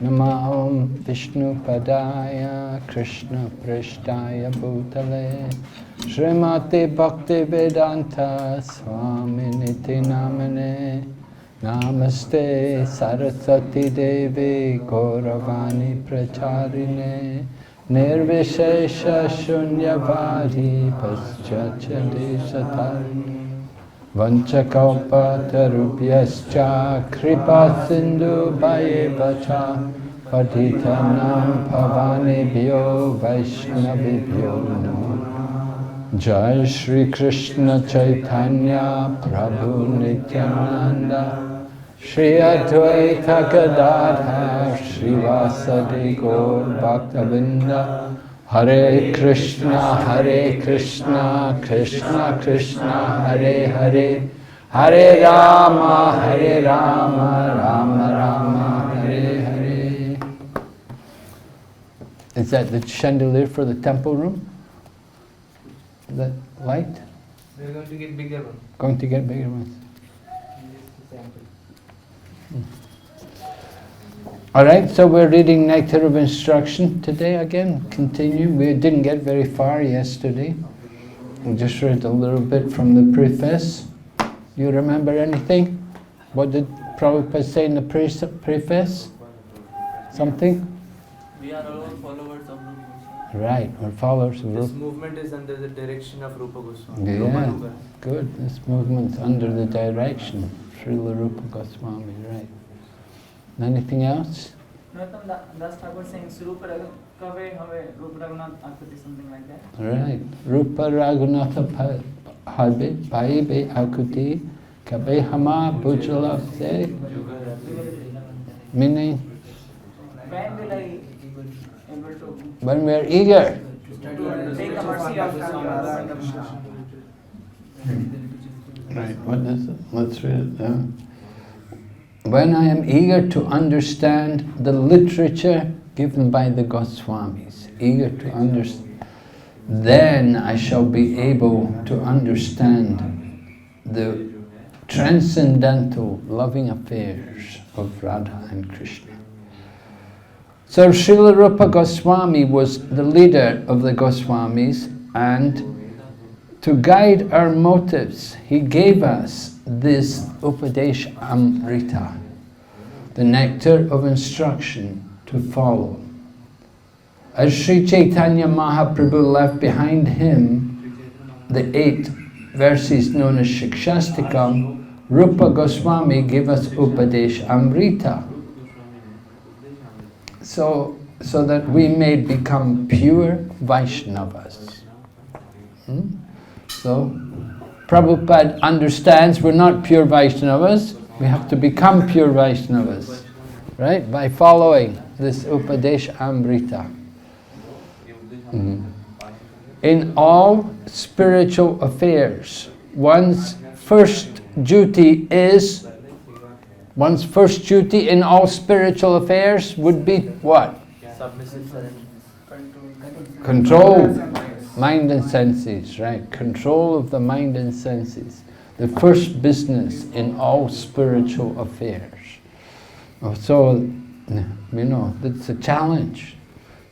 Namo Om Vishnu Padaya Krishna Prishtaya Bhutale Srimati Bhakti Vedanta Swami Niti Namane Namaste Saraswati Devi Gauravani Pracharine Nirvishesha Shunyavadi Paschachade Satarine Vanchakalpatarubhyascha Kripa Sindhu Bhayevacha Patitanam Pavanebhyo Vaishnavibhyo Namo Jai Shri Krishna Chaitanya Prabhu Nityananda Shri Advaita Gadadhar Shri Vasadi Gaur Bhaktavinda Hare Krishna, Krishna Krishna, Hare Hare, Hare Rama, Rama Rama, Hare Hare. Is that the chandelier for the temple room? Is that light? We're going to get bigger ones. Going to get bigger ones. Alright, so we're reading Nectar of Instruction today again. Continue. We didn't get very far yesterday. We just read a little bit from the preface. You remember anything? What did Prabhupada say in the preface? Something? We are all followers of Rupa Goswami. Right, we're followers of Rupa. This movement is under the direction of Rupa Goswami. Yeah, good. This movement's under the direction of Srila Rupa Goswami, right. Anything else? Das Thakur saying Rupa Raghunath Akuti, something like that. Right. Rupa Raghunatha Habe Paibe Akuti Kabe Hama Bujala Se. Meaning? When will I able to? When we are eager. To take the mercy of God. Right. What is it? Let's read it down. When I am eager to understand the literature given by the Goswamis, eager to understand, then I shall be able to understand the transcendental loving affairs of Radha and Krishna. So Srila Rupa Goswami was the leader of the Goswamis, and to guide our motives, he gave us this Upadesh Amrita, the nectar of instruction to follow. As Sri Chaitanya Mahaprabhu left behind him the 8 verses known as Shikshastikam, Rupa Goswami gave us Upadesh Amrita, so that we may become pure Vaishnavas. So Prabhupada understands we're not pure Vaishnavas, we have to become pure Vaishnavas, right? By following this Upadesh Amrita. In all spiritual affairs, one's first duty in all spiritual affairs would be what? Control. Mind and senses, right? Control of the mind and senses. The first business in all spiritual affairs. So, you know, it's a challenge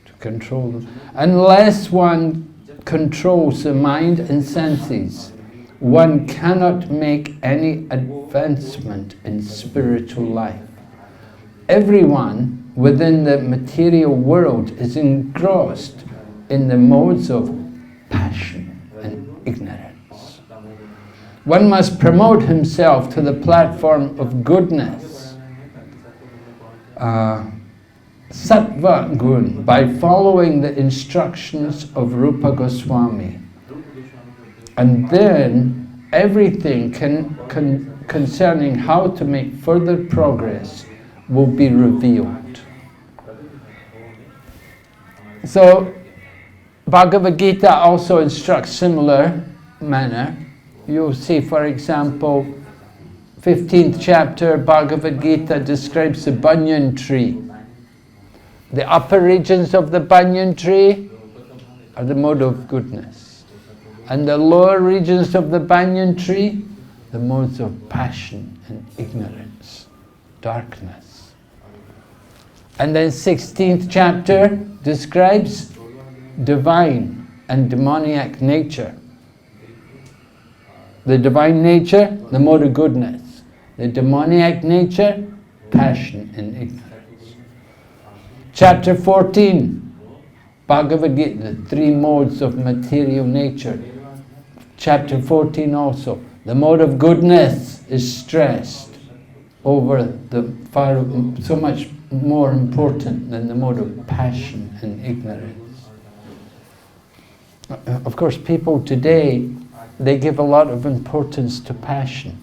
to control them. Unless one controls the mind and senses, one cannot make any advancement in spiritual life. Everyone within the material world is engrossed in the modes of passion and ignorance. One must promote himself to the platform of goodness, sattva gun, by following the instructions of Rupa Goswami. And then everything concerning how to make further progress will be revealed. So Bhagavad Gita also instructs similar manner. You'll see, for example, 15th chapter Bhagavad Gita describes the banyan tree. The upper regions of the banyan tree are the mode of goodness. And the lower regions of the banyan tree, the modes of passion and ignorance, darkness. And then 16th chapter describes divine and demoniac nature. The divine nature, the mode of goodness. The demoniac nature, passion and ignorance. Chapter 14, Bhagavad Gita, the 3 modes of material nature. Chapter 14 also, the mode of goodness is stressed over the far, so much more important than the mode of passion and ignorance. Of course, people today, they give a lot of importance to passion.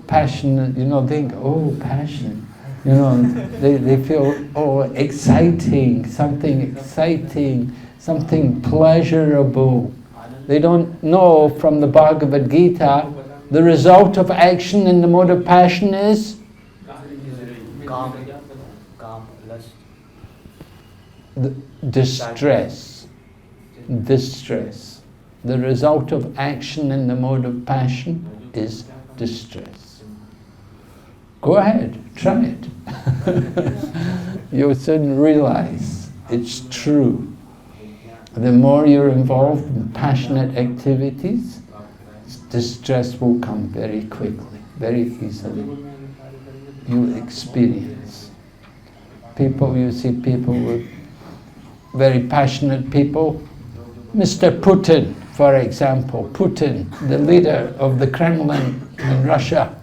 Passion, you know, they think, oh, passion. You know, they feel, oh, exciting, something pleasurable. They don't know from the Bhagavad Gita, the result of action in the mode of passion is distress. Distress. The result of action in the mode of passion is distress. Go ahead, try it. You'll soon realize it's true. The more you're involved in passionate activities, distress will come very quickly, very easily. You'll experience. People, you see people with very passionate people. Mr. Putin, for example, Putin, the leader of the Kremlin in Russia.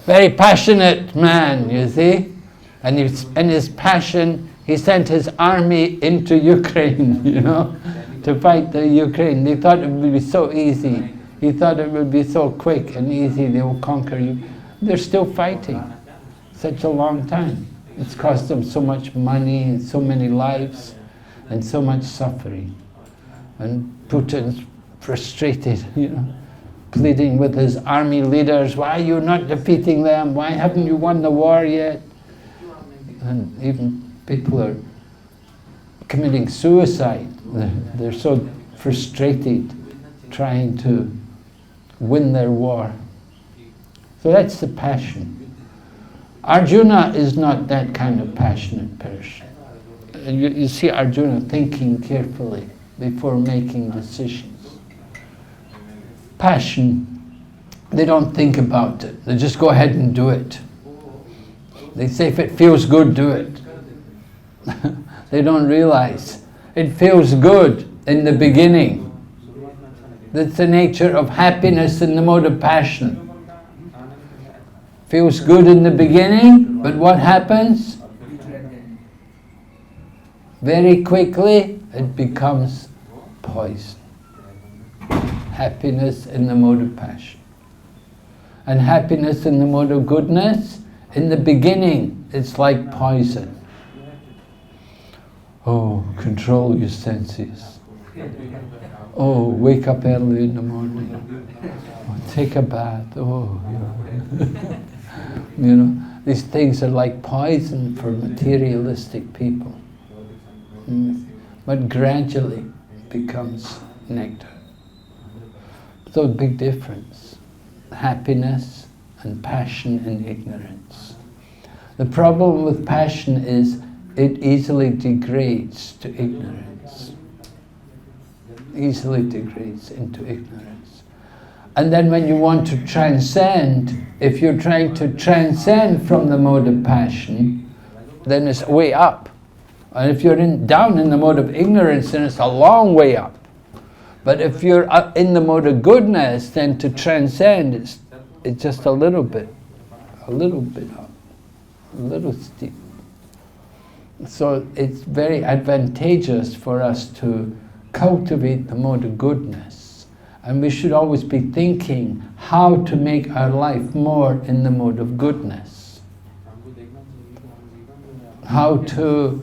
Very passionate man, you see. And in his passion, he sent his army into Ukraine, you know, to fight the Ukraine. They thought it would be so easy. He thought it would be so quick and easy, they will conquer you. They're still fighting. Such a long time. It's cost them so much money and so many lives and so much suffering. And Putin's frustrated, you know, pleading with his army leaders, why are you not defeating them? Why haven't you won the war yet? And even people are committing suicide. They're so frustrated trying to win their war. So that's the passion. Arjuna is not that kind of passionate person. You see Arjuna thinking carefully before making decisions. Passion, they don't think about it. They just go ahead and do it. They say if it feels good, do it. They don't realize it feels good in the beginning. That's the nature of happiness in the mode of passion. Feels good in the beginning, but what happens? Very quickly, it becomes poison. Happiness in the mode of passion. And happiness in the mode of goodness, in the beginning, it's like poison. Oh, control your senses. Oh, wake up early in the morning. Oh, take a bath. Oh, you know, these things are like poison for materialistic people. But gradually becomes nectar. So big difference. Happiness and passion and ignorance. The problem with passion is it easily degrades to ignorance. Easily degrades into ignorance. And then when you want to transcend, if you're trying to transcend from the mode of passion, then it's way up. And if you're down in the mode of ignorance, then it's a long way up. But if you're in the mode of goodness, then to transcend, it's just a little bit up, a little steep. So it's very advantageous for us to cultivate the mode of goodness. And we should always be thinking how to make our life more in the mode of goodness. How to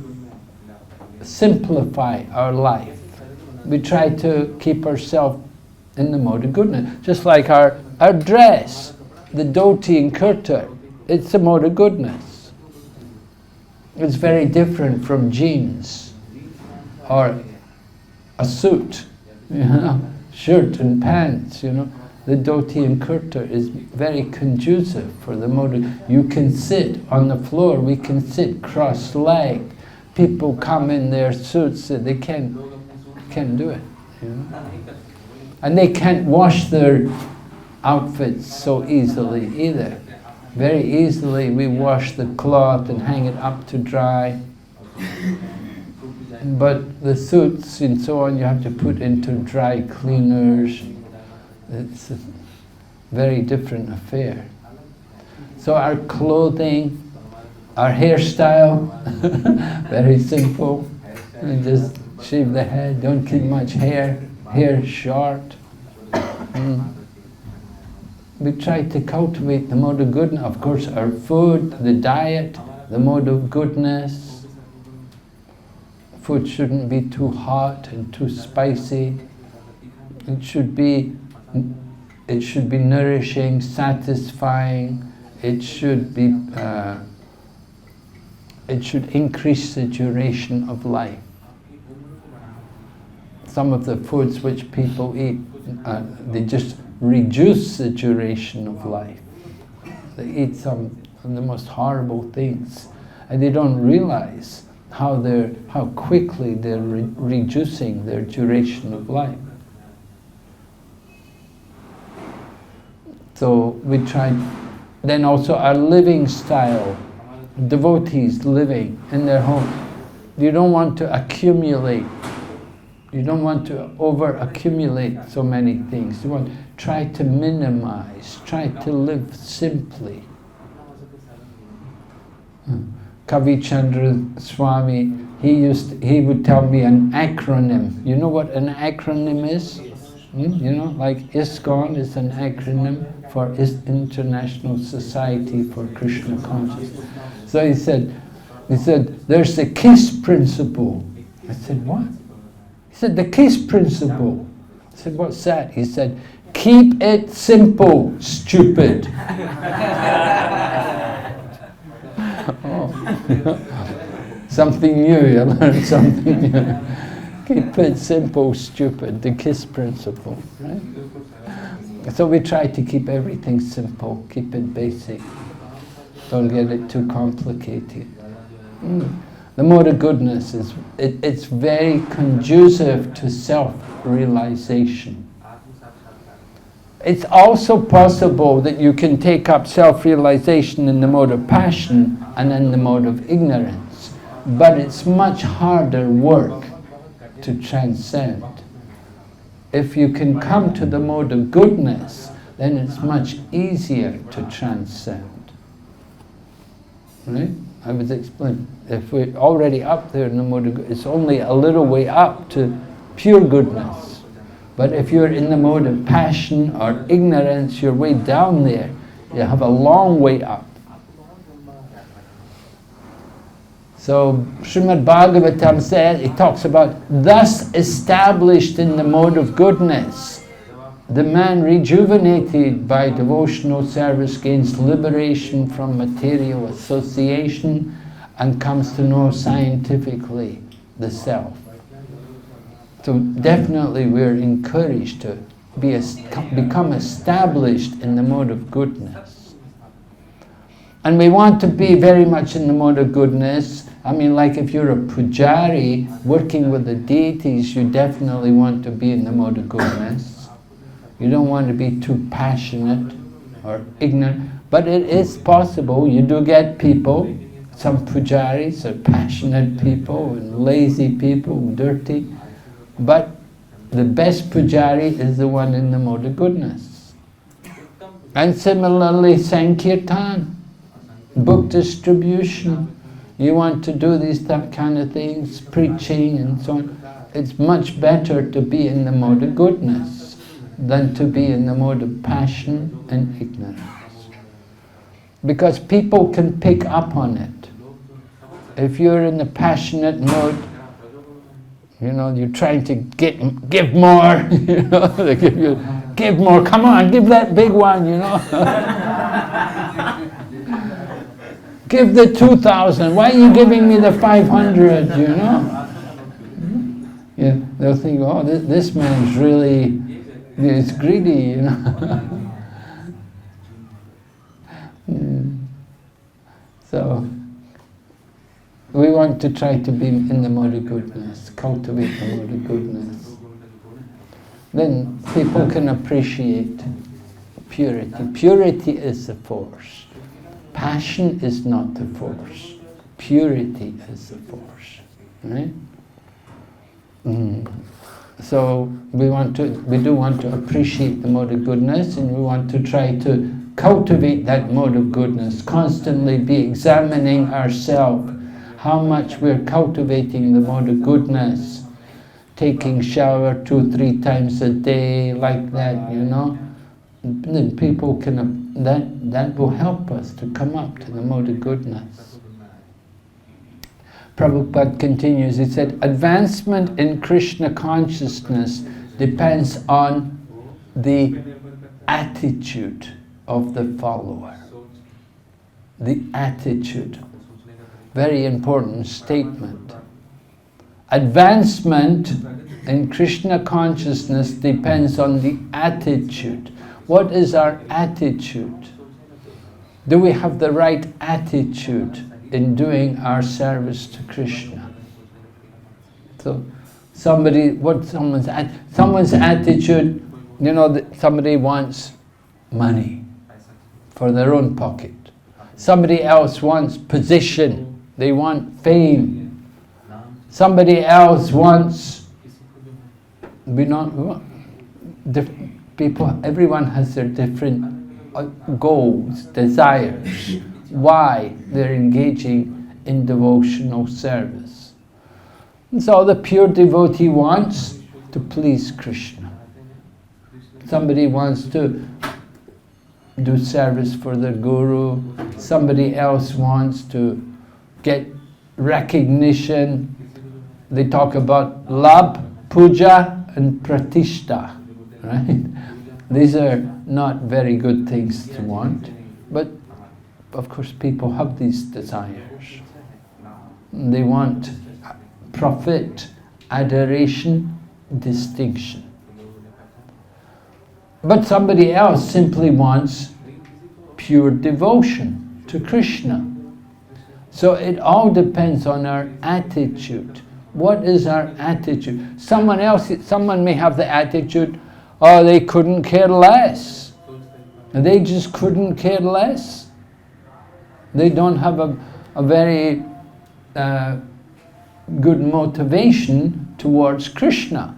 simplify our life. We try to keep ourselves in the mode of goodness. Just like our dress, the dhoti and kurta, it's a mode of goodness. It's very different from jeans or a suit, you know, shirt and pants, you know. the dhoti and kurta is very conducive for the mode. You can sit on the floor, we can sit cross-legged. People come in their suits, they can't do it, you know? And they can't wash their outfits so easily either. Very easily we wash the cloth and hang it up to dry. But the suits and so on you have to put into dry cleaners. It's a very different affair. So our clothing, our hairstyle, very simple. You just shave the head, don't keep much hair short. We try to cultivate the mode of goodness. Of course, our food, the diet, the mode of goodness. Food shouldn't be too hot and too spicy. It should be nourishing, satisfying. It should increase the duration of life. Some of the foods which people eat, they just reduce the duration of life. They eat some of the most horrible things, and they don't realize how quickly they're reducing their duration of life. So we try. Then also our living style, devotees living in their home. You don't want to accumulate. You don't want to over-accumulate so many things. You want to try to minimize, try to live simply. Kavi Chandra Swami, he would tell me an acronym. You know what an acronym is? You know, like ISKCON is an acronym for International Society for Krishna Consciousness. So he said, there's the KISS principle. I said, what? He said, the KISS principle. I said, what's that? He said, keep it simple, stupid. Oh. Something new, you learned something new. Keep it simple, stupid, the KISS principle, right? So we try to keep everything simple, keep it basic. Don't get it too complicated. The mode of goodness it's very conducive to self-realization. It's also possible that you can take up self-realization in the mode of passion and in the mode of ignorance, but it's much harder work to transcend. If you can come to the mode of goodness, then it's much easier to transcend. Right? I was explaining, if we're already up there in the mode of goodness, it's only a little way up to pure goodness. But if you're in the mode of passion or ignorance, you're way down there. You have a long way up. So Srimad Bhagavatam says, it talks about, thus established in the mode of goodness, the man rejuvenated by devotional service gains liberation from material association and comes to know scientifically the self. So definitely we're encouraged to become established in the mode of goodness. And we want to be very much in the mode of goodness. I mean, like if you're a pujari working with the deities, you definitely want to be in the mode of goodness. You don't want to be too passionate or ignorant. But it is possible, you do get people, some pujaris are passionate people and lazy people, dirty. But the best pujari is the one in the mode of goodness. And similarly, Sankirtan, book distribution. You want to do these kind of things, preaching and so on. It's much better to be in the mode of goodness than to be in the mode of passion and ignorance. Because people can pick up on it. If you're in the passionate mode, you know, you're trying to give more, you know, they give more, come on, give that big one, you know. Give the 2,000, why are you giving me the 500, you know? Yeah, they'll think, oh, this man's really It's greedy, So, we want to try to be in the mode of goodness, cultivate the mode of goodness. Then people can appreciate purity. Purity is the force. Passion is not the force. Purity is the force. Right? So we do want to appreciate the mode of goodness, and we want to try to cultivate that mode of goodness, constantly be examining ourselves, how much we're cultivating the mode of goodness, taking shower 2-3 times a day, like that, Then people can, that will help us to come up to the mode of goodness. Prabhupada continues, he said, advancement in Krishna consciousness depends on the attitude of the follower. The attitude. Very important statement. Advancement in Krishna consciousness depends on the attitude. What is our attitude? Do we have the right attitude in doing our service to Krishna? So, someone's attitude, somebody wants money for their own pocket. Somebody else wants position. They want fame. Somebody else wants, everyone has their different goals, desires, why they're engaging in devotional service. And so the pure devotee wants to please Krishna. Somebody wants to do service for their guru. Somebody else wants to get recognition. They talk about lab, puja and pratishta, right? These are not very good things to want, but of course people have these desires. They want profit, adoration, distinction. But somebody else simply wants pure devotion to Krishna. So it all depends on our attitude. What is our attitude? Someone may have the attitude, oh, they couldn't care less. They just couldn't care less. They don't have a very good motivation towards Krishna.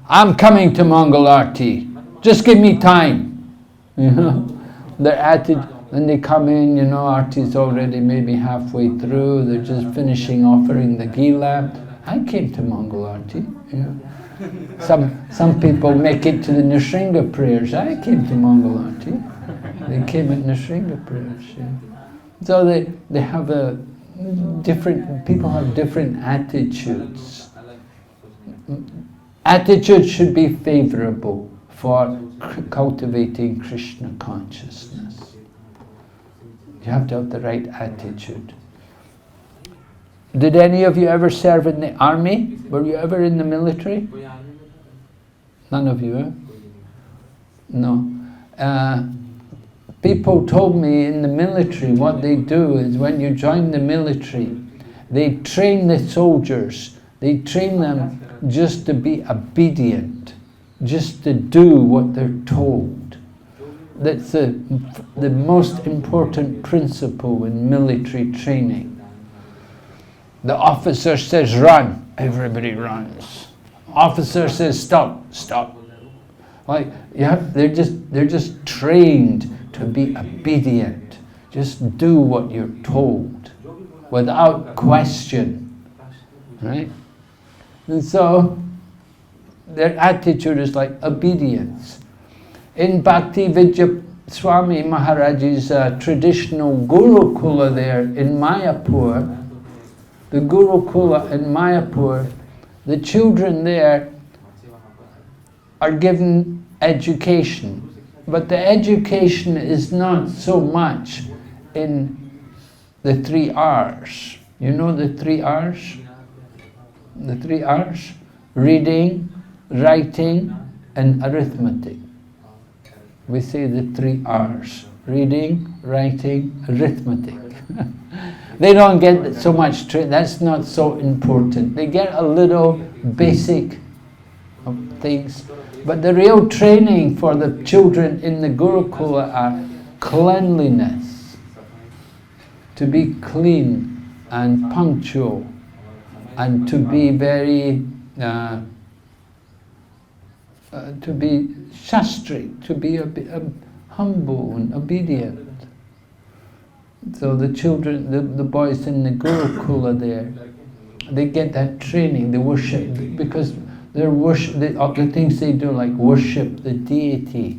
I'm coming to Mangal Arti. Just give me time. Their attitude. Then they come in, Arti's already maybe halfway through, they're just finishing offering the ghee lamp. I came to Mangal Arti. Some people make it to the Nrsimha prayers. I came to Mangal Arti. They came at Nrsimha prayers. So they have people have different attitudes. Attitude should be favorable for cultivating Krishna consciousness. You have to have the right attitude. Did any of you ever serve in the army? Were you ever in the military? None of you, eh? No. People told me in the military what they do is when you join the military, they train the soldiers. They train them just to be obedient, just to do what they're told. That's the most important principle in military training. The officer says run, everybody runs. Officer says stop, stop. They're just trained to be obedient. Just do what you're told, without question, right? And so their attitude is like obedience. In Bhakti Vidya Swami Maharaj's traditional Gurukula there in Mayapur, the Gurukula in Mayapur, the children there are given education. But the education is not so much in the 3 R's. You know the 3 R's? The 3 R's? Reading, writing, and arithmetic. We say the 3 R's: reading, writing, arithmetic. They don't get so much training, that's not so important. They get a little basic of things, but the real training for the children in the Gurukula are cleanliness, to be clean and punctual, and to be very, to be shastri, to be humble and obedient. So the children, the boys in the Gurukula there, they get that training, they worship, because their worship, the things they do, like worship the deity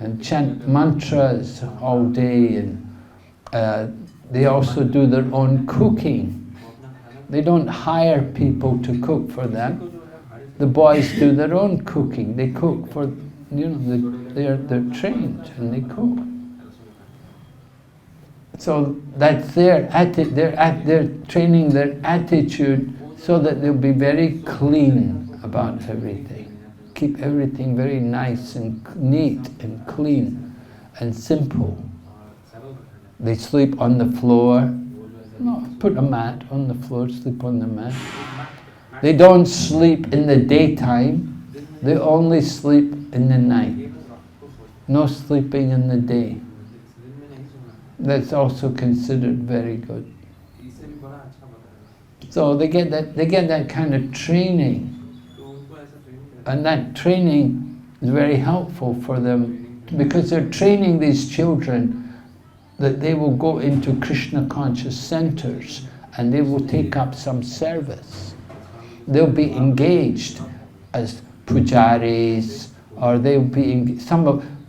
and chant mantras all day, and they also do their own cooking. They don't hire people to cook for them. The boys do their own cooking. They cook for, you know, they're trained and they cook. So that's they're training their attitude so that they'll be very clean about everything. Keep everything very nice and neat and clean and simple. They sleep on the floor. No, put a mat on the floor, sleep on the mat. They don't sleep in the daytime. They only sleep in the night. No sleeping in the day. That's also considered very good. So they get that kind of training, and that training is very helpful for them, because they're training these children that they will go into Krishna conscious centers and they will take up some service. They'll be engaged as pujaris, or they'll be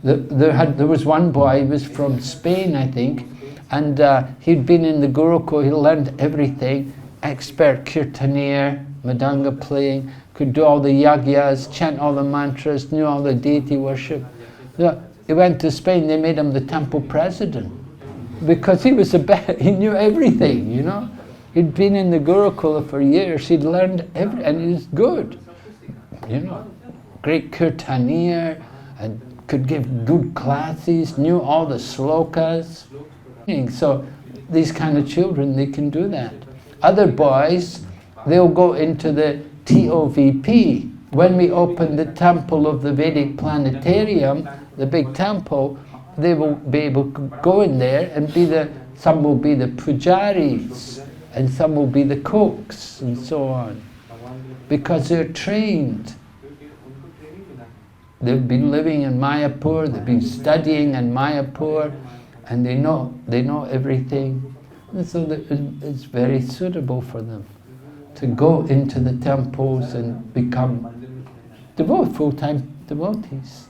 there was one boy, he was from Spain, I think, and he'd been in the Gurukul, he learned everything, expert kirtanier, madanga playing, could do all the yagyas, chant all the mantras, knew all the deity worship. So he went to Spain, they made him the temple president, because he was he knew everything, you know. He'd been in the Gurukula for years, he'd learned everything, and he was good, you know. Great kirtanier, and could give good classes, knew all the slokas. So these kind of children, they can do that. Other boys, they'll go into the TOVP. When we open the temple of the Vedic planetarium, the big temple, they will be able to go in there and some will be the pujaris, and some will be the cooks, and so on. Because they're trained. They've been living in Mayapur, they've been studying in Mayapur, and they know everything. And so it's very suitable for them to go into the temples and become full-time devotees.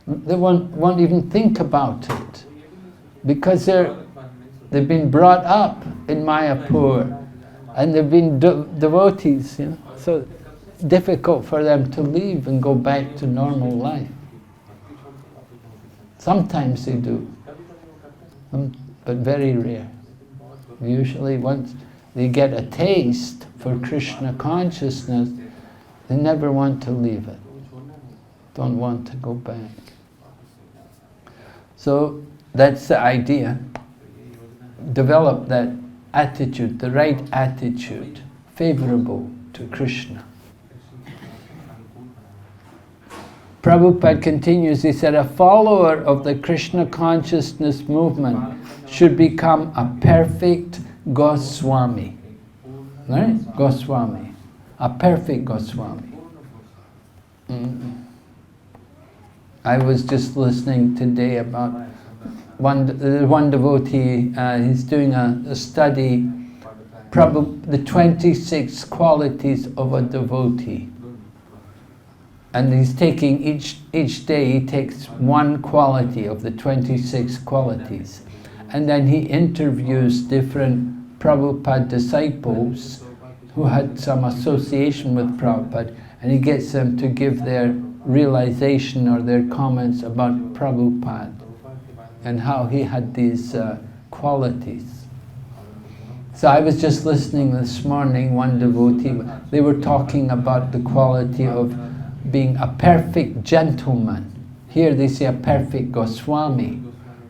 They won't even think about it, because they've been brought up in Mayapur, and they've been devotees, you know. So difficult for them to leave and go back to normal life. Sometimes they do, but very rare. Usually once they get a taste for Krishna consciousness, they never want to leave it, don't want to go back. So that's the idea. Develop that attitude, the right attitude, favorable to Krishna. Prabhupada continues, he said, a follower of the Krishna consciousness movement should become a perfect Goswami. Right? Goswami. A perfect Goswami. I was just listening today about one devotee, he's doing a study, the 26 qualities of a devotee. And he's taking, each day he takes one quality of the 26 qualities. And then he interviews different Prabhupada disciples who had some association with Prabhupada, and he gets them to give their realization or their comments about Prabhupada and how he had these qualities. So I was just listening this morning, one devotee, they were talking about the quality of being a perfect gentleman. Here they say a perfect Goswami.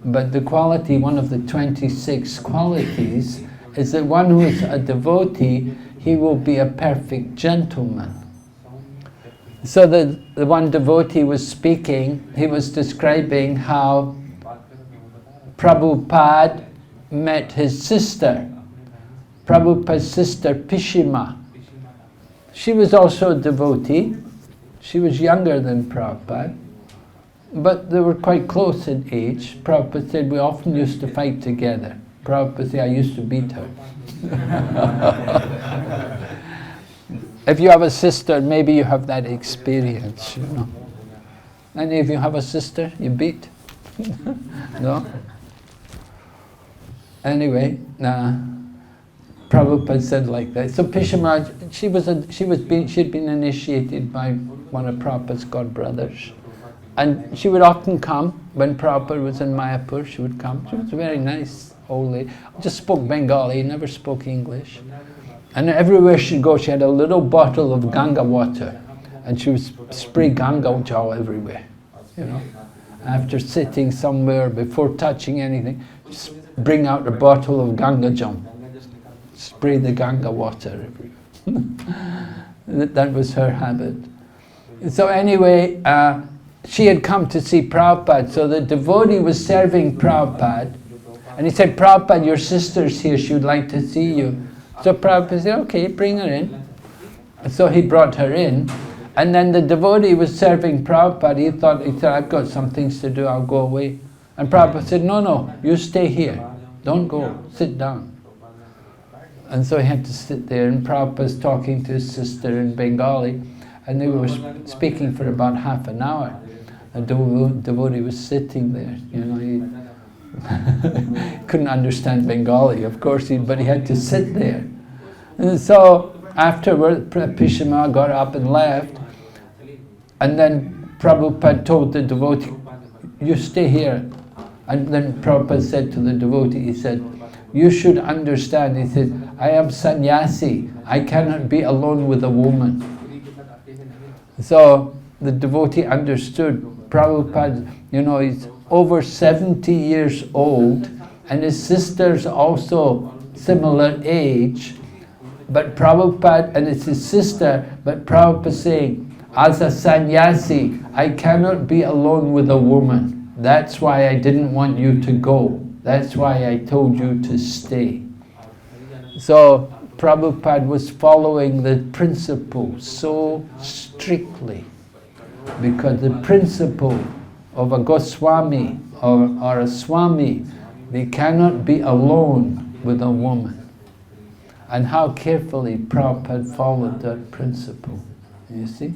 But the quality, one of the 26 qualities, is that one who is a devotee, he will be a perfect gentleman. So the one devotee was speaking, he was describing how Prabhupada met his sister, Prabhupada's sister Pishima. She was also a devotee. She was younger than Prabhupada, but they were quite close in age. Prabhupada said, we often used to fight together. Prabhupada said, I used to beat her. If you have a sister, maybe you have that experience, you know. Any of you have a sister you beat? No? Anyway, Prabhupada said like that. So Pishima, she'd been initiated by one of Prabhupada's godbrothers. And she would often come, when Prabhupada was in Mayapur, she would come. She was a very nice old lady. Just spoke Bengali, never spoke English. And everywhere she'd go, she had a little bottle of Ganga water. And she would spray Ganga Jal everywhere, you know. After sitting somewhere, before touching anything, just bring out a bottle of Ganga Jal. Spray the Ganga water everywhere. That was her habit. So anyway, she had come to see Prabhupada, so the devotee was serving Prabhupada, and he said, Prabhupada, your sister's here, she would like to see you. So Prabhupada said, okay, bring her in. So he brought her in, and then the devotee was serving Prabhupada. He said, I've got some things to do, I'll go away. And Prabhupada said, no, you stay here, don't go, sit down. And so he had to sit there, and Prabhupada was talking to his sister in Bengali, and they were speaking for about half an hour. The devotee was sitting there, you know, he couldn't understand Bengali, of course, but he had to sit there. And so afterward, Pishima got up and left, and then Prabhupada told the devotee, you stay here. And then Prabhupada said to the devotee, he said, you should understand, he said, I am sannyasi, I cannot be alone with a woman. So the devotee understood. Prabhupada, you know, he's over 70 years old, and his sister's also similar age, but Prabhupada, and it's his sister, but Prabhupada saying, as a sannyasi, I cannot be alone with a woman. That's why I didn't want you to go. That's why I told you to stay. So Prabhupada was following the principle so strictly, because the principle of a Goswami or a Swami, they cannot be alone with a woman. And how carefully Prabhupada followed that principle, you see?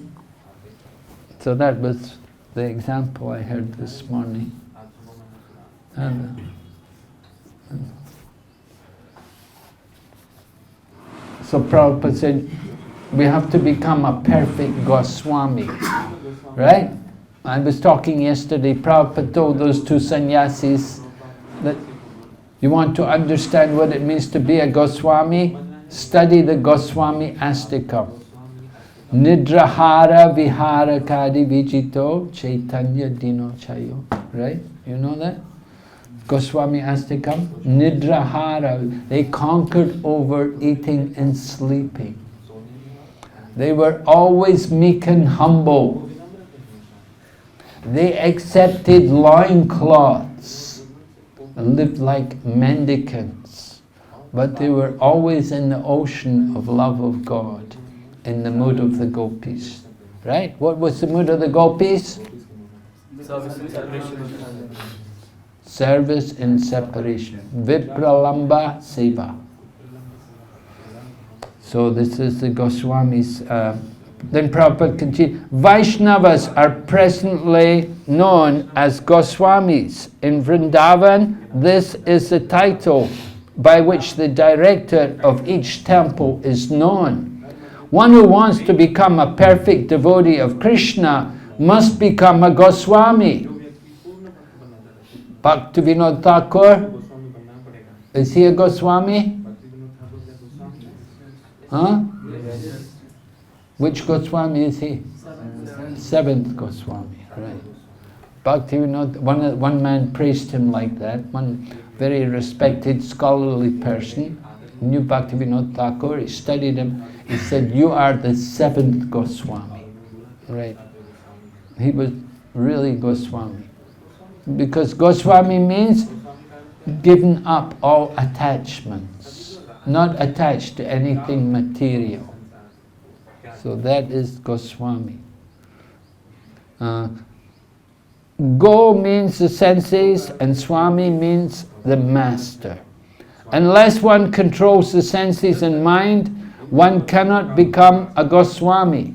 So that was the example I heard this morning. So Prabhupada said, we have to become a perfect Goswami, right? I was talking yesterday, Prabhupada told those two sannyasis that you want to understand what it means to be a Goswami, study the Goswami Astikam. Nidrahara vihara kadi vijito chaitanya dino chayo. Right? You know that? Goswami Astikam. Nidrahara. They conquered over eating and sleeping. They were always meek and humble. They accepted loincloths and lived like mendicants. But they were always in the ocean of love of God, in the mood of the gopis. Right? What was the mood of the gopis? Service and separation. Vipralamba seva. So this is the Goswamis. Then Prabhupada continued, Vaishnavas are presently known as Goswamis. In Vrindavan, this is the title by which the director of each temple is known. One who wants to become a perfect devotee of Krishna must become a Goswami. Bhakti Vinod Thakur, is he a Goswami? Huh? Which Goswami is he? Seventh Goswami, right. Bhakti, one man praised him like that, one very respected scholarly person, knew Bhaktivinoda Thakur, he studied him, he said, you are the seventh Goswami, right. He was really Goswami. Because Goswami means given up all attachments, not attached to anything material. So that is Goswami. Go means the senses and Swami means the master. Unless one controls the senses and mind, one cannot become a Goswami.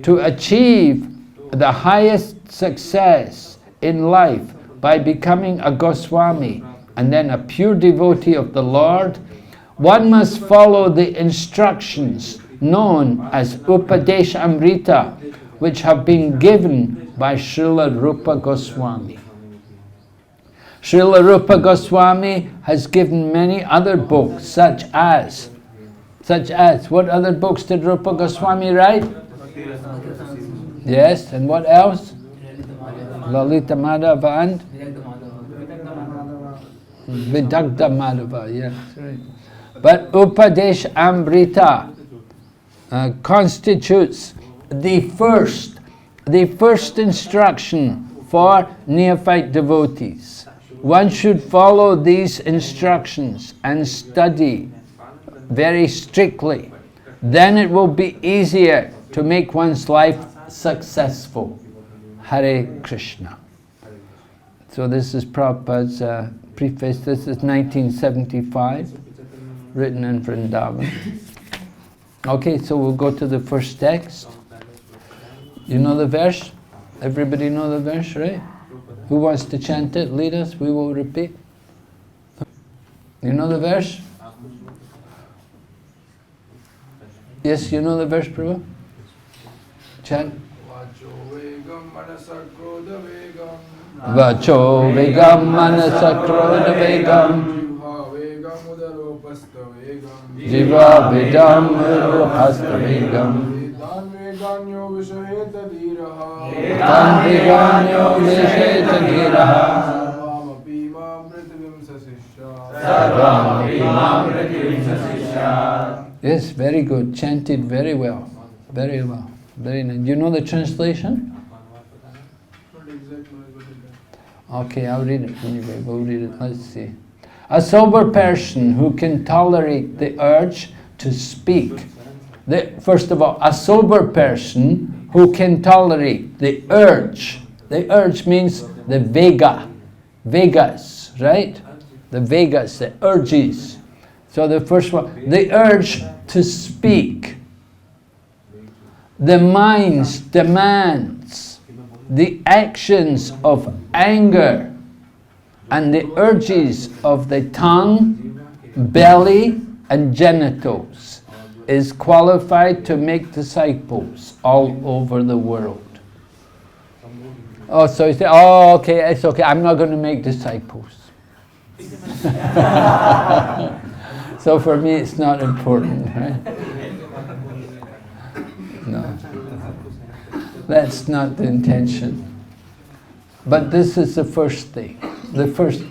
To achieve the highest success in life by becoming a Goswami and then a pure devotee of the Lord, one must follow the instructions known as Upadesha Amrita, which have been given by Srila Rupa Goswami. Srila Rupa Goswami has given many other books, such as, what other books did Rupa Goswami write? Yes, and what else? Lalita Madhava and Vidagdha Madhava, yes, right. But Upadesh Amrita constitutes the first instruction for neophyte devotees. One should follow these instructions and study very strictly. Then it will be easier to make one's life successful. Hare Krishna. So this is Prabhupada's preface. This is 1975, written in Vrindavan. Okay, so we'll go to the first text. You know the verse? Everybody know the verse, right? Who wants to chant it? Lead us, we will repeat. You know the verse? Yes, you know the verse, Prabhu? Chant. Vacho vegam manasa krodha vegam jiva vedam hasta vegam tan veganyo visheta dhiraha sarvam imam prativim sasisya. Yes, very good. Chanted very well. Very well. Very nice. Do you know the translation? Okay, I'll read it anyway. We'll read it. Let's see. A sober person who can tolerate the urge to speak. First of all, a sober person who can tolerate the urge. The urge means the Vegas, right? The Vegas, the urges. So the first one, the urge to speak. The mind's demands, the actions of anger, and the urges of the tongue, belly, and genitals is qualified to make disciples all over the world. Oh, so you say, oh, okay, it's okay, I'm not going to make disciples. So for me, it's not important, right? No. That's not the intention. But this is the first thing. The first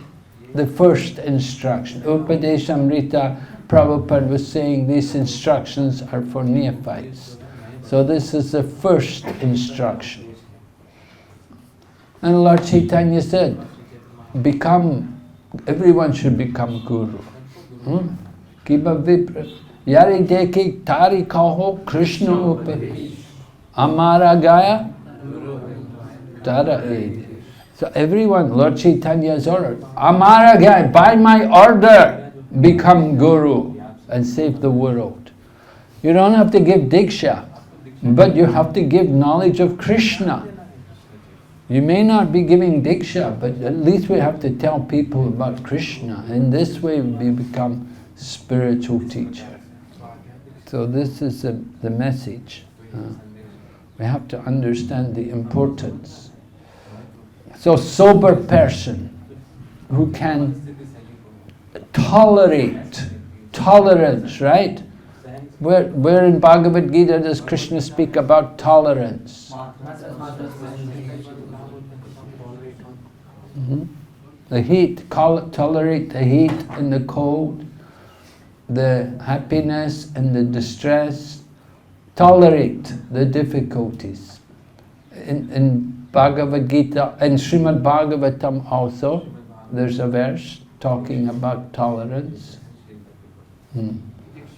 instruction. Upadeshamrita, Prabhupada was saying these instructions are for neophytes. So this is the first instruction. And Lord Chaitanya said, everyone should become guru. Kiba vipra. Yari deki tari kaho Krishna upe. Amara gaya tara ed. So everyone, Lord Chaitanya's order. Amara gaya, by my order, become guru and save the world. You don't have to give diksha, but you have to give knowledge of Krishna. You may not be giving diksha, but at least we have to tell people about Krishna. In this way we become spiritual teacher. So this is the message. We have to understand the importance. So sober person who can tolerate, tolerance, right? Where in Bhagavad Gita does Krishna speak about tolerance? The heat, tolerate the heat and the cold, the happiness and the distress, tolerate the difficulties. In Bhagavad Gita, and Srimad Bhagavatam also, there's a verse talking about tolerance.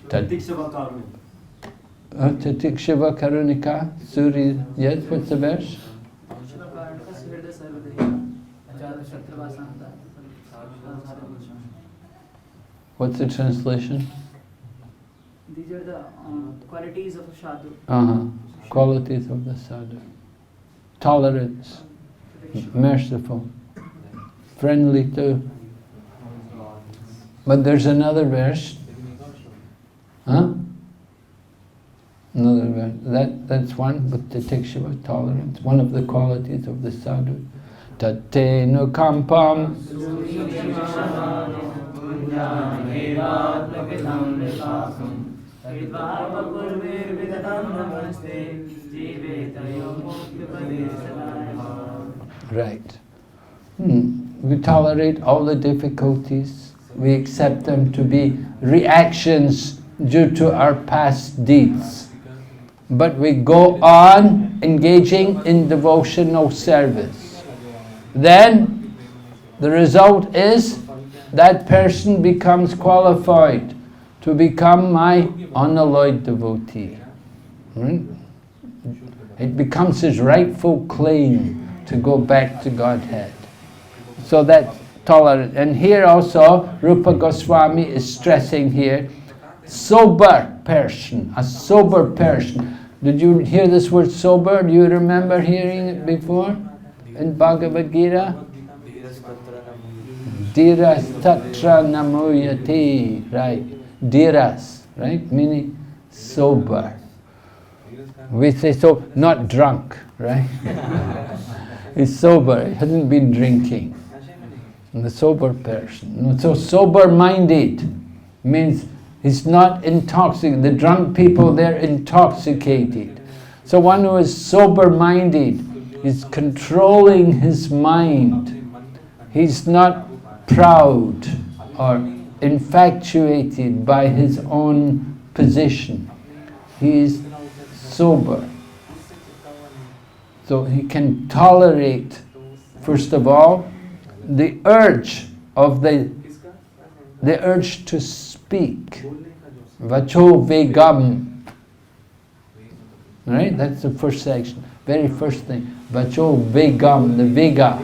Tatikshava Karunika Suri. Yes, what's the verse? What's the translation? These are the qualities of a sadhu. Qualities of the sadhu. Tolerance, merciful, friendly too. But there's another verse. Another verse. That's one, but titikshava, tolerance, one of the qualities of the sadhu. Tate no kampam. Right. We tolerate all the difficulties. We accept them to be reactions due to our past deeds. But we go on engaging in devotional service. Then the result is that person becomes qualified to become my unalloyed devotee. It becomes his rightful claim to go back to Godhead. So that's tolerant. And here also, Rupa Goswami is stressing here, sober person, a sober person. Did you hear this word sober? Do you remember hearing it before in Bhagavad Gita? Dhiras tatra namuyati, right? Dhiras, right? Meaning sober. We say so, not drunk, right? He's sober, he hasn't been drinking. And the sober person. So sober-minded means he's not intoxicated. The drunk people, they're intoxicated. So one who is sober-minded is controlling his mind. He's not proud or infatuated by his own position. He is sober. So he can tolerate, first of all, the urge of the urge to speak. Vacho vegam. Right? That's the first section. Very first thing. Vacho vegam, the vega.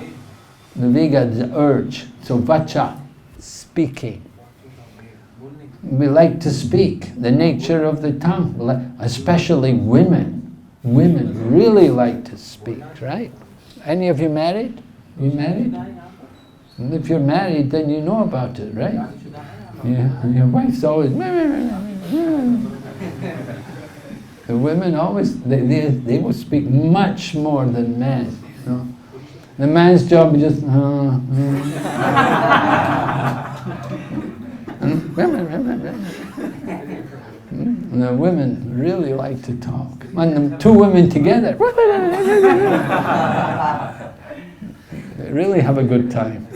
The vega is the urge. So vacha, speaking. We like to speak. The nature of the tongue. Especially women. Women really like to speak, right? Any of you married? You married? And if you're married, then you know about it, right? Yeah, your wife's always... The women always, they will speak much more than men. You know? The man's job is just... And the women really like to talk. And the two women together, they really have a good time.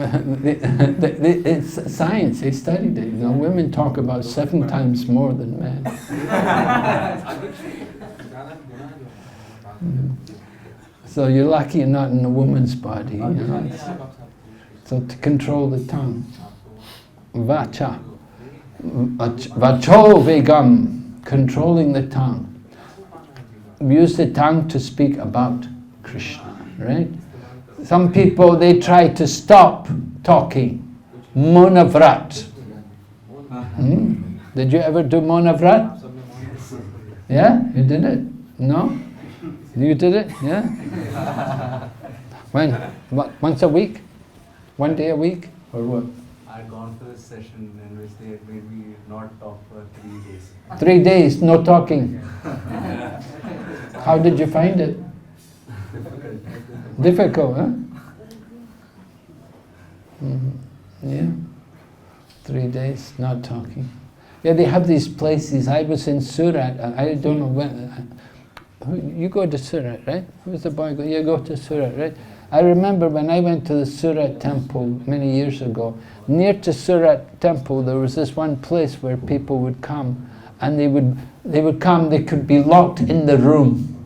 It's science, they studied it. You know, women talk about 7 times more than men. So you're lucky you're not in a woman's body. You know? So to control the tongue. Vacha. Vacho vegam, controlling the tongue. Use the tongue to speak about Krishna, right? Some people, they try to stop talking. Monavrat. Did you ever do Monavrat? Yeah? You did it? No? You did it? Yeah? When? What, once a week? 1 day a week? Or what? I had gone for this session in which they had made me not talk for 3 days. 3 days, no talking. How did you find it? Difficult, huh? Yeah. 3 days, not talking. Yeah, they have these places. I was in Surat. I don't know when. You go to Surat, right? Who's the boy? You go to Surat, right? I remember when I went to the Surat temple many years ago. Near to Surat temple, there was this one place where people would come, and they would come. They could be locked in the room,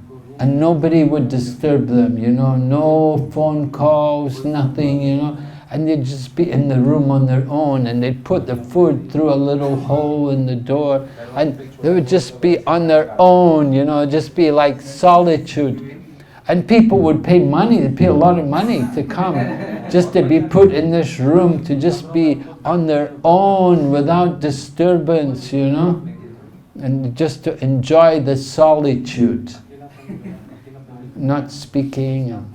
and nobody would disturb them. You know, no phone calls, nothing. You know. And they'd just be in the room on their own, and they'd put the food through a little hole in the door, and they would just be on their own, you know, just be like solitude. And people would pay money, they'd pay a lot of money to come, just to be put in this room, to just be on their own without disturbance, you know, and just to enjoy the solitude, not speaking.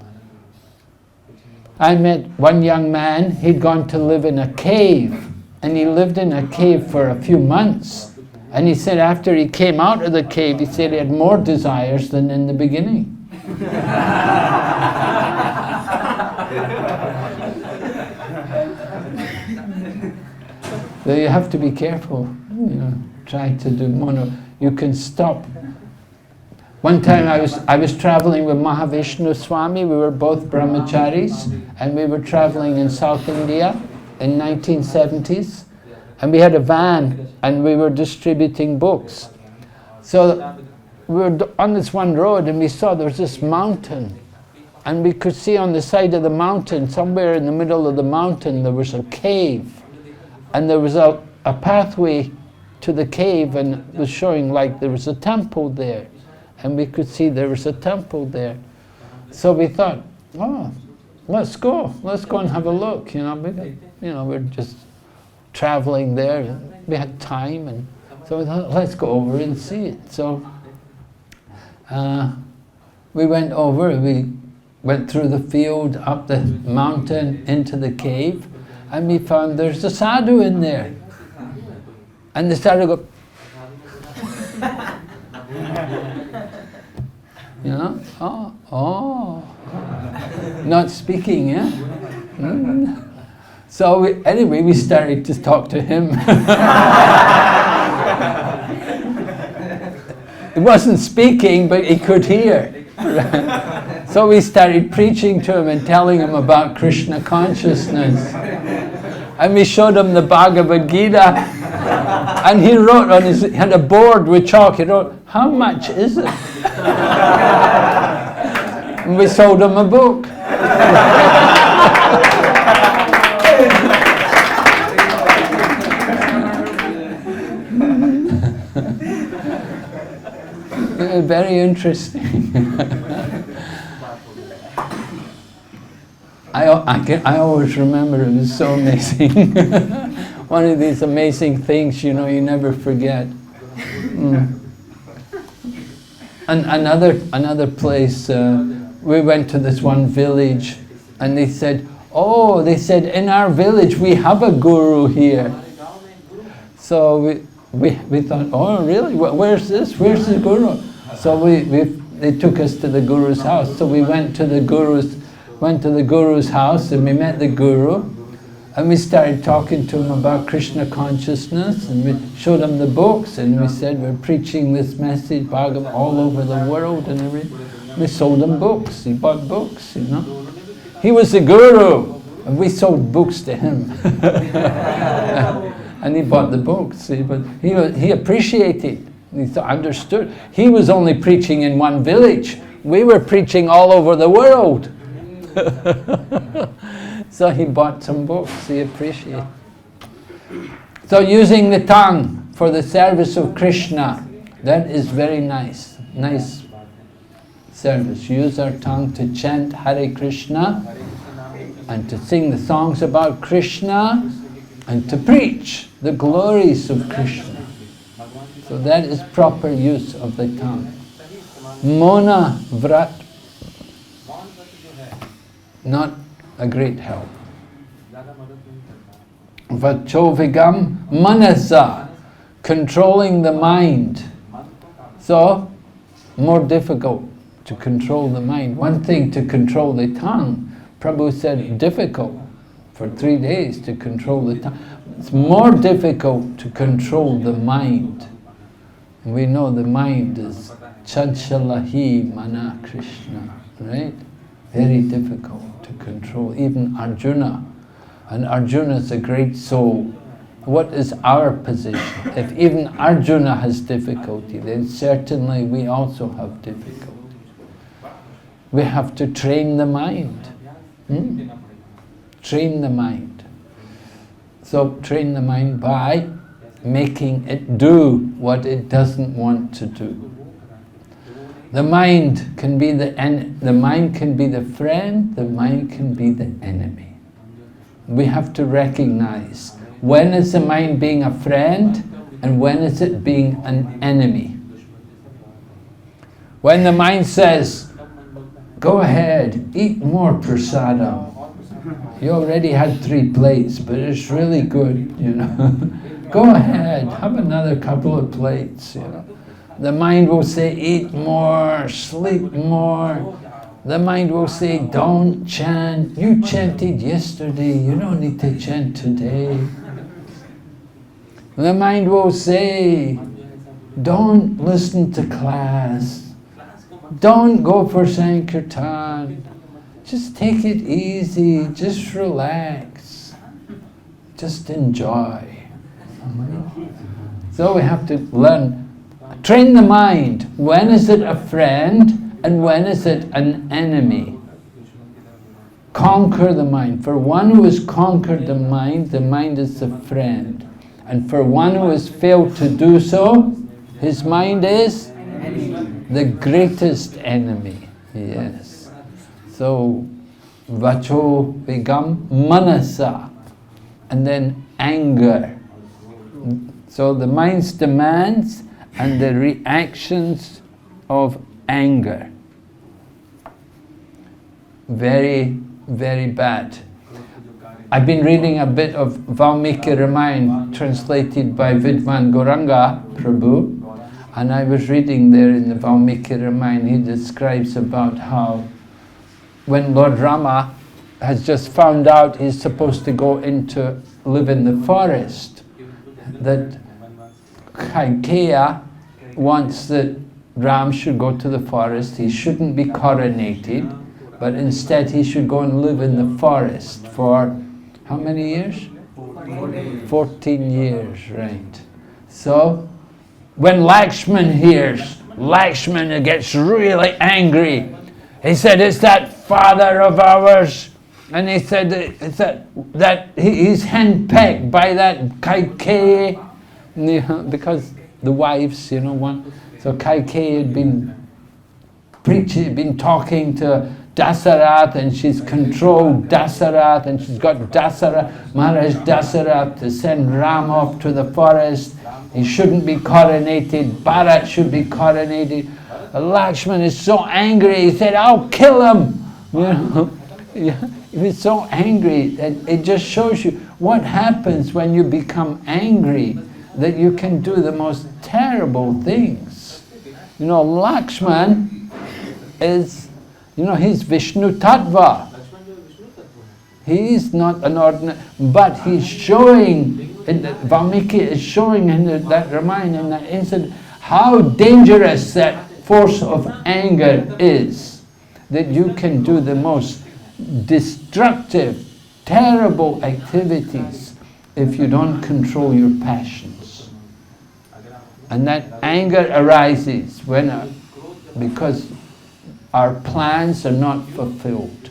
I met one young man, he'd gone to live in a cave, and he lived in a cave for a few months. And he said after he came out of the cave, he said he had more desires than in the beginning. So you have to be careful, you know, try to do mono. You can stop. One time I was traveling with Mahavishnu Swami, we were both brahmacharis, and we were traveling in South India in 1970s, and we had a van and we were distributing books. So we were on this one road and we saw there was this mountain, and we could see on the side of the mountain, somewhere in the middle of the mountain, there was a cave, and there was a pathway to the cave, and it was showing like there was a temple there. And we could see there was a temple there. So we thought, oh, let's go and have a look, you know. We're just traveling there, and we had time, and so we thought, let's go over and see it. So we went over, we went through the field, up the mountain, into the cave, and we found there's a sadhu in there. And the sadhu go, you know, oh, not speaking, yeah? So anyway, we started to talk to him. He wasn't speaking, but he could hear. So we started preaching to him and telling him about Krishna consciousness. And we showed him the Bhagavad Gita. And he wrote on he had a board with chalk, he wrote, how much is it? And we sold him a book. Very interesting. I always remember, it was so amazing. One of these amazing things, you know, you never forget. And another place, we went to this one village, and they said, in our village we have a guru here. So we thought, oh really? Where's this? Where's the guru? So they took us to the guru's house. So we went to the guru's house, and we met the guru. And we started talking to him about Krishna consciousness, and we showed him the books, and we said we're preaching this message, Bhagavad, all over the world and everything. We sold him books, he bought books, you know. He was the guru, and we sold books to him. And he bought the books, see, but he appreciated, he understood. He was only preaching in one village, we were preaching all over the world. So he bought some books, he appreciated. So using the tongue for the service of Krishna, that is very nice. Nice service. Use our tongue to chant Hare Krishna, and to sing the songs about Krishna, and to preach the glories of Krishna. So that is proper use of the tongue. Mona Vrat, not a great help. Vachovigam Manasa, controlling the mind. So, more difficult to control the mind. One thing to control the tongue, Prabhu said difficult for 3 days to control the tongue. It's more difficult to control the mind. We know the mind is Chanchalahi Mana Krishna, right? Very difficult to control. Even Arjuna. And Arjuna is a great soul. What is our position? If even Arjuna has difficulty, then certainly we also have difficulty. We have to train the mind. Train the mind. So train the mind by making it do what it doesn't want to do. The mind can be the mind can be the friend, the mind can be the enemy. We have to recognize when is the mind being a friend and when is it being an enemy. When the mind says, go ahead, eat more prasadam. You already had 3 plates, but it's really good, you know. Go ahead, have another couple of plates, you know. The mind will say, eat more, sleep more. The mind will say, don't chant. You chanted yesterday, you don't need to chant today. The mind will say, don't listen to class. Don't go for Sankirtan. Just take it easy, just relax. Just enjoy. So we have to learn. Train the mind. When is it a friend and when is it an enemy? Conquer the mind. For one who has conquered the mind is the friend. And for one who has failed to do so, his mind is the greatest enemy. Yes. So, vacho vigam manasa. And then anger. So the mind's demands and the reactions of anger. Very, very bad. I've been reading a bit of Valmiki Ramayana translated by Vidwan Gauranga Prabhu, and I was reading there in the Valmiki Ramayana, he describes about how when Lord Rama has just found out he's supposed to go into live in the forest, that Kaikeya wants that Ram should go to the forest. He shouldn't be coronated, but instead he should go and live in the forest for how many years? 14 years, right. So when Lakshman hears, Lakshman gets really angry. He said, is that father of ours? And he said that he's henpecked by that Kaikeyi, because the wives, you know, one. So Kaikeyi had been preaching, been talking to Dasarath, and she's controlled Dasarath, and she's got Maharaj Dasarath to send Ram off to the forest. He shouldn't be coronated, Bharat should be coronated. Lakshman is so angry, he said, I'll kill him. You know, he was so angry, and it just shows you what happens when you become angry, that you can do the most terrible things. You know, Lakshman is, you know, he's Vishnu Tattva. He's not an ordinary, but he's showing, Valmiki is showing in that Ramayana, in that incident, how dangerous that force of anger is. That you can do the most destructive, terrible activities if you don't control your passions. And that anger arises when, because our plans are not fulfilled.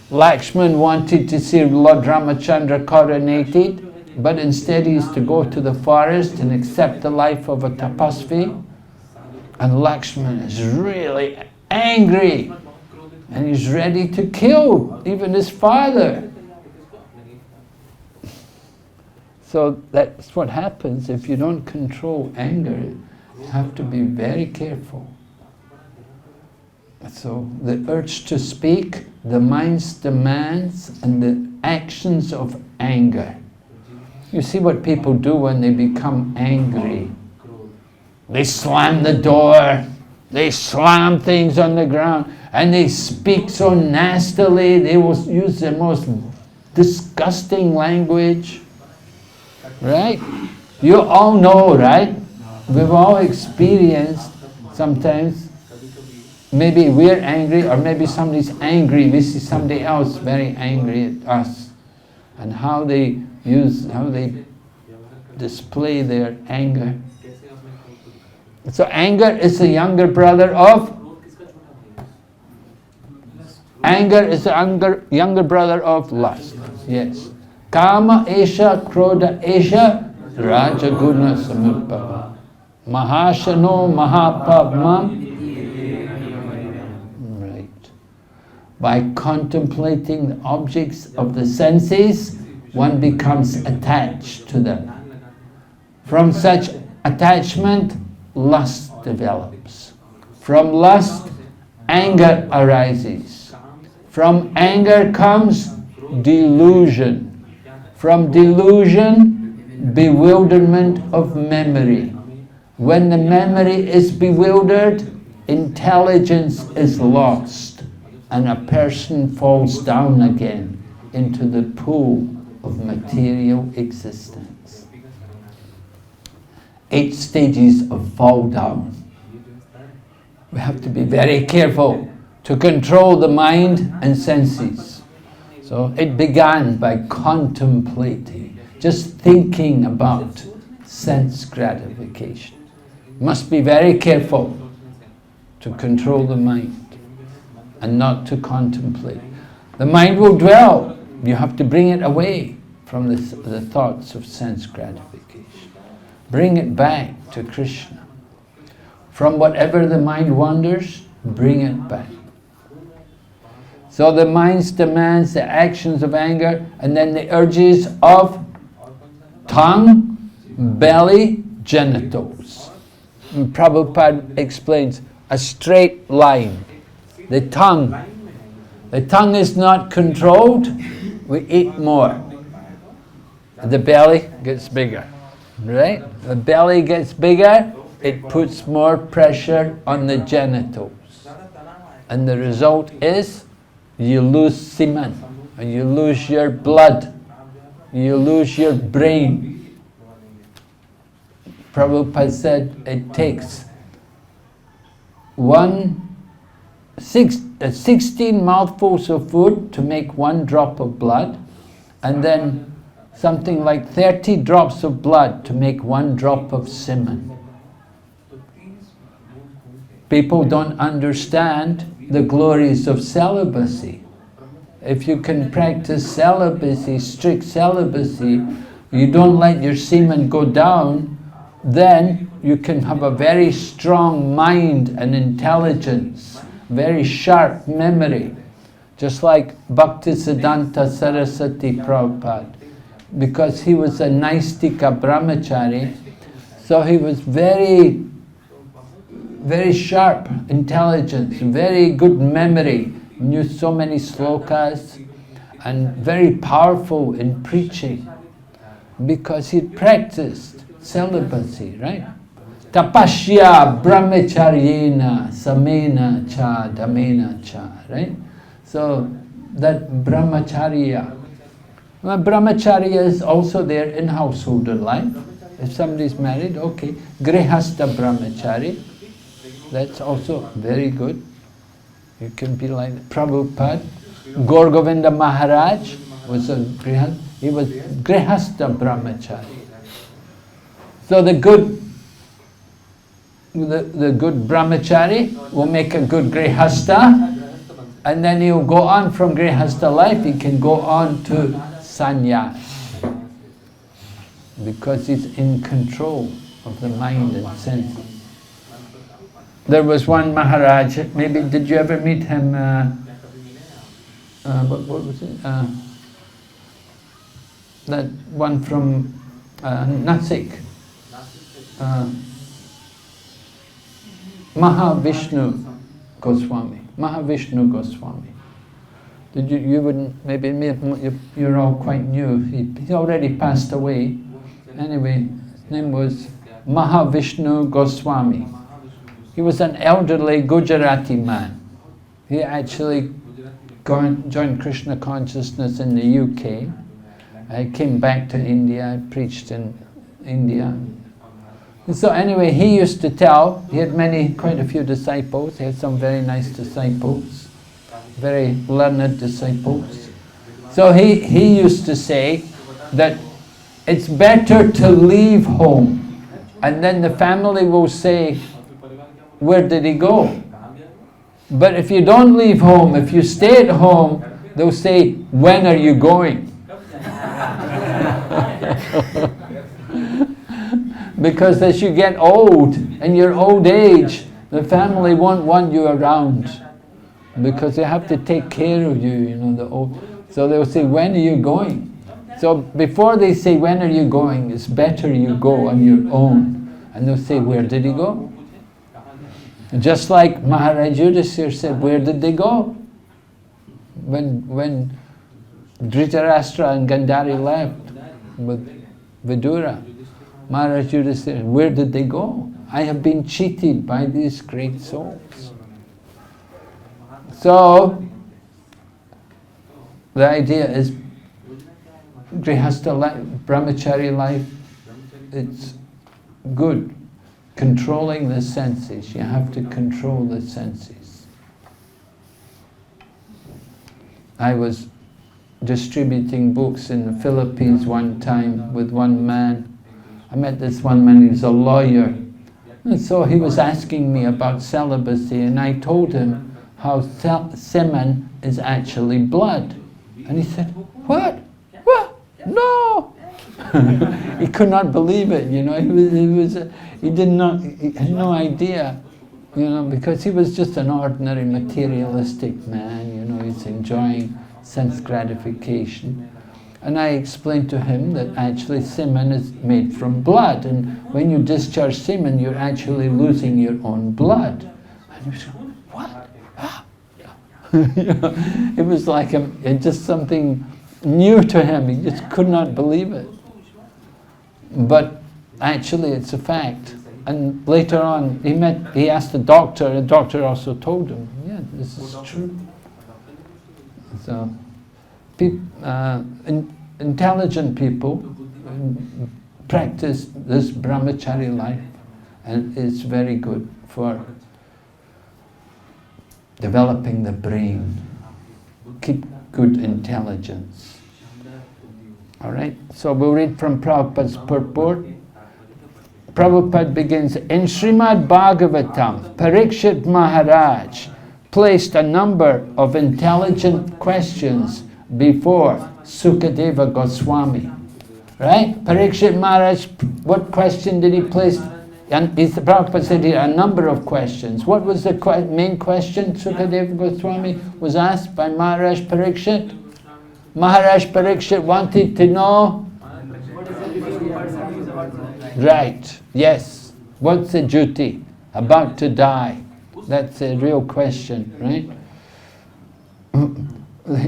Lakshman wanted to see Lord Ramachandra coronated, but instead he is to go to the forest and accept the life of a tapasvi. And Lakshman is really angry, and he's ready to kill even his father. So that's what happens if you don't control anger. You have to be very careful. So the urge to speak, the mind's demands, and the actions of anger. You see what people do when they become angry. They slam the door, they slam things on the ground, and they speak so nastily. They will use the most disgusting language. right? You all know, right? We've all experienced sometimes, maybe we're angry or maybe somebody's angry, we see somebody else very angry at us, and how they display their anger. So anger is the younger brother of younger brother of lust. Yes. Kama esha, krodha esha, rajaguna samudbhava. Mahashano mahapavmam. Right. By contemplating the objects of the senses, one becomes attached to them. From such attachment, lust develops. From lust, anger arises. From anger comes delusion. From delusion, bewilderment of memory. When the memory is bewildered, intelligence is lost, and a person falls down again into the pool of material existence. 8 stages of fall down. We have to be very careful to control the mind and senses. So it began by contemplating, just thinking about sense gratification. Must be very careful to control the mind and not to contemplate. The mind will dwell. You have to bring it away from the thoughts of sense gratification. Bring it back to Krishna. From whatever the mind wanders, bring it back. So the mind demands the actions of anger and then the urges of tongue, belly, genitals. And Prabhupada explains a straight line. The tongue is not controlled, we eat more. The belly gets bigger, right? The belly gets bigger, it puts more pressure on the genitals. And the result is, you lose semen, and you lose your blood, you lose your brain. Prabhupada said it takes 16 mouthfuls of food to make 1 drop of blood, and then something like 30 drops of blood to make 1 drop of semen. People don't understand the glories of celibacy. If you can practice celibacy, strict celibacy, you don't let your semen go down, then you can have a very strong mind and intelligence, very sharp memory. Just like Bhaktisiddhanta Saraswati Prabhupada. Because he was a Naistika brahmachari, so he was very sharp intelligence, very good memory, knew so many slokas, and very powerful in preaching, because he practiced celibacy, right? Tapasya brahmacharyena samena cha dhamena cha, right? So that brahmacharya. Well, brahmacharya is also there in householder life. If somebody's married, okay. Grihastha brahmachari, that's also very good. You can be like Prabhupada. Gaur Govinda Maharaj was a grihastha. He was grihastha brahmachari. So the good brahmachari will make a good grihastha, and then he'll go on from grihastha life. He can go on to sannyas, because he's in control of the mind and senses. There was one Maharaj, maybe did you ever meet him, what was it? That one from Nasik. Mahavishnu Goswami. Did you wouldn't, maybe you're all quite new. He already passed away. Anyway, his name was Mahavishnu Goswami. He was an elderly Gujarati man. He actually joined Krishna consciousness in the UK, I came back to India, I preached in India. So anyway, he used to tell, he had quite a few disciples, he had some very nice disciples, very learned disciples. So he used to say that it's better to leave home, and then the family will say, where did he go? But if you don't leave home, if you stay at home, they'll say, when are you going? Because as you get old, in your old age, the family won't want you around, because they have to take care of you, you know, the old. So they'll say, when are you going? So before they say, when are you going, it's better you go on your own. And they'll say, where did he go? Just like Maharaj Yudhisthira said, where did they go? When Dhritarashtra and Gandhari left with Vidura, Maharaj Yudhisthira, where did they go? I have been cheated by these great souls. So, the idea is, Grihastha life, Brahmachari life, it's good. Controlling the senses, you have to control the senses. I was distributing books in the Philippines one time with one man. I met this one man, he was a lawyer. And so he was asking me about celibacy, and I told him how semen is actually blood. And he said, what? What? No! He could not believe it, you know, he had no idea, you know, because he was just an ordinary materialistic man, you know, he's enjoying sense gratification. And I explained to him that actually semen is made from blood, and when you discharge semen, you're actually losing your own blood. And he said, what? Ah. You know, it was like just something new to him, he just could not believe it. But actually it's a fact. And later on, he asked the doctor also told him, yeah, this is true. So, intelligent people practice this brahmachari life, and it's very good for developing the brain. Keep good intelligence. All right, so we'll read from Prabhupada's purport. Prabhupada begins, in Srimad Bhagavatam, Parikshit Maharaj placed a number of intelligent questions before Sukadeva Goswami. Right? Parikshit Maharaj, what question did he place? And Prabhupada said here a number of questions. What was the main question Sukadeva Goswami was asked by Maharaj Parikshit? Maharaj Parikshit wanted to know, right, yes, what's the duty? About to die. That's a real question, right?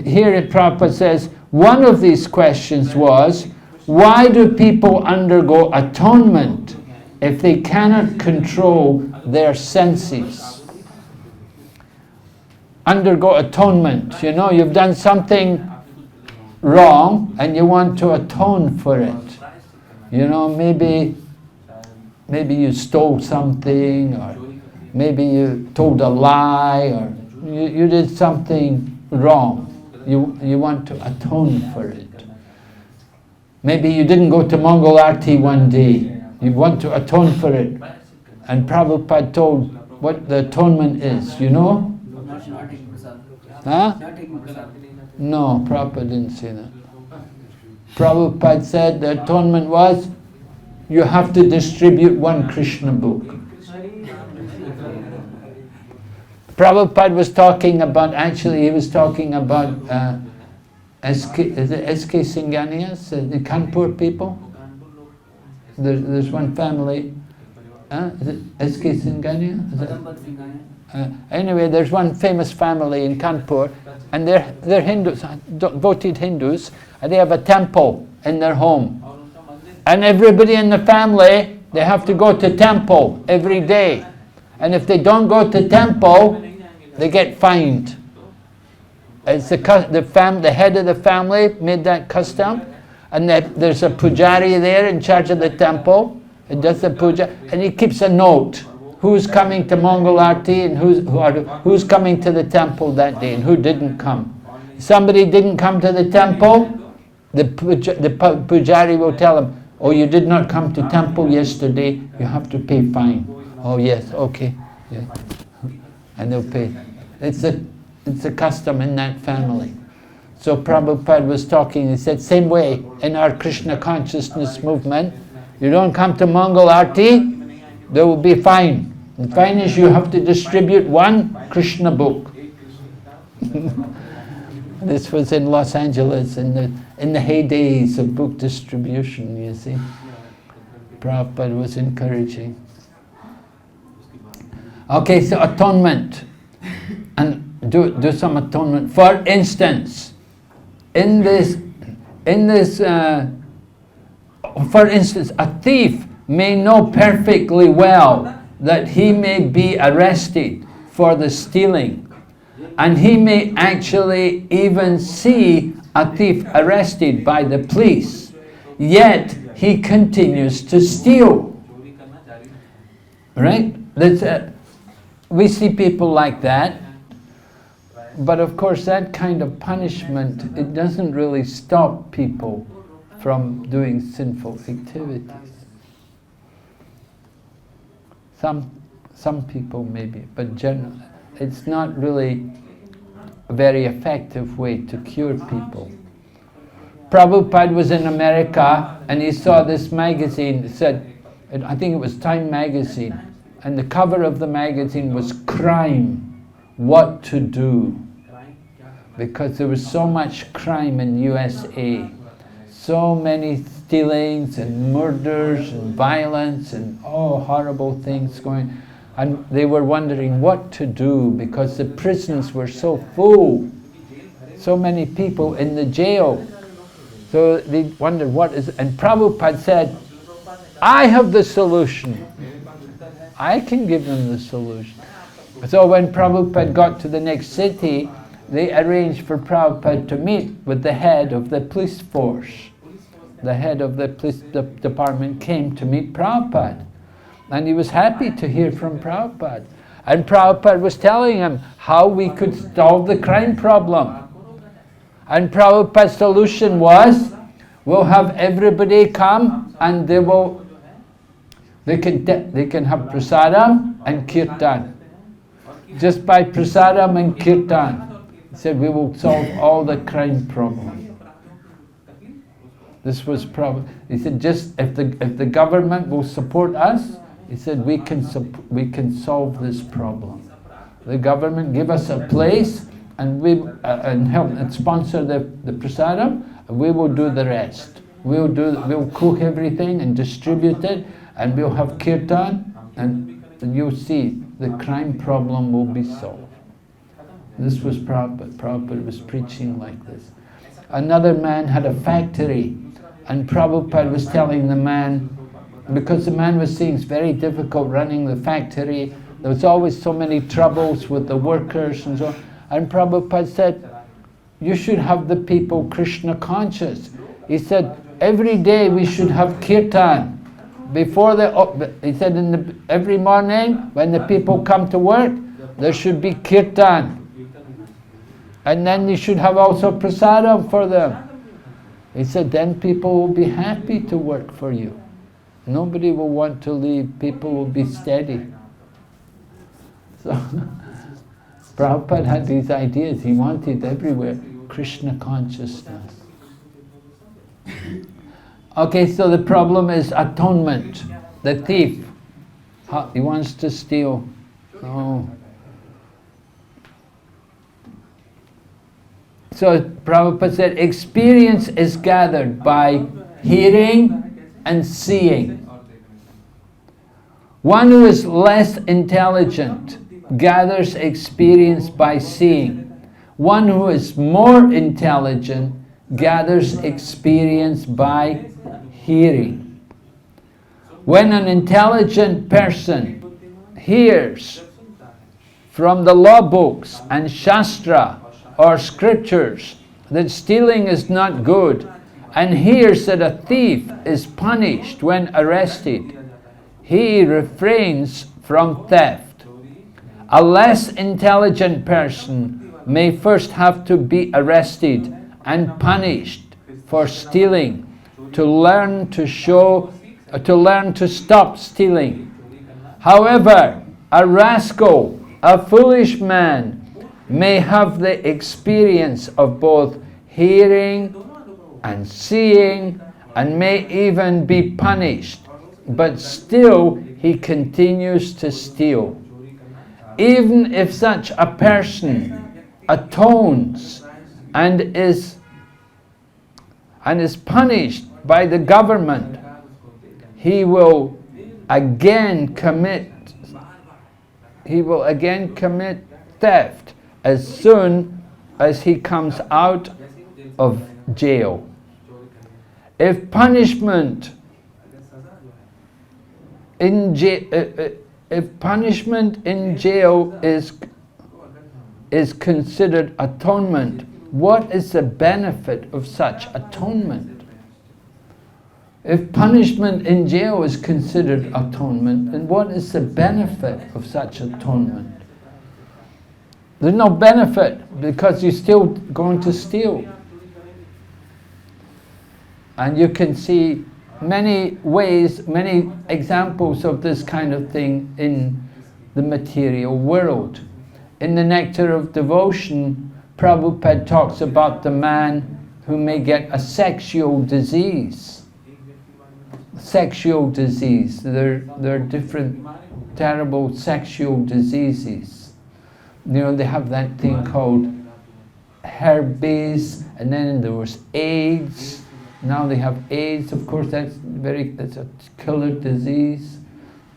Here Prabhupada says, one of these questions was, why do people undergo atonement if they cannot control their senses? Undergo atonement, you know, you've done something wrong and you want to atone for it. You know, maybe you stole something, or maybe you told a lie, or you did something wrong. You want to atone for it. Maybe you didn't go to Mongol Arti one day. You want to atone for it. And Prabhupada told what the atonement is, you know? Huh? No, Prabhupada didn't say that. Prabhupada said the atonement was, you have to distribute one Krishna book. Prabhupada was talking about, actually he was talking about SK Singhanias, the Kanpur people. There's one family, is it SK Singhania? Anyway, there's one famous family in Kanpur, and they're Hindus, devoted Hindus, and they have a temple in their home. And everybody in the family, they have to go to temple every day. And if they don't go to temple, they get fined. It's the head of the family made that custom. and there's a pujari there in charge of the temple, and does the puja, and he keeps a note. Who's coming to Mongol Aarti and who's coming to the temple that day and who didn't come. Somebody didn't come to the temple, the pujari will tell him, oh, you did not come to temple yesterday, you have to pay fine. Oh yes, okay. Yeah. And they'll pay. It's a custom in that family. So Prabhupada was talking, he said, same way in our Krishna consciousness movement, you don't come to Mongol Aarti, there will be fine. The fine is you have to distribute one Krishna book. This was in Los Angeles in the heydays of book distribution, you see. Prabhupada was encouraging. Okay, so atonement. And do some atonement. For instance, for instance, a thief may know perfectly well that he may be arrested for the stealing, and he may actually even see a thief arrested by the police, yet he continues to steal. Right? We see people like that, but of course that kind of punishment, it doesn't really stop people from doing sinful activities. Some people maybe, but generally, it's not really a very effective way to cure people. Prabhupada was in America and he saw this magazine that said, I think it was Time magazine, and the cover of the magazine was crime, what to do. Because there was so much crime in USA. So many stealings and murders and violence and horrible things going. And they were wondering what to do because the prisons were so full. So many people in the jail. So they wondered and Prabhupada said, I have the solution. I can give them the solution. So when Prabhupada got to the next city, they arranged for Prabhupada to meet with the head of the police force. The head of the police department came to meet Prabhupada. And he was happy to hear from Prabhupada. And Prabhupada was telling him how we could solve the crime problem. And Prabhupada's solution was, we'll have everybody come and they can have prasadam and kirtan. Just by prasadam and kirtan. He said, we will solve all the crime problem. This was he said, just if the government will support us, he said, we can solve this problem. The government give us a place and help and sponsor the prasadam, and we will do the rest. We'll cook everything and distribute it, and we'll have kirtan, and you'll see the crime problem will be solved. This was Prabhupada. Prabhupada was preaching like this. Another man had a factory, and Prabhupada was telling the man, because the man was saying it's very difficult running the factory, there was always so many troubles with the workers and so on. And Prabhupada said, you should have the people Krishna conscious. He said, every day we should have kirtan. He said, every morning when the people come to work, there should be kirtan. And then you should have also prasadam for them. He said, then people will be happy to work for you. Nobody will want to leave, people will be steady. So, Prabhupada had these ideas, he wanted everywhere Krishna consciousness. Okay, so the problem is atonement. The thief, he wants to steal. Oh. So Prabhupada said, experience is gathered by hearing and seeing. One who is less intelligent gathers experience by seeing. One who is more intelligent gathers experience by hearing. When an intelligent person hears from the law books and shastra or scriptures that stealing is not good and hears that a thief is punished when arrested, he refrains from theft. A less intelligent person may first have to be arrested and punished for stealing to learn to stop stealing. However, a rascal, a foolish man, may have the experience of both hearing and seeing, and may even be punished, but still he continues to steal. Even if such a person atones and is punished by the government, he will again commit theft as soon as he comes out of jail. If punishment in jail is considered atonement, what is the benefit of such atonement? If punishment in jail is considered atonement, then what is the benefit of such atonement? There's no benefit, because you're still going to steal. And you can see many ways, many examples of this kind of thing in the material world. In the Nectar of Devotion, Prabhupada talks about the man who may get a sexual disease. Sexual disease. There are different terrible sexual diseases. You know, they have that thing called herpes, and then there was AIDS. Now they have AIDS. Of course, that's a killer disease.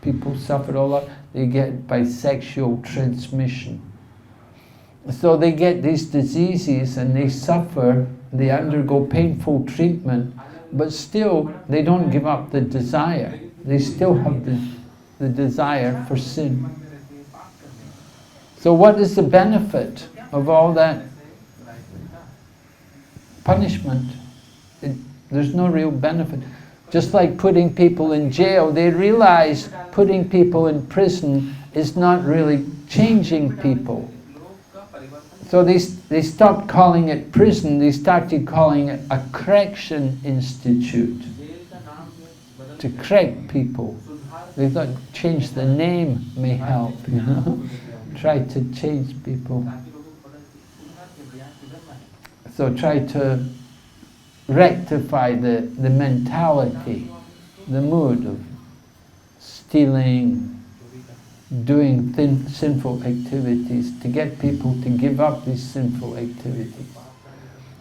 People suffer a lot. They get by sexual transmission. So they get these diseases and they suffer. They undergo painful treatment, but still they don't give up the desire. They still have the desire for sin. So what is the benefit of all that punishment? There's no real benefit. Just like putting people in jail, they realize putting people in prison is not really changing people. So they stopped calling it prison, they started calling it a correction institute to correct people. They thought change the name may help, you know. Try to change people. So try to rectify the mentality, the mood of stealing, doing sinful activities, to get people to give up these sinful activities.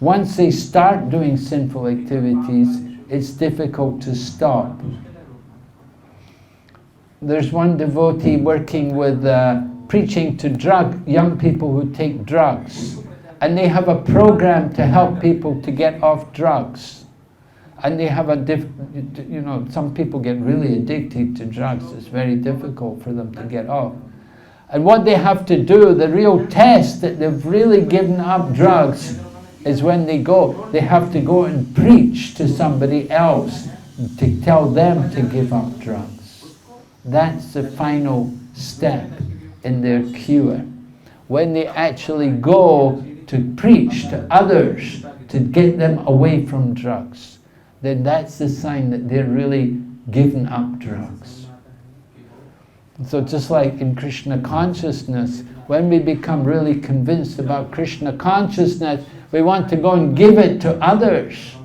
Once they start doing sinful activities, it's difficult to stop. There's one devotee working with preaching to young people who take drugs. And they have a program to help people to get off drugs. And they have some people get really addicted to drugs. It's very difficult for them to get off. And what they have to do, the real test that they've really given up drugs, is when they have to go and preach to somebody else to tell them to give up drugs. That's the final step in their cure. When they actually go to preach to others to get them away from drugs, then that's the sign that they're really given up drugs. So just like in Krishna consciousness, when we become really convinced about Krishna consciousness, we want to go and give it to others.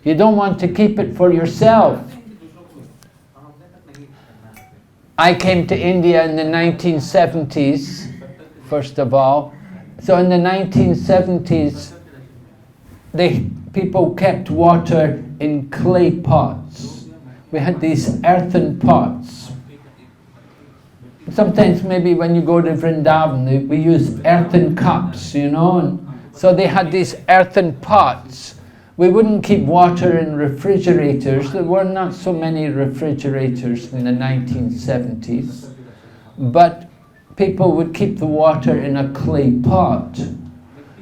You don't want to keep it for yourself. I came to India in the 1970s, first of all. So in the 1970s, people kept water in clay pots. We had these earthen pots. Sometimes maybe when you go to Vrindavan, we use earthen cups, you know. And so they had these earthen pots. We wouldn't keep water in refrigerators. There were not so many refrigerators in the 1970s. But people would keep the water in a clay pot.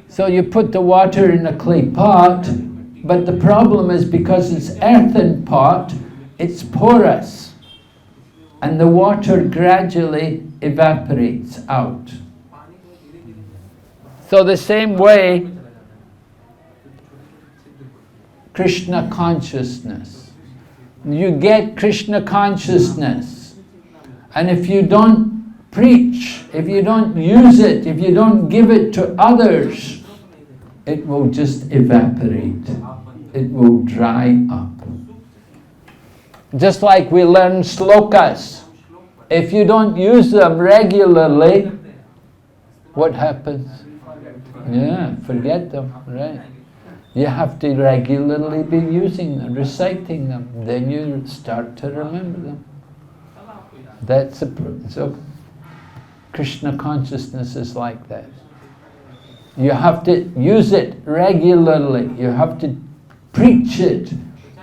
So you put the water in a clay pot, But the problem is because it's earthen pot, it's porous. And the water gradually evaporates out. So the same way, Krishna consciousness. You get Krishna consciousness. And if you don't preach, if you don't use it, if you don't give it to others, it will just evaporate. It will dry up. Just like we learn slokas. If you don't use them regularly, what happens? Yeah, forget them, right? You have to regularly be using them, reciting them. Then you start to remember them. That's so Krishna consciousness is like that. You have to use it regularly. You have to preach it.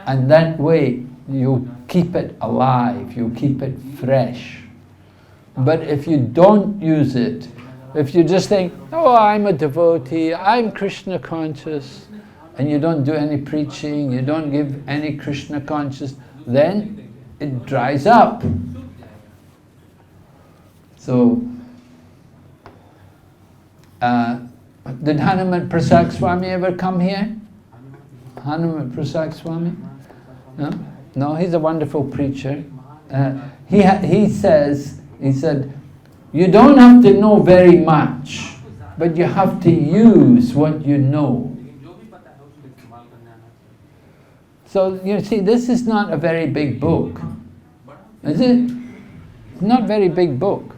And that way you keep it alive. You keep it fresh. But if you don't use it, if you just think, oh, I'm a devotee, I'm Krishna conscious, and you don't do any preaching, you don't give any Krishna conscious, then it dries up. So, did Hanuman Prasad Swami ever come here? Hanuman Prasad Swami? No? No, he's a wonderful preacher. He said, you don't have to know very much, but you have to use what you know. So, you see, this is not a very big book. Is it? It's not a very big book.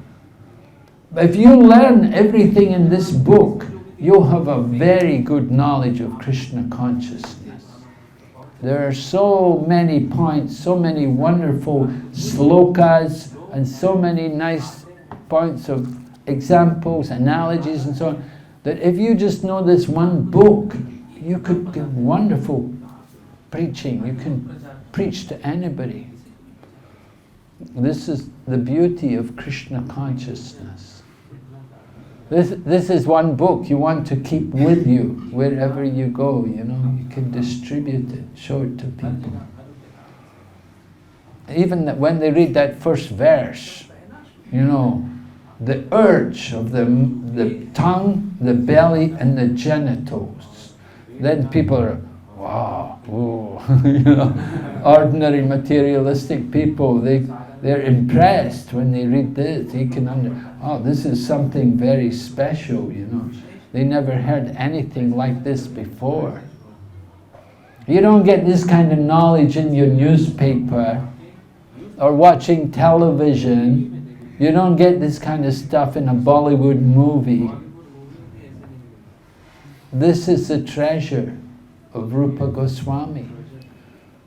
But if you learn everything in this book, you'll have a very good knowledge of Krishna consciousness. There are so many points, so many wonderful slokas, and so many nice points of examples, analogies and so on, that if you just know this one book, you could give wonderful preaching. You can preach to anybody. This is the beauty of Krishna consciousness. This is one book you want to keep with you wherever you go, you know. You can distribute it, show it to people. Even when they read that first verse, you know, the urge of the tongue, the belly and the genitals, then people are, wow, ooh, you know, ordinary materialistic people, they're impressed when they read this. They can oh, this is something very special, you know. They never heard anything like this before. You don't get this kind of knowledge in your newspaper or watching television. You don't get this kind of stuff in a Bollywood movie. This is the treasure of Rupa Goswami.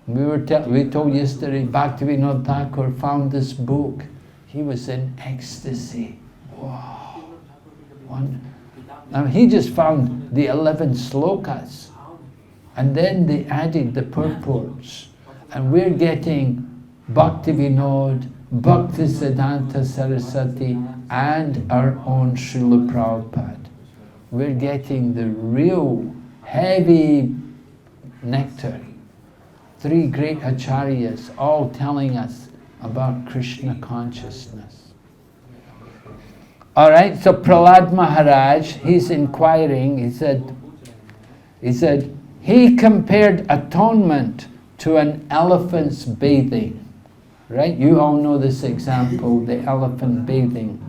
We told yesterday, Bhaktivinoda Thakur found this book. He was in ecstasy. Wow. Now he just found the 11 slokas, and then they added the purports. And we're getting Bhaktivinoda, Bhaktisiddhanta Saraswati, and our own Srila Prabhupada. We're getting the real heavy nectar. 3 great acharyas all telling us about Krishna consciousness. Alright, so Prahlad Maharaj, he's inquiring, he said, he compared atonement to an elephant's bathing. Right? You all know this example, the elephant bathing.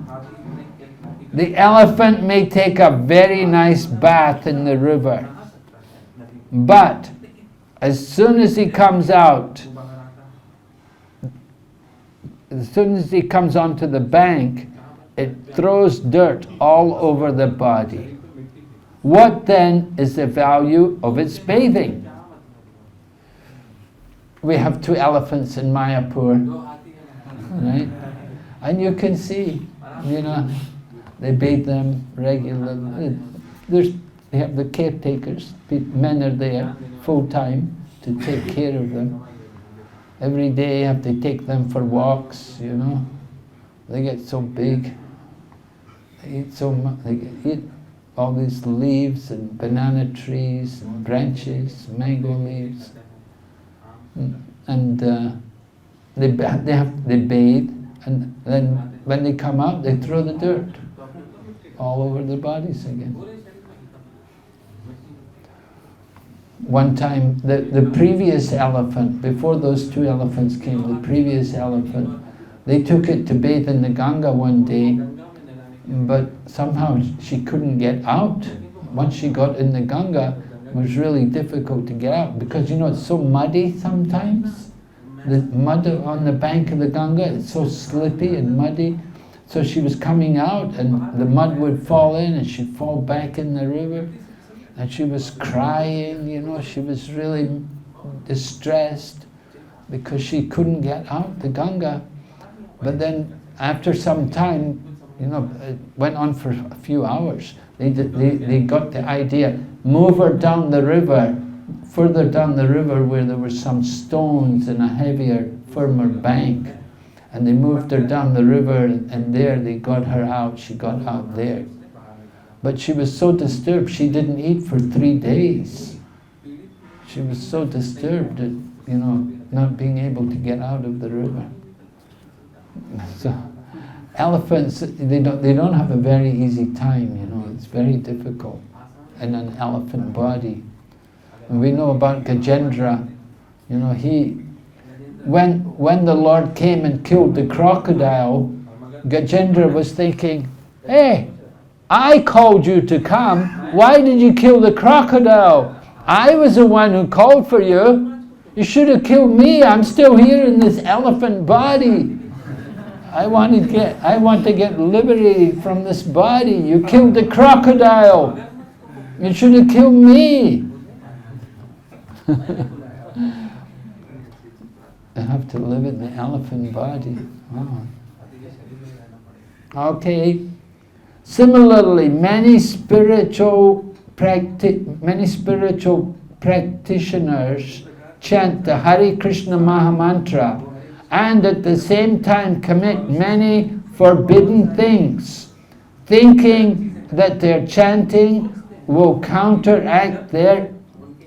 The elephant may take a very nice bath in the river, but as soon as he comes out, as soon as he comes onto the bank, it throws dirt all over the body. What then is the value of its bathing? We have 2 elephants in Mayapur, right? And you can see, you know, they bathe them regularly. They have the caretakers, men are there full-time to take care of them. Every day you have to take them for walks, you know. They get so big, they eat so much, all these leaves and banana trees and branches, mango leaves. And they bathe, and then when they come out, they throw the dirt all over their bodies again. One time, the previous elephant, before those two elephants came, the previous elephant, they took it to bathe in the Ganga one day, but somehow she couldn't get out. Once she got in the Ganga, it was really difficult to get out, because it's so muddy sometimes. The mud on the bank of the Ganga, it's so slippy and muddy. So she was coming out and the mud would fall in and she'd fall back in the river. And she was crying, she was really distressed because she couldn't get out the Ganga. But then after some time, it went on for a few hours. They got the idea, move her down the river, further down the river where there were some stones and a heavier, firmer bank. And they moved her down the river, and there they got her out. She got out there. But she was so disturbed, she didn't eat for 3 days. She was so disturbed at, not being able to get out of the river. So elephants, they don't have a very easy time, it's very difficult in an elephant body. And we know about Gajendra, when the Lord came and killed the crocodile, Gajendra was thinking, hey, I called you to come, why did you kill the crocodile? I was the one who called for you. You should have killed me, I'm still here in this elephant body. I want to get liberated from this body. You killed the crocodile. You should have killed me. I have to live in the elephant body. Oh. Okay. Similarly, many spiritual practitioners chant the Hare Krishna Mahamantra and at the same time commit many forbidden things, thinking that their chanting will counteract their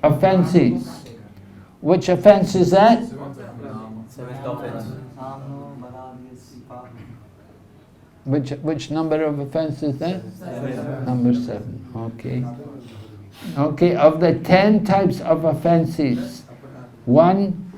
offenses. Which offense is that? Seventh offense. Which number of offense is that? 7. Number 7. Okay. Okay, of the 10 types of offenses, one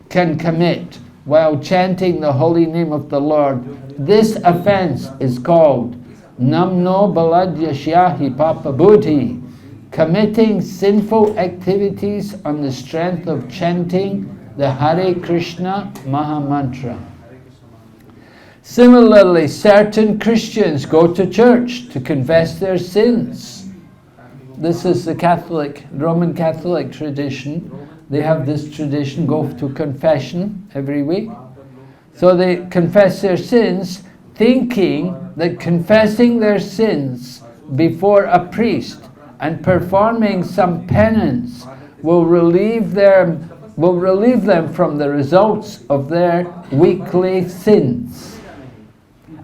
can commit while chanting the holy name of the Lord. This offense is called Namno Baladyashyahi Papa Buddhi, committing sinful activities on the strength of chanting the Hare Krishna Mahamantra. Similarly, certain Christians go to church to confess their sins. This is the Roman Catholic tradition. They have this tradition, go to confession every week. So they confess their sins, thinking that confessing their sins before a priest and performing some penance will relieve them from the results of their weekly sins.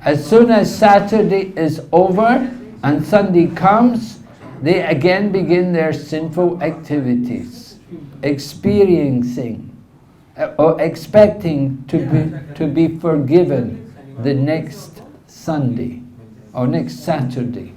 As soon as Saturday is over and Sunday comes, they again begin their sinful activities, experiencing or expecting to be forgiven the next Sunday or next Saturday.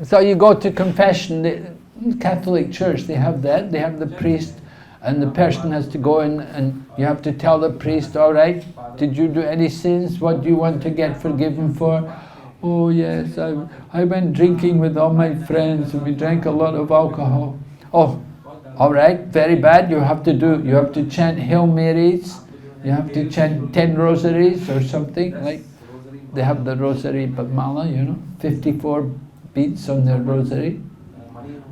So you go to confession. The Catholic Church, they have that. They have the priest, and the person has to go in, and you have to tell the priest, all right, did you do any sins? What do you want to get forgiven for? Oh yes, I went drinking with all my friends and we drank a lot of alcohol. Oh, all right, very bad. You have to chant Hail Marys. You have to chant 10 rosaries or something. Like they have the rosary mala, 54 beats on their rosary.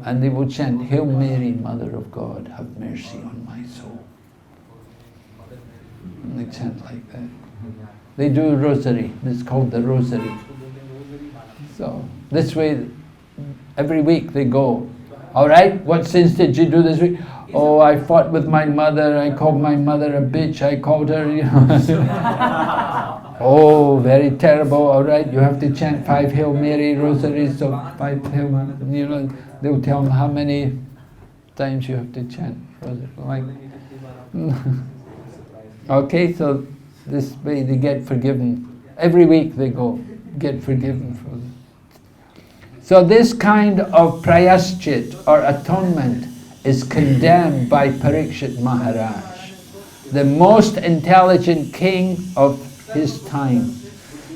And they will chant, Hail Mary, Mother of God, have mercy on my soul. And they chant like that. They do a rosary. It's called the rosary. So this way, every week they go. All right, what sins did you do this week? Oh, I fought with my mother. I called my mother a bitch. I called her, Oh, very terrible, all right, you have to chant 5 Hail Mary rosaries, so 5 Hail Mary, you know, they'll tell them how many times you have to chant rosary, like, okay, so this way they get forgiven. Every week they go, get forgiven for them. So this kind of prayaschit or atonement is condemned by Parikshit Maharaj, the most intelligent king of his time.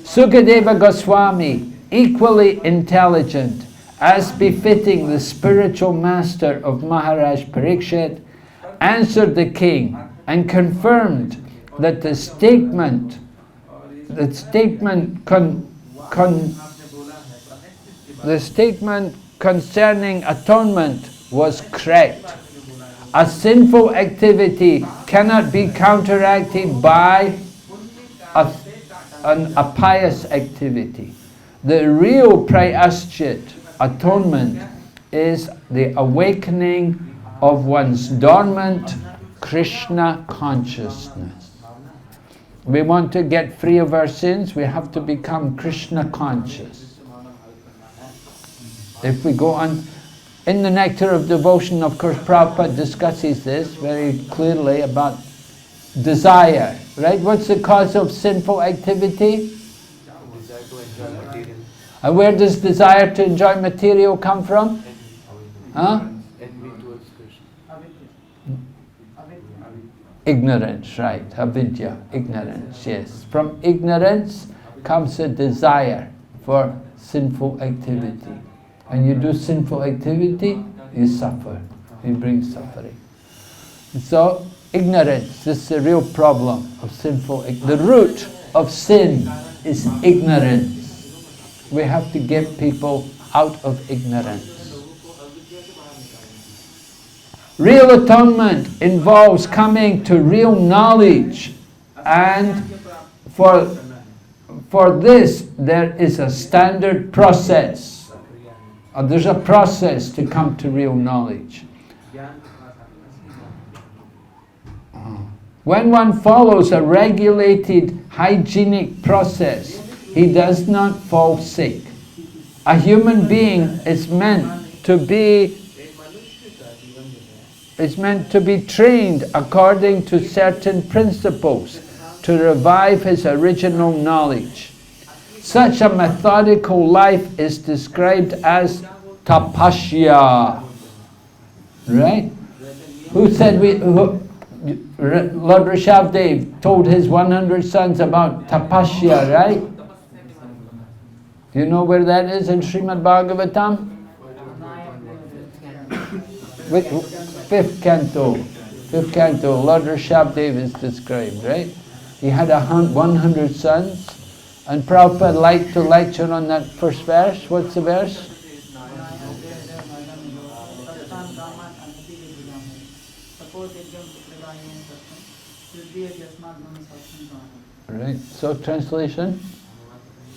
Sukadeva Goswami, equally intelligent, as befitting the spiritual master of Maharaj Parikshit, answered the king and confirmed that the statement concerning atonement was correct. A sinful activity cannot be counteracted by a pious activity. The real prayaschit, atonement, is the awakening of one's dormant Krishna consciousness. We want to get free of our sins, we have to become Krishna conscious. If we go on, in the Nectar of Devotion, of course, Prabhupada discusses this very clearly about desire, right? What's the cause of sinful activity? Desire to enjoy material. And where does desire to enjoy material come from? Huh? Envy towards Krishna. Ignorance, right? Avidya, ignorance, yes. From ignorance comes a desire for sinful activity. And you do sinful activity, you suffer. You bring suffering. So, ignorance, this is the real problem of sinful. The root of sin is ignorance. We have to get people out of ignorance. Real atonement involves coming to real knowledge, and for this there is a standard process. There's a process to come to real knowledge. When one follows a regulated, hygienic process, he does not fall sick. A human being is meant to be trained according to certain principles to revive his original knowledge. Such a methodical life is described as tapasya. Right? Who said Lord Rishabdev told his 100 sons about tapasya, right? Do you know where that is in Srimad Bhagavatam? Fifth canto, Lord Rishabdev is described, right? He had 100 sons, and Prabhupada liked to lecture on that first verse. What's the verse? Right, so translation?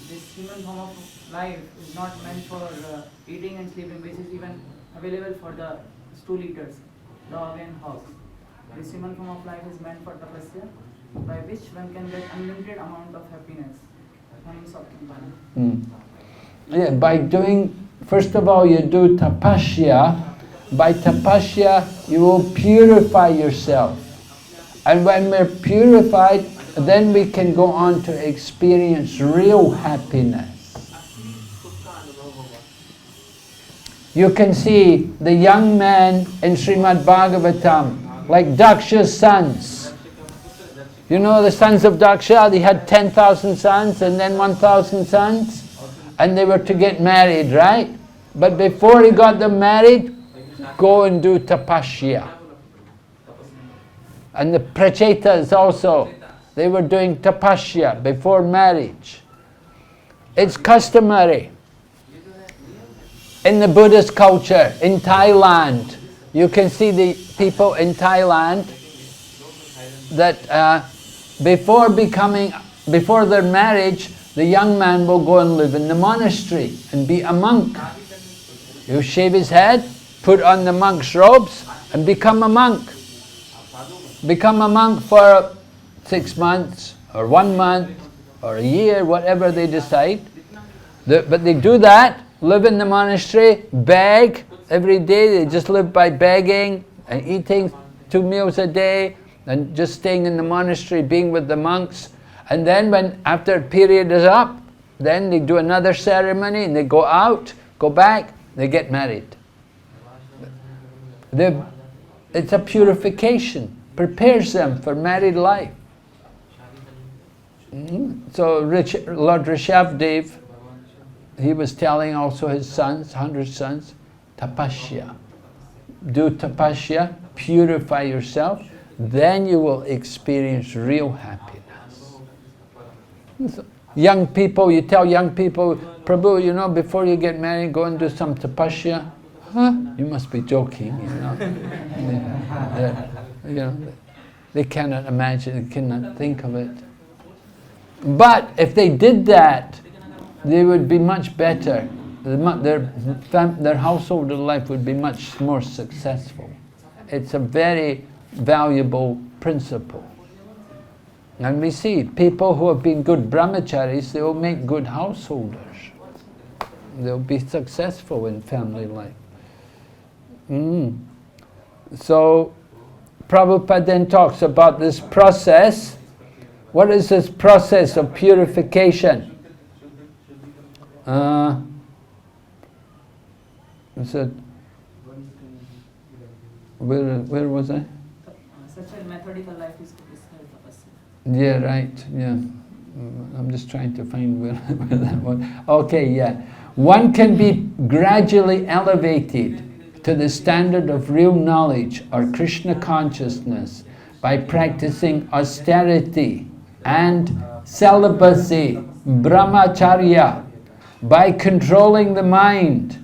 This human form of life is not meant for eating and sleeping, which is even available for the stool eaters, dog and horse. This human form of life is meant for tapasya, by which one can get unlimited amount of happiness. Yeah, by doing, first of all you do tapasya. By tapasya you will purify yourself. And when we're purified, then we can go on to experience real happiness. You can see the young men in Srimad Bhagavatam, like Daksha's sons. You know the sons of Daksha, they had 10,000 sons and then 1,000 sons, and they were to get married, right? But before he got them married, go and do tapasya. And the prachetas also, they were doing tapasya before marriage. It's customary. In the Buddhist culture, in Thailand, you can see the people in Thailand that before their marriage, the young man will go and live in the monastery and be a monk. He'll shave his head, put on the monk's robes, and become a monk. Become a monk for 6 months or 1 month, or a year, whatever they decide. But they do that, live in the monastery, beg every day. They just live by begging and eating 2 meals a day and just staying in the monastery, being with the monks. And then when after a period is up, then they do another ceremony and they go out, go back, they get married. It's a purification, prepares them for married life. So Lord Rishabdev, he was telling also his sons, 100 sons, tapasya. Do tapasya, purify yourself, then you will experience real happiness. So, young people, you tell young people, Prabhu, you know, before you get married, go and do some tapasya. Huh? You must be joking, you know. They cannot imagine, they cannot think of it. But if they did that, they would be much better. Their household life would be much more successful. It's a very valuable principle. And we see people who have been good brahmacharis, they will make good householders. They'll be successful in family life. So Prabhupada then talks about this process. What is this process of purification? Where was I? Such a methodical life is tapasya. Yeah, right. Yeah, I'm just trying to find where that was. Okay, yeah. One can be gradually elevated to the standard of real knowledge or Krishna consciousness by practicing austerity and celibacy, brahmacharya, by controlling the mind,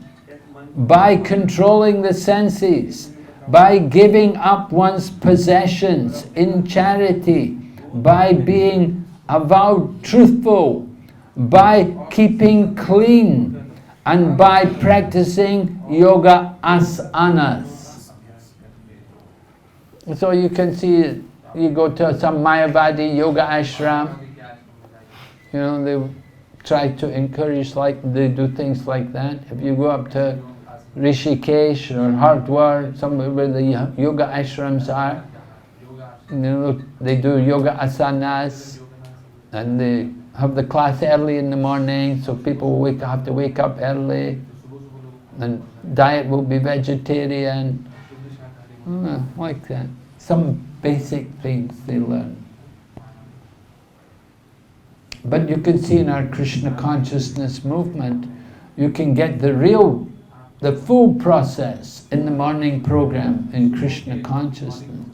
by controlling the senses, by giving up one's possessions in charity, by being avowed truthful, by keeping clean, and by practicing yoga asanas. So you can see, you go to some Mayavadi yoga ashram, you know, they try to encourage, they do things like that. If you go up to Rishikesh or Hardwar, somewhere where the yoga ashrams are, you know, they do yoga asanas, and they have the class early in the morning, so people will have to wake up early, and diet will be vegetarian, like that. Some basic things they learn. But you can see in our Krishna consciousness movement, you can get the full process in the morning program in Krishna consciousness.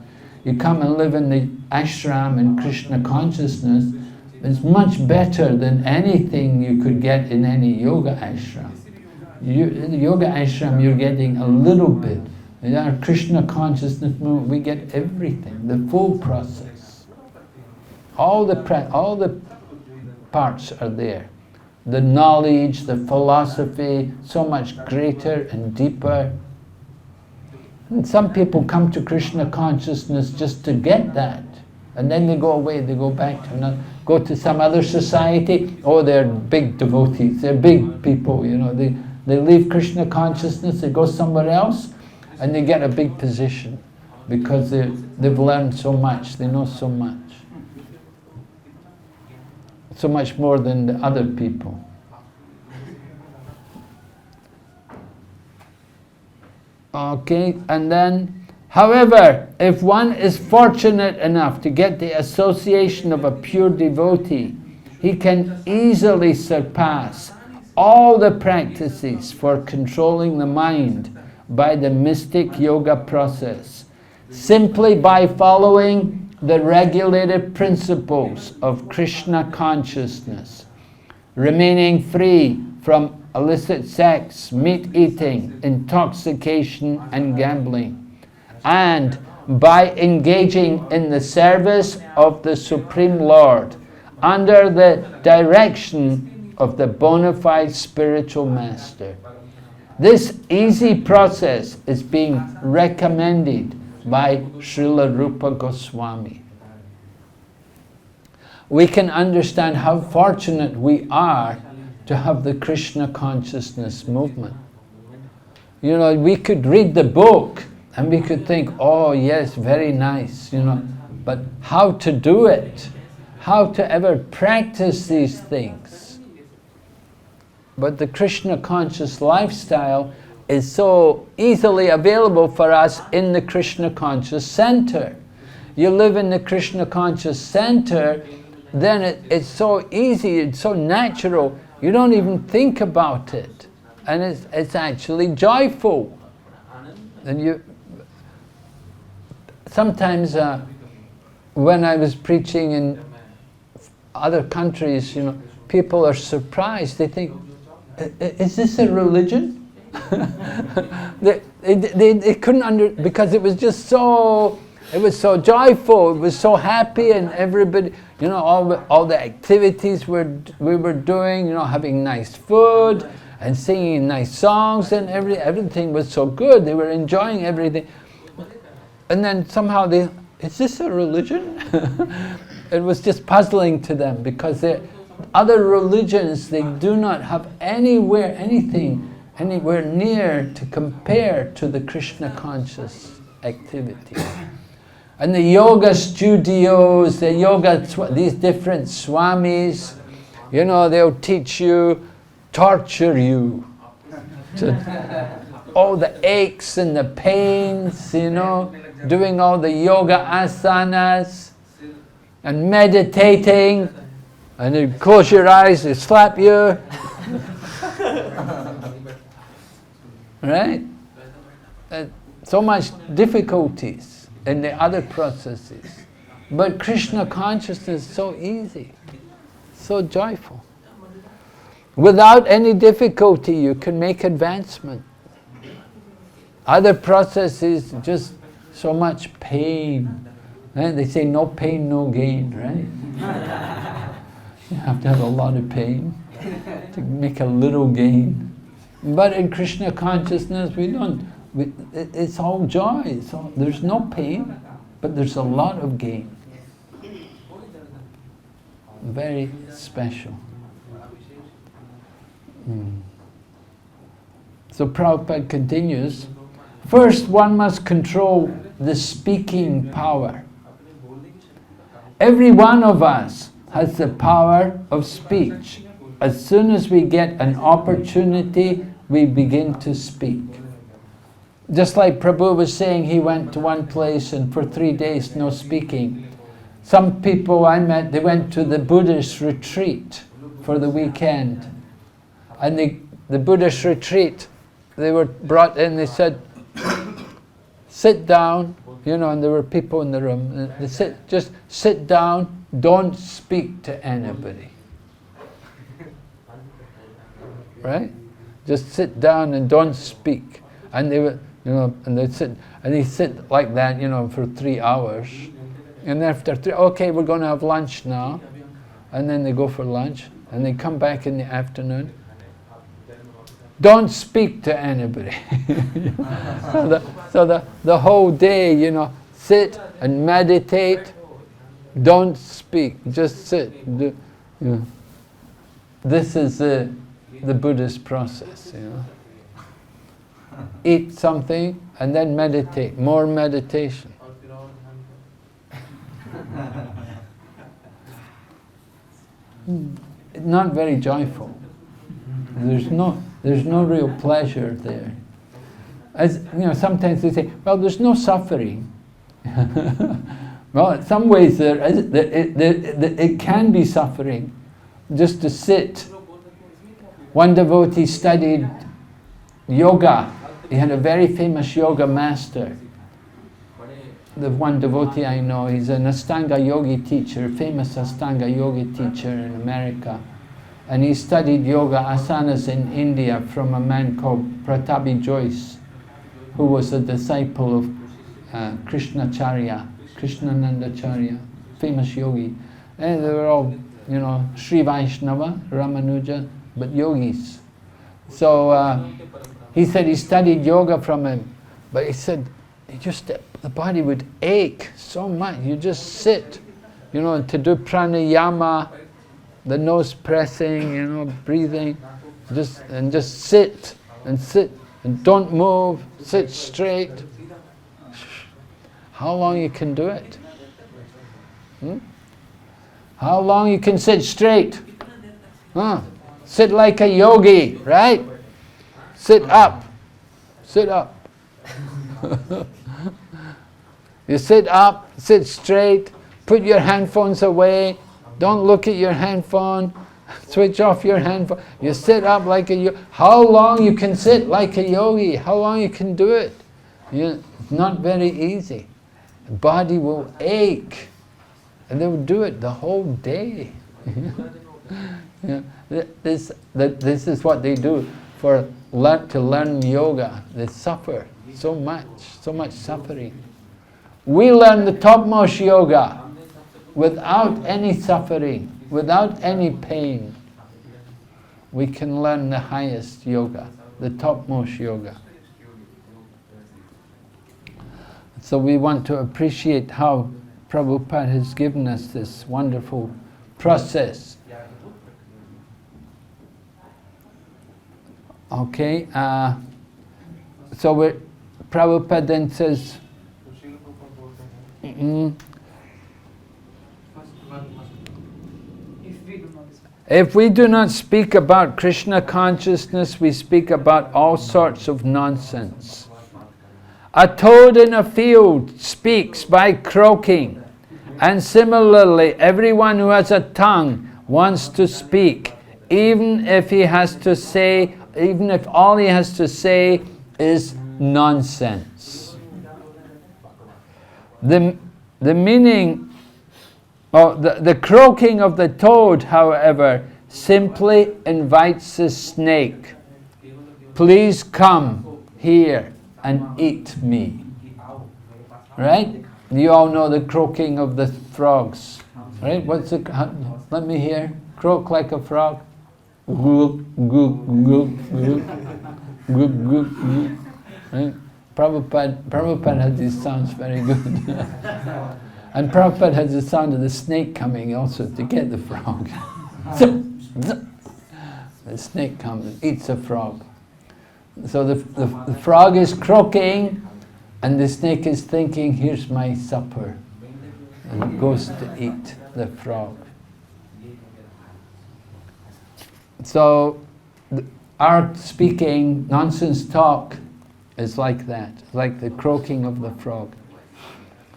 You come and live in the ashram in Krishna consciousness, it's much better than anything you could get in any yoga ashram. In the yoga ashram you're getting a little bit. In our Krishna consciousness movement we get everything, the full process. All the parts are there. The knowledge, the philosophy, so much greater and deeper. And some people come to Krishna consciousness just to get that. And then they go away, they go back to go to some other society. Oh, they're big devotees, they're big people, you know. They leave Krishna consciousness, they go somewhere else, and they get a big position because they've learned so much, they know so much. So much more than the other people. Okay, and then, however, if one is fortunate enough to get the association of a pure devotee, he can easily surpass all the practices for controlling the mind by the mystic yoga process, simply by following the regulated principles of Krishna consciousness, remaining free from illicit sex, meat eating, intoxication and gambling, and by engaging in the service of the Supreme Lord under the direction of the bona fide spiritual master. This easy process is being recommended by Srila Rupa Goswami. we can understand how fortunate we are to have the Krishna consciousness movement. You know, we could read the book and we could think, oh yes, very nice, you know, but how to do it, how to ever practice these things. But the Krishna conscious lifestyle is so easily available for us in the Krishna conscious center. You live in the Krishna conscious center, then it's so easy, it's so natural, you don't even think about it. And it's actually joyful. And sometimes when I was preaching in other countries, you know, people are surprised. They think, is this a religion? they couldn't because it was just so, it was so joyful, it was so happy, and everybody, you know, all the activities we were doing, you know, having nice food and singing nice songs, and everything was so good. They were enjoying everything. And then somehow is this a religion? It was just puzzling to them, because other religions, they do not have anywhere near to compare to the Krishna conscious activity. And the yoga studios, these different swamis, you know, they'll teach you, torture you, all the aches and the pains, you know, doing all the yoga asanas and meditating, and you close your eyes, they slap you. Right? So much difficulties in the other processes. But Krishna consciousness is so easy, so joyful. Without any difficulty, you can make advancement. Other processes, just so much pain. Right? They say no pain, no gain, right? You have to have a lot of pain to make a little gain. But in Krishna consciousness, it's all joy. There's no pain, but there's a lot of gain. Very special. So Prabhupada continues, first one must control the speaking power. Every one of us has the power of speech. As soon as we get an opportunity, we begin to speak. Just like Prabhu was saying, he went to one place and for 3 days no speaking. Some people I met, they went to the Buddhist retreat for the weekend. And the Buddhist retreat, they were brought in, they said, sit down, you know, and there were people in the room. And they said, just sit down, don't speak to anybody. Right? Just sit down and don't speak. And they were, you know, and they sit like that, you know, for 3 hours. And after okay, we're going to have lunch now. And then they go for lunch, and they come back in the afternoon. Don't speak to anybody. so the whole day, you know, sit and meditate. Don't speak, just sit. You know. This is the Buddhist process, you know. Eat something and then meditate, more meditation. Not very joyful. There's no real pleasure there. As you know, sometimes they say, well, there's no suffering. Well, in some ways it can be suffering, just to sit. One devotee studied yoga. He had a very famous yoga master. The one devotee I know, he's an Ashtanga yogi teacher, famous Ashtanga yogi teacher in America. And he studied yoga asanas in India from a man called Pratapi Joyce, who was a disciple of Krishnacharya, Krishnanandacharya, famous yogi. And they were all, you know, Sri Vaishnava, Ramanuja, but yogis. So he said he studied yoga from him, but he said the body would ache so much. You just sit you know, to do pranayama, the nose pressing, you know, breathing, just sit and don't move, sit straight. How long you can do it? How long you can sit straight? Sit like a yogi, right? Sit up. Sit up. You sit up, sit straight, put your handphones away, don't look at your handphone, switch off your handphone. You sit up like a yogi. How long you can sit like a yogi? How long you can do it? It's not very easy. The body will ache. And they will do it the whole day. This is what they do to learn yoga. They suffer so much suffering. We learn the topmost yoga without any suffering, without any pain. We can learn the highest yoga, the topmost yoga. So we want to appreciate how Prabhupada has given us this wonderful process. Okay, so Prabhupada then says, if we do not speak about Krishna consciousness, we speak about all sorts of nonsense. A toad in a field speaks by croaking, and similarly, everyone who has a tongue wants to speak, even if all he has to say is nonsense. The meaning, the croaking of the toad, however, simply invites the snake. Please come here and eat me. Right? You all know the croaking of the frogs. Right? Let me hear. Croak like a frog. Goop, goop, goop, goop. Goop, goop, goop. Right? Prabhupada has these sounds very good. And Prabhupada has the sound of the snake coming also to get the frog. The snake comes and eats a frog. So the frog is croaking and the snake is thinking, here's my supper. And goes to eat the frog. So our speaking, nonsense talk, is like that, like the croaking of the frog.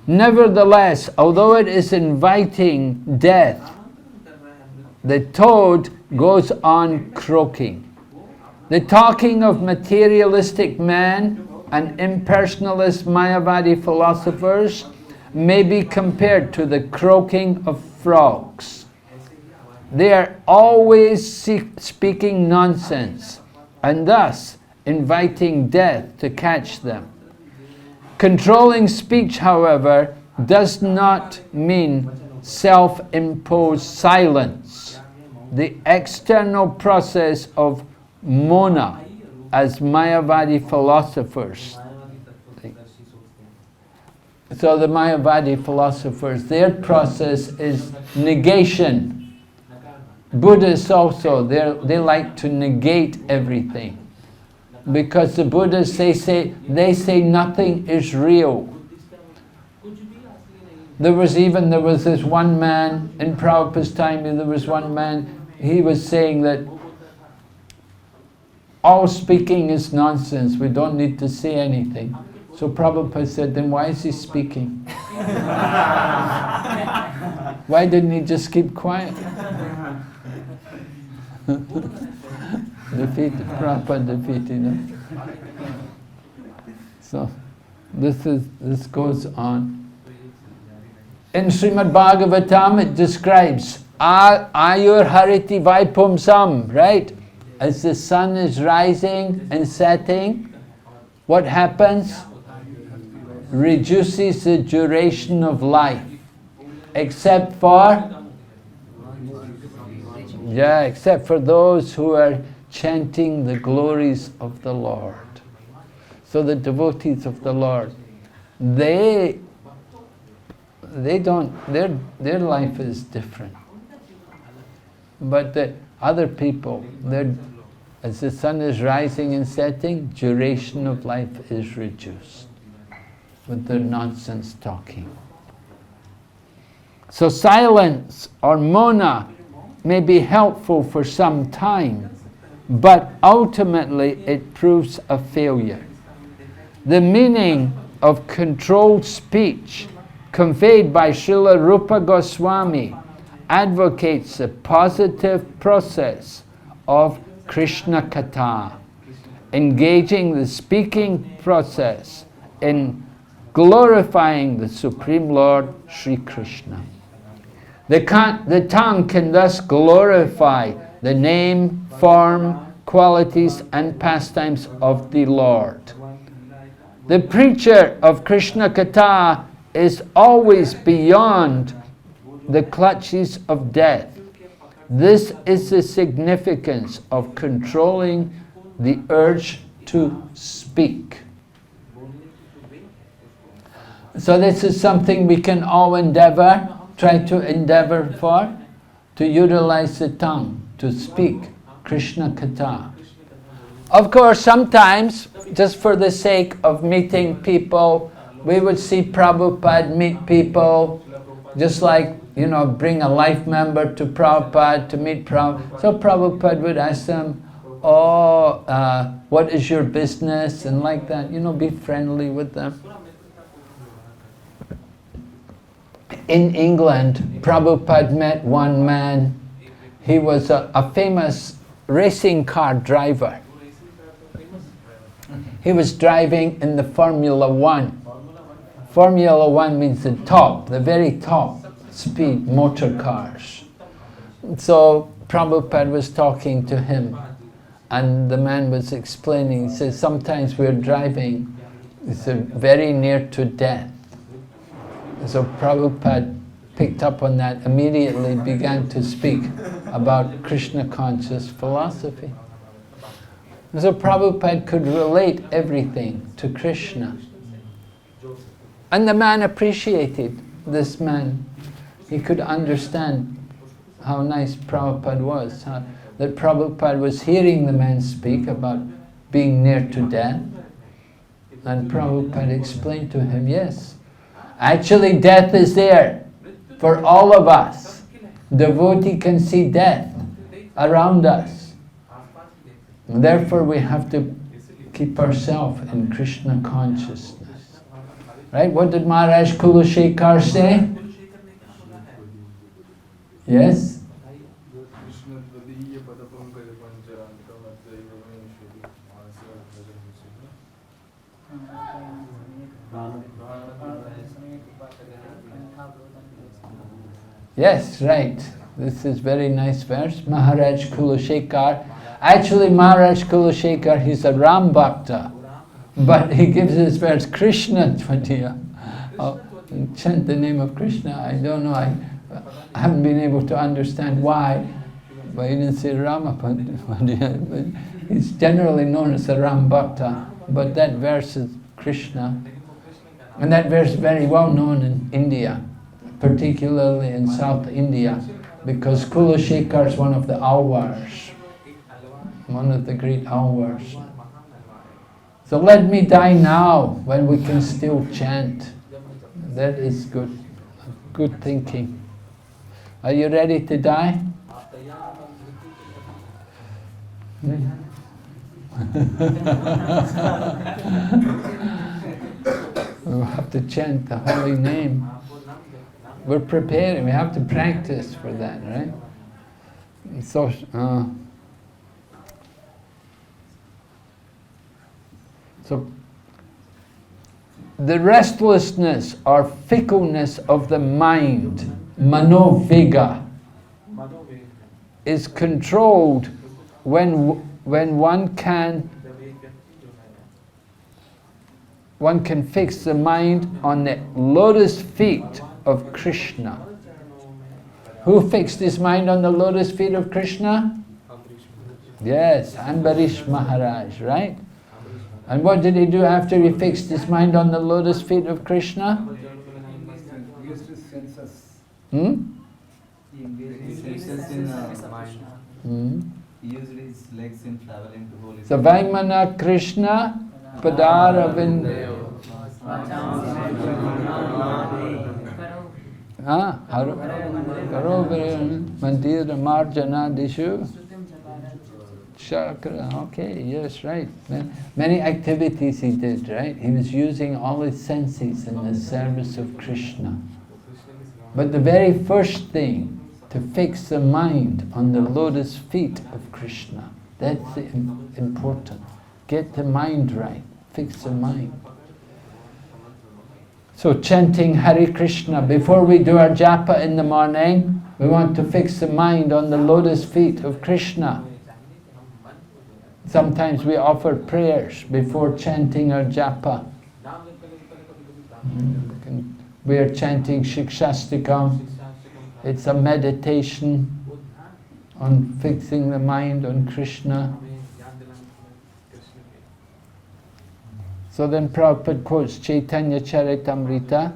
Nevertheless, although it is inviting death, the toad goes on croaking. The talking of materialistic man and impersonalist Mayavadi philosophers may be compared to the croaking of frogs. They are always speaking nonsense, and thus inviting death to catch them. Controlling speech, however, does not mean self-imposed silence. The external process of mona, as Mayavadi philosophers. So the Mayavadi philosophers, their process is negation. Buddhists also, they like to negate everything. Because the Buddhists, they say nothing is real. There was this one man, in Prabhupada's time, there was one man, he was saying that all speaking is nonsense, we don't need to say anything. So Prabhupada said, then why is he speaking? Why didn't he just keep quiet? Prabhupada defeated him. So this goes on. In Srimad Bhagavatam it describes Ayur Hariti Vaipumsam, right? As the sun is rising and setting, what happens? Reduces the duration of life. Except for those who are chanting the glories of the Lord. So the devotees of the Lord, they they don't, their life is different. But the other people, as the sun is rising and setting, duration of life is reduced with their nonsense talking. So silence or mona may be helpful for some time, but ultimately it proves a failure. The meaning of controlled speech conveyed by Srila Rupa Goswami advocates the positive process of Krishna Katha, engaging the speaking process in glorifying the Supreme Lord Sri Krishna. The tongue can thus glorify the name, form, qualities and pastimes of the Lord. The preacher of Krishna Katha is always beyond the clutches of death. This is the significance of controlling the urge to speak. So this is something we can all try to endeavor for, to utilize the tongue, to speak Krishna Katha. Of course, sometimes, just for the sake of meeting people, we would see Prabhupada meet people, just like, bring a life member to Prabhupada to meet Prabhupada. So Prabhupada would ask them, what is your business? And like that, be friendly with them. In England, Prabhupada met one man. He was a famous racing car driver. He was driving in the Formula 1. Formula 1 means the very top speed motor cars. So Prabhupada was talking to him, and the man was explaining, he says, sometimes we're driving, it's very near to death. So Prabhupada picked up on that, immediately began to speak about Krishna conscious philosophy. So Prabhupada could relate everything to Krishna. And the man appreciated this man. He could understand how nice Prabhupada was, that Prabhupada was hearing the man speak about being near to death. And Prabhupada explained to him, yes, actually death is there for all of us. Devotee can see death around us. Therefore we have to keep ourselves in Krishna consciousness. Right? What did Maharaj Kulashekar say? Yes? Yes, right. This is very nice verse. Maharaj Kulashekar. Actually, Maharaj Kulashekar, he's a Ram Bhakta. But he gives this verse, Krishna Tvadiya. Chant the name of Krishna. I don't know, I haven't been able to understand why. But he didn't say Rama Tvadiya. But he's generally known as a Ram Bhakta. But that verse is Krishna. And that verse is very well known in India, particularly in South India, because Kulashekar is one of the Alvars, one of the great Alvars. So let me die now when we can still chant. That is good, good thinking. Are you ready to die? We'll have to chant the holy name. We're preparing, we have to practice for that, right? So, the restlessness or fickleness of the mind, manovega, is controlled when one can fix the mind on the lotus feet of Krishna. Who fixed his mind on the lotus feet of Krishna? Yes, Ambarish Maharaj, right? And what did he do after he fixed his mind on the lotus feet of Krishna? He used to He engages himself in mind. He used his legs in traveling to holy. So Vaimana Krishna Padaravindayo. Karo Mandira Marjana Dishu. Chakra, okay, yes, right. Many activities he did, right? He was using all his senses in the service of Krishna. But the very first thing, to fix the mind on the lotus feet of Krishna. That's important. Get the mind right. Fix the mind. So chanting Hare Krishna, before we do our japa in the morning, we want to fix the mind on the lotus feet of Krishna. Sometimes we offer prayers before chanting our japa. We are chanting Shikshastikam. It's a meditation on fixing the mind on Krishna. So then Prabhupada quotes Chaitanya Charitamrita,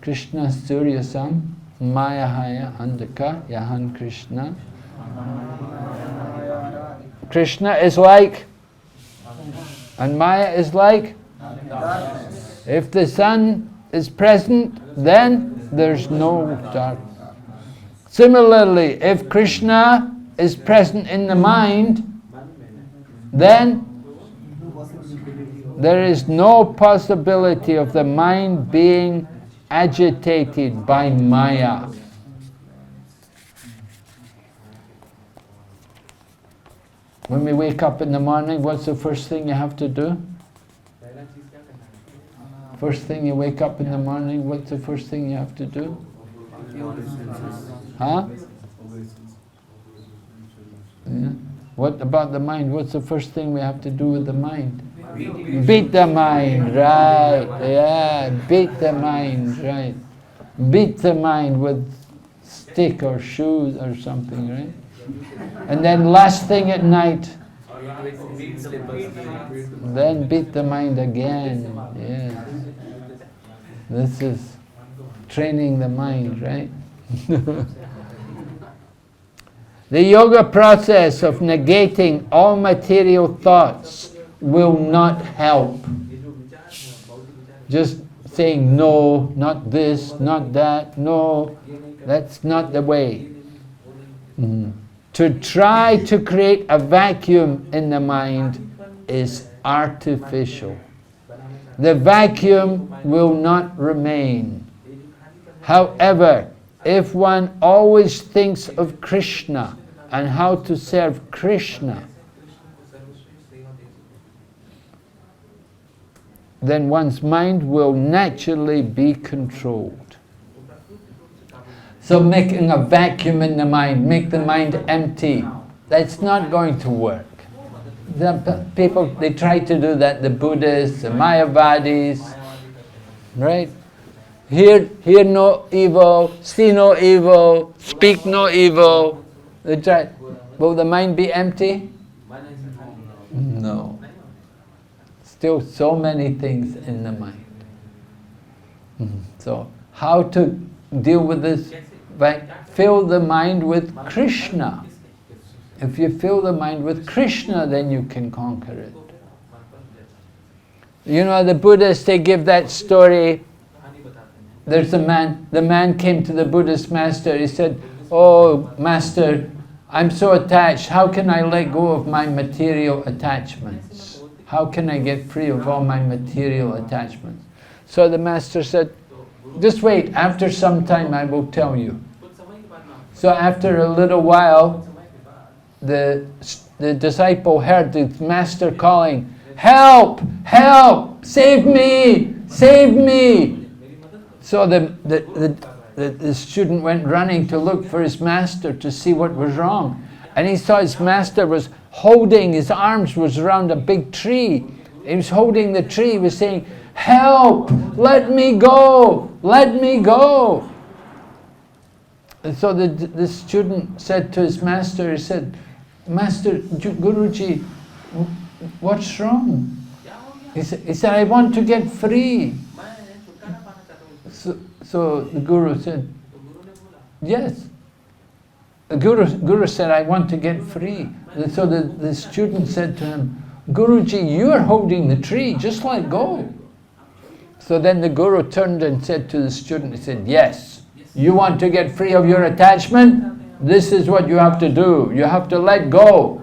Krishna Suryasam, Mayahaya Andaka, Yahan Krishna. Krishna is like, and Maya is like. If the sun is present, then there's no darkness. Similarly, if Krishna is present in the mind, then there is no possibility of the mind being agitated by Maya. When we wake up in the morning, what's the first thing you have to do? First thing you wake up in the morning, what's the first thing you have to do? Huh? Yeah. What about the mind? What's the first thing we have to do with the mind? Beat the mind, right. Yeah, beat the mind, right. Beat the mind with stick or shoes or something, right? And then last thing at night, then beat the mind again. Yeah. This is training the mind, right? The yoga process of negating all material thoughts will not help. Just saying no, not this, not that, no, that's not the way. To try to create a vacuum in the mind is artificial. The vacuum will not remain. However, if one always thinks of Krishna and how to serve Krishna, then one's mind will naturally be controlled. So making a vacuum in the mind, make the mind empty, that's not going to work. The people, they try to do that, the Buddhists, the Mayavadis, right? Hear no evil, see no evil, speak no evil. They try. Will the mind be empty? No. Still so many things in the mind. So how to deal with this? Fill the mind with Krishna. If you fill the mind with Krishna, then you can conquer it. You know, the Buddhists, they give that story. There's a man, the man came to the Buddhist master. He said, "Oh, master, I'm so attached. How can I let go of my material attachments? How can I get free of all my material attachments?" So the master said, "Just wait, after some time I will tell you." So after a little while, the disciple heard the master calling, "Help! Help! Save me! Save me!" So the student went running to look for his master to see what was wrong. And he saw his master was holding, his arms was around a big tree. He was holding the tree, he was saying, "Help! Let me go! Let me go!" And so the student said to his master, he said, "Master, Guruji, what's wrong?" He said, "I want to get free." So the Guru said, Yes. The Guru said, I want to get free. And so the student said to him, Guruji, you are holding the tree, just let go. So then the Guru turned and said to the student, he said, yes, you want to get free of your attachment? This is what you have to do. You have to let go.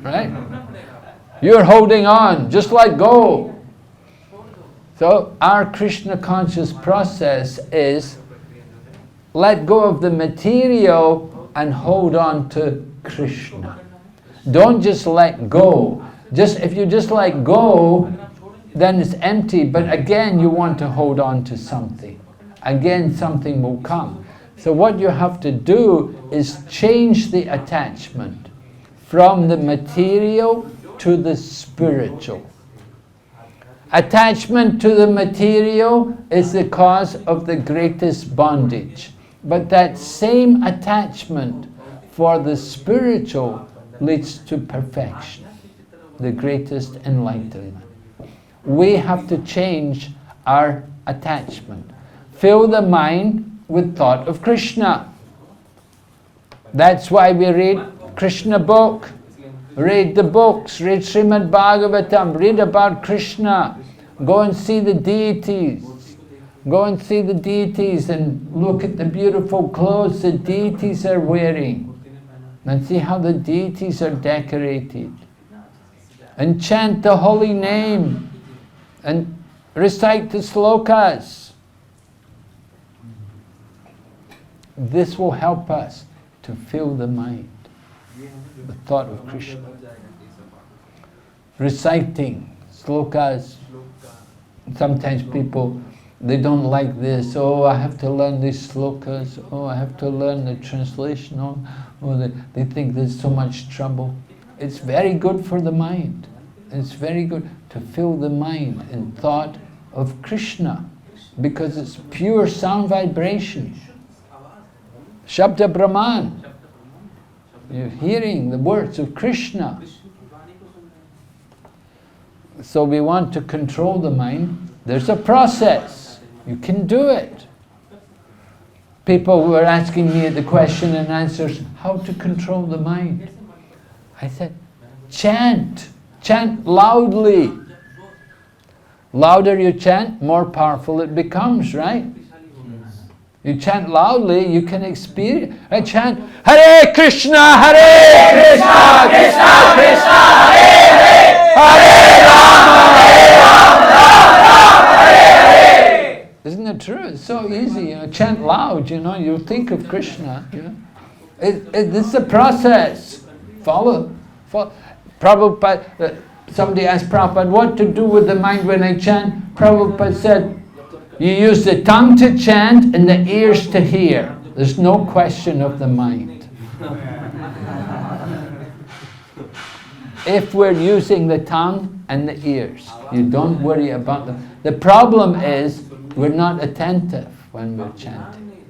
Right? You're holding on, just let go. So our Krishna conscious process is let go of the material and hold on to Krishna. Don't just let go. If you just let go, then it's empty. But again, you want to hold on to something. Again, something will come. So what you have to do is change the attachment from the material to the spiritual. Attachment to the material is the cause of the greatest bondage. But that same attachment for the spiritual leads to perfection, the greatest enlightenment. We have to change our attachment. Fill the mind with thought of Krishna. That's why we read Krishna book. Read the books, read Srimad Bhagavatam, read about Krishna. Go and see the deities. Go and see the deities and look at the beautiful clothes the deities are wearing. And see how the deities are decorated. And chant the holy name. And recite the slokas. This will help us to fill the mind. The thought of Krishna. Reciting slokas. Sometimes people, they don't like this. Oh, I have to learn these slokas. Oh, I have to learn the translation. Oh, they think there's so much trouble. It's very good for the mind. It's very good to fill the mind in thought of Krishna, because it's pure sound vibration. Shabda Brahman. You're hearing the words of Krishna. So we want to control the mind. There's a process. You can do it. People were asking me at the question and answers, how to control the mind. I said, chant. Chant loudly. Louder you chant, more powerful it becomes, right? You chant loudly, you can experience. I chant, Hare Krishna, Hare Krishna, Krishna Krishna, Hare Hare, Hare Rama, Hare Rama, Hare Hare. Isn't it true? It's so easy, chant loud, you think of Krishna, It's a process. Follow. Prabhupada, somebody asked Prabhupada, what to do with the mind when I chant? Prabhupada said, you use the tongue to chant and the ears to hear. There's no question of the mind. If we're using the tongue and the ears, you don't worry about them. The problem is we're not attentive when we're chanting.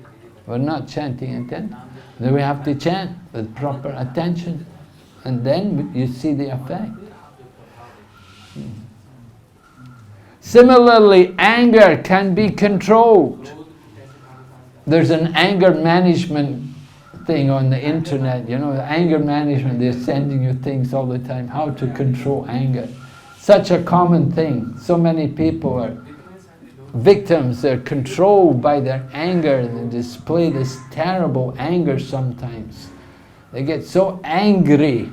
We're not chanting attentive. Then we have to chant with proper attention, and then you see the effect. Similarly, anger can be controlled. There's an anger management thing on the internet, anger management, they're sending you things all the time, how to control anger. Such a common thing. So many people are victims, they're controlled by their anger, they display this terrible anger sometimes. They get so angry.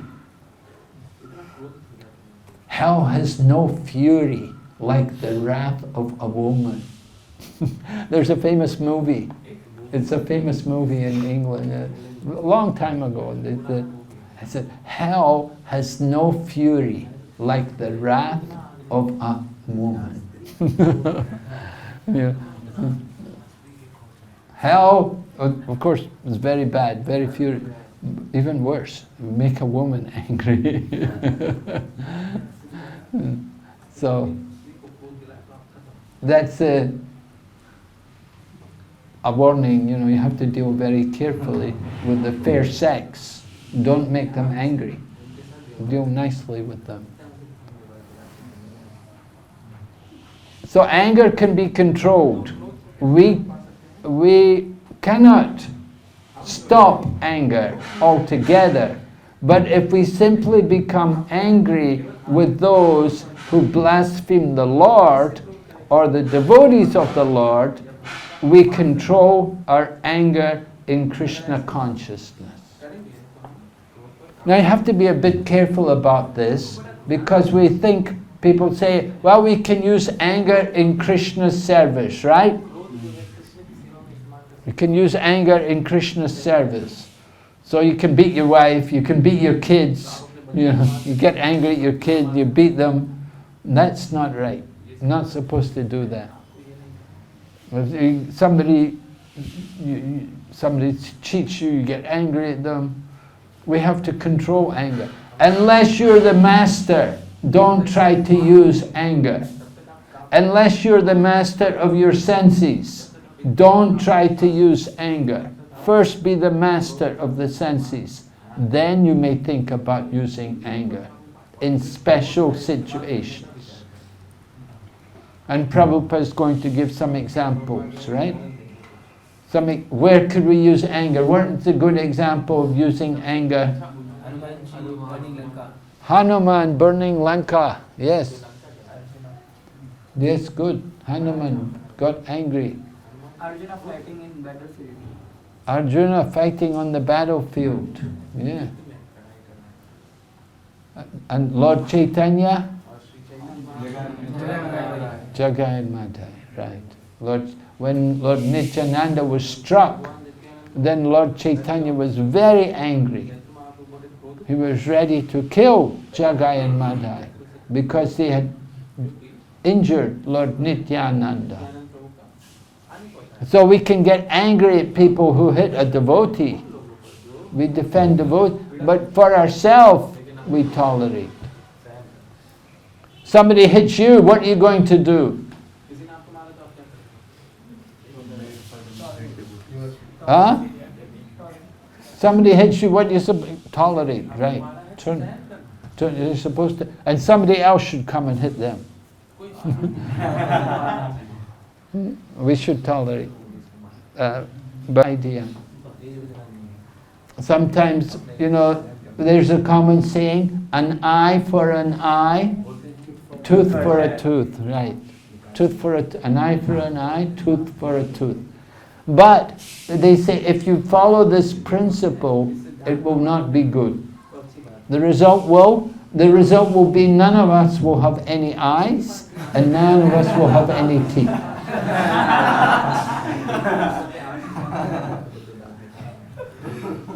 Hell has no fury like the wrath of a woman. There's a famous movie. It's a famous movie in England a long time ago. I said, hell has no fury like the wrath of a woman. Hell, of course, is very bad, very furious. Even worse, make a woman angry. So that's a warning, you have to deal very carefully with the fair sex. Don't make them angry. Deal nicely with them. So anger can be controlled. We cannot stop anger altogether. But if we simply become angry with those who blaspheme the Lord or the devotees of the Lord, we control our anger in Krishna consciousness. Now you have to be a bit careful about this, because we think, people say, well, we can use anger in Krishna's service, right? You can use anger in Krishna's service. So you can beat your wife, you can beat your kids, you get angry at your kid, you beat them. That's not right. You're not supposed to do that. If somebody cheats you, you get angry at them. We have to control anger. Unless you're the master, don't try to use anger. Unless you're the master of your senses, don't try to use anger. First be the master of the senses. Then you may think about using anger in special situations. And Prabhupada is going to give some examples, right? Where could we use anger? What's a good example of using anger? Hanuman burning Lanka. Yes. Yes, good. Hanuman got angry. Arjuna fighting in battlefield. Arjuna fighting on the battlefield. Yeah. And Lord Chaitanya? Jagai and Madhai, right. When Lord Nityananda was struck, then Lord Chaitanya was very angry. He was ready to kill Jagai and Madhai because they had injured Lord Nityananda. So we can get angry at people who hit a devotee. We defend devotee, but for ourselves we tolerate. Somebody hits you, what are you going to do? Huh? Somebody hits you, what do you tolerate, right? You're supposed to, and somebody else should come and hit them. We should tolerate. But idea. Sometimes, there's a common saying, an eye for an eye, tooth for a tooth, right? An eye for an eye, tooth for a tooth. But they say if you follow this principle, it will not be good. The result will be none of us will have any eyes and none of us will have any teeth.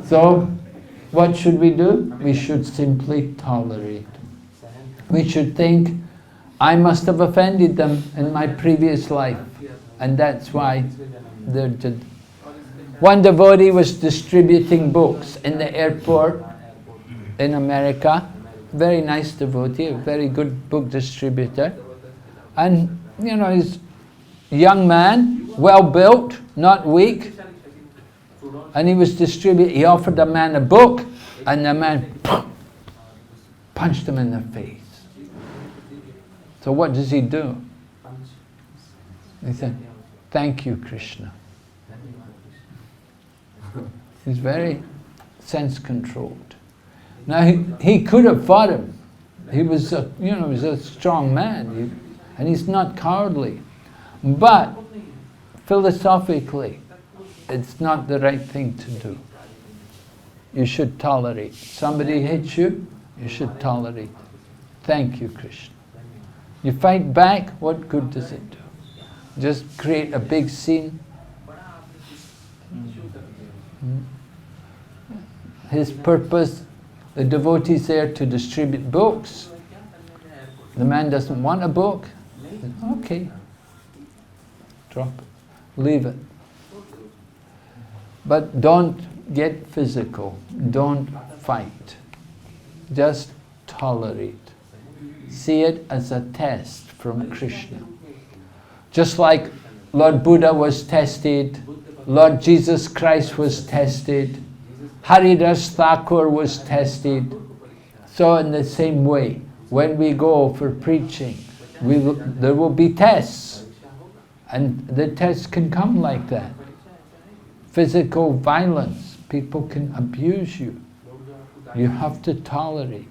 So, what should we do? We should simply tolerate. We should think, I must have offended them in my previous life, and that's why they're dead. One devotee was distributing books in the airport in America. Very nice devotee, a very good book distributor. And, he's a young man, well built, not weak. And he was distributing, he offered a man a book, and the man punched him in the face. So what does he do? He said, thank you, Krishna. He's very sense-controlled. Now, he could have fought him. He was he was a strong man, and he's not cowardly. But, philosophically, it's not the right thing to do. You should tolerate. Somebody hits you, you should tolerate. Thank you, Krishna. You fight back, what good does it do? Just create a big scene. His purpose, the devotee is there to distribute books. The man doesn't want a book. Okay, drop it, leave it. But don't get physical, don't fight. Just tolerate. See it as a test from Krishna. Just like Lord Buddha was tested, Lord Jesus Christ was tested, Haridas Thakur was tested. So in the same way, when we go for preaching, there will be tests. And the tests can come like that. physical violence. People can abuse you. You have to tolerate.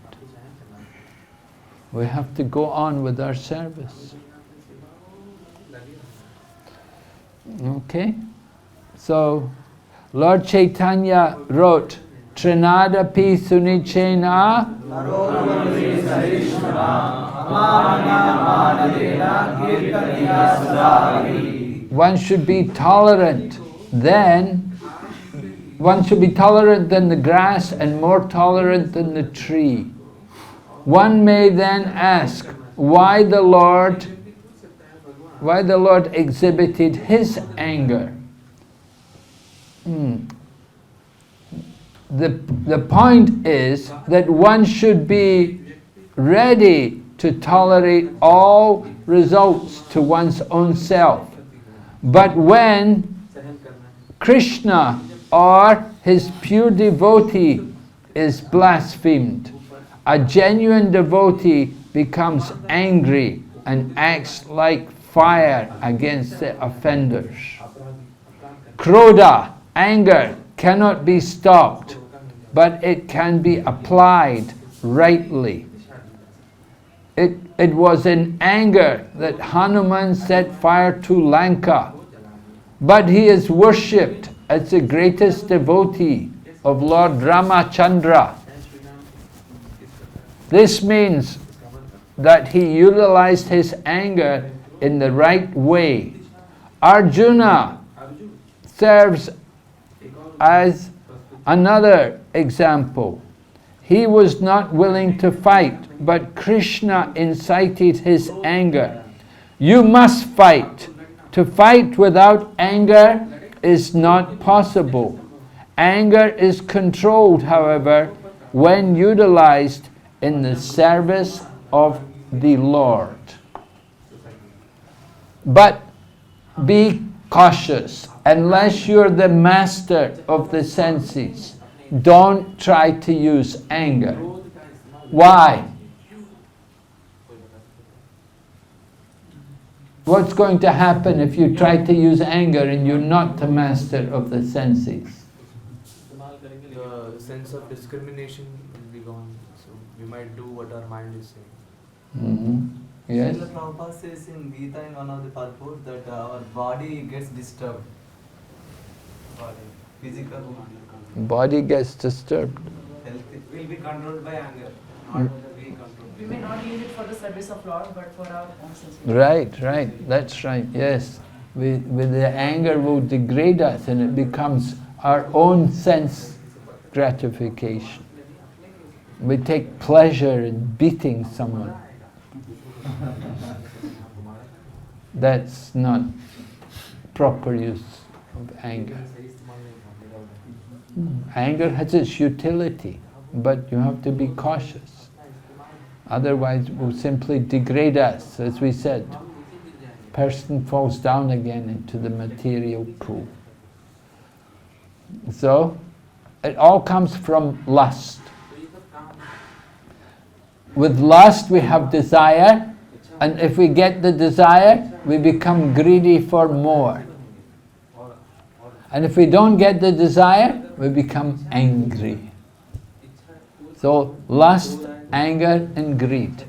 We have to go on with our service. Okay? So, Lord Chaitanya wrote, Trinadapi Sunichena. One should be tolerant, then one should be tolerant than the grass and more tolerant than the tree. One may then ask why the Lord exhibited his anger. The point is that one should be ready to tolerate all results to one's own self. But when Krishna or his pure devotee is blasphemed, a genuine devotee becomes angry and acts like fire against the offenders. Krodha, anger, cannot be stopped, but it can be applied rightly. It was in anger that Hanuman set fire to Lanka, but he is worshipped as the greatest devotee of Lord Ramachandra. This means that he utilized his anger in the right way. Arjuna serves as another example. He was not willing to fight, but Krishna incited his anger. You must fight. To fight without anger is not possible. Anger is controlled, however, when utilized in the service of the Lord. But be cautious. Unless you're the master of the senses, don't try to use anger. Why? What's going to happen if you try to use anger and you're not the master of the senses? The sense of discrimination will be gone. So we might do what our mind is saying. Yes? Srila Prabhupada says in Gita in one of the purports that our body gets disturbed. Physical Body gets disturbed. healthy. Will be controlled by anger, not we control. We may not use it for the service of Lord, but for our own sense. Right, that's right, yes. With the anger will degrade us and it becomes our own sense gratification. We take pleasure in beating someone. That's not proper use of anger. Anger has its utility, but you have to be cautious. Otherwise it will simply degrade us, as we said. Person falls down again into the material pool. So, it all comes from lust. With lust we have desire, and if we get the desire, we become greedy for more. And if we don't get the desire, we become angry. So, lust, anger and greed.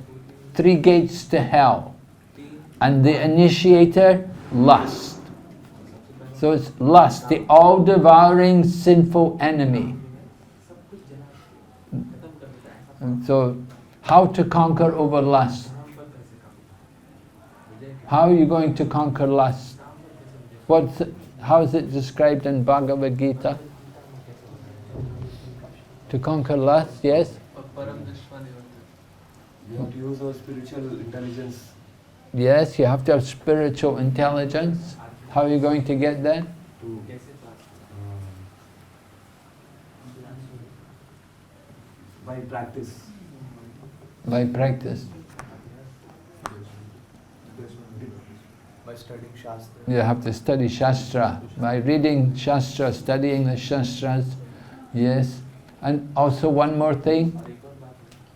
3 gates to hell. And the initiator, lust. So it's lust, the all-devouring sinful enemy. And so, how to conquer over lust? How are you going to conquer lust? How is it described in Bhagavad Gita? To conquer lust, yes? We have to use our spiritual intelligence. Yes, you have to have spiritual intelligence. How are you going to get that? By practice. By practice. By studying Shastra. You have to study Shastra. By reading Shastra, studying the Shastras. Yes. And also one more thing.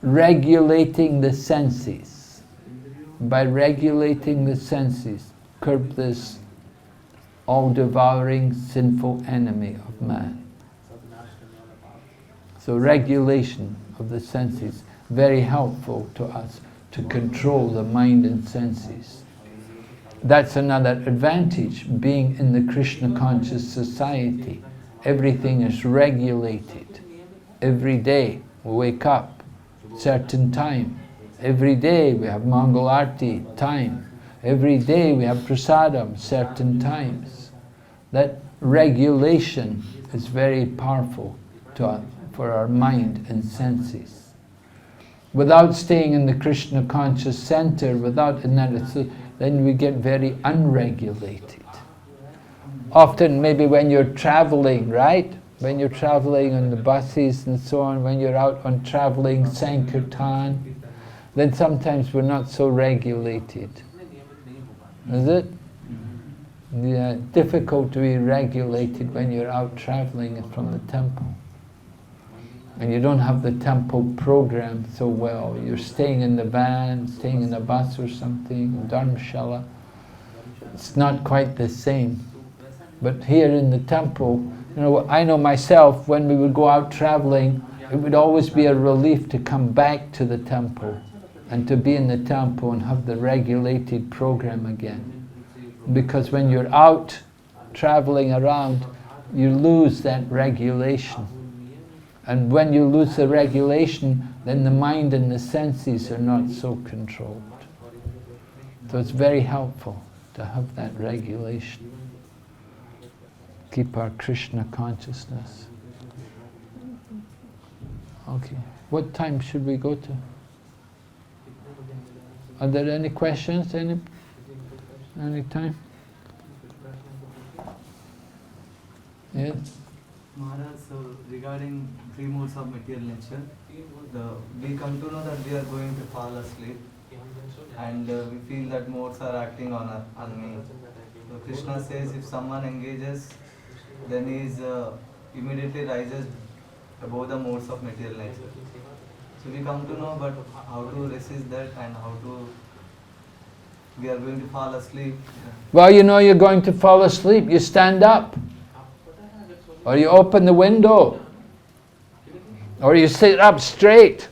Regulating the senses. By regulating the senses, curb this all-devouring, sinful enemy of man. So regulation of the senses, very helpful to us to control the mind and senses. That's another advantage, being in the Krishna conscious society. Everything is regulated. Every day we wake up, certain time. Every day we have Mangal Arti, time. Every day we have prasadam, certain times. That regulation is very powerful for our mind and senses. Without staying in the Krishna conscious center, without in that, then we get very unregulated. Often maybe when you're traveling, right? When you're traveling on the buses and so on, when you're out on traveling Sankirtan, then sometimes we're not so regulated. Is it? Yeah, difficult to be regulated when you're out traveling from the temple. And you don't have the temple program so well. You're staying in the van, staying in a bus or something, Dharmashala. It's not quite the same. But here in the temple, you know, I know myself, when we would go out traveling, it would always be a relief to come back to the temple and to be in the temple and have the regulated program again. Because when you're out traveling around, you lose that regulation. And when you lose the regulation, then the mind and the senses are not so controlled. So it's very helpful to have that regulation. Keep our Krishna consciousness. Okay. What time should we go to? Are there any questions? Any time? Yes? Maharaj, so regarding three modes of material nature, we come to know that we are going to fall asleep, and we feel that modes are acting on me. So Krishna says if someone engages, then he immediately rises above the modes of material nature. So we come to know, but how to resist that and how to, we are going to fall asleep. Well, you know you're going to fall asleep, you stand up. Or you open the window. Or you sit up straight.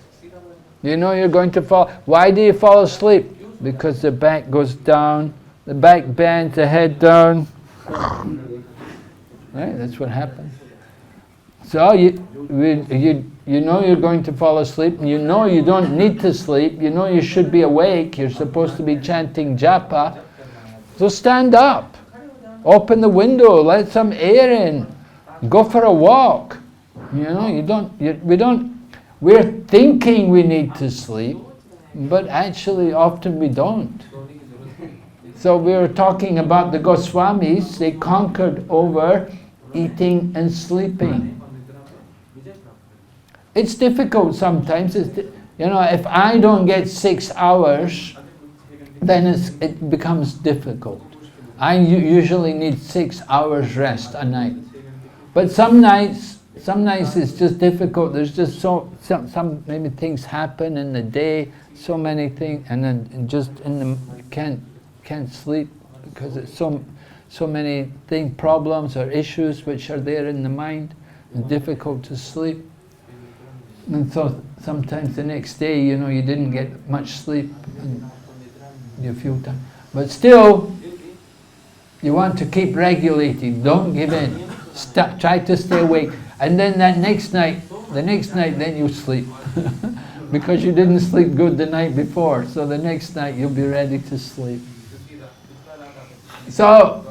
You know you're going to fall. Why do you fall asleep? Because the back goes down, the back bends, the head down. Right? That's what happens. So you know you're going to fall asleep, and you know you don't need to sleep, you know you should be awake, you're supposed to be chanting japa. So stand up. Open the window, let some air in. Go for a walk. You know, we're thinking we need to sleep, but actually often we don't. So we were talking about the Goswamis, they conquered over eating and sleeping. It's difficult sometimes. If I don't get 6 hours, then it becomes difficult. I usually need 6 hours rest a night. But some nights it's just difficult. There's just some maybe things happen in the day, so many things, and then just you can't sleep because it's so many problems or issues which are there in the mind. It's difficult to sleep. And so sometimes the next day, you didn't get much sleep and you feel tired. But still, you want to keep regulating. Don't give in. Try to stay awake. And then the next night, then you sleep. Because you didn't sleep good the night before. So the next night you'll be ready to sleep. So,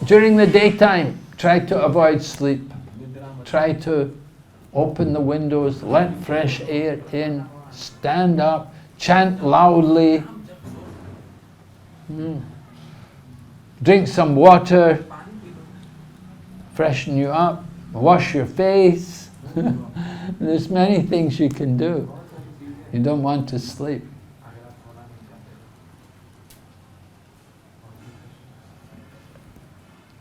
during the daytime, try to avoid sleep. Try to open the windows, let fresh air in, stand up, chant loudly, drink some water, freshen you up, wash your face. There's many things you can do. You don't want to sleep.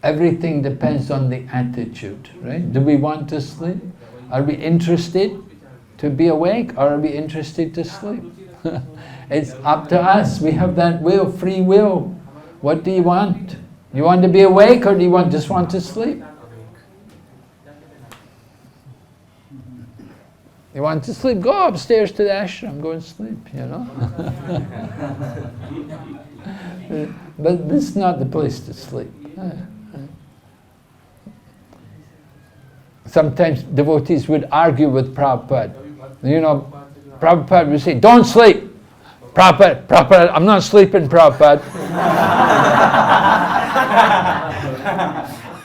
Everything depends on the attitude, right? Do we want to sleep? Are we interested to be awake, or are we interested to sleep? It's up to us. We have that will, free will. What do you want? You want to be awake or do you just want to sleep? You want to sleep? Go upstairs to the ashram, go and sleep, you know. But this is not the place to sleep. Sometimes devotees would argue with Prabhupada. You know, Prabhupada would say, don't sleep. Prabhupada, I'm not sleeping, Prabhupada.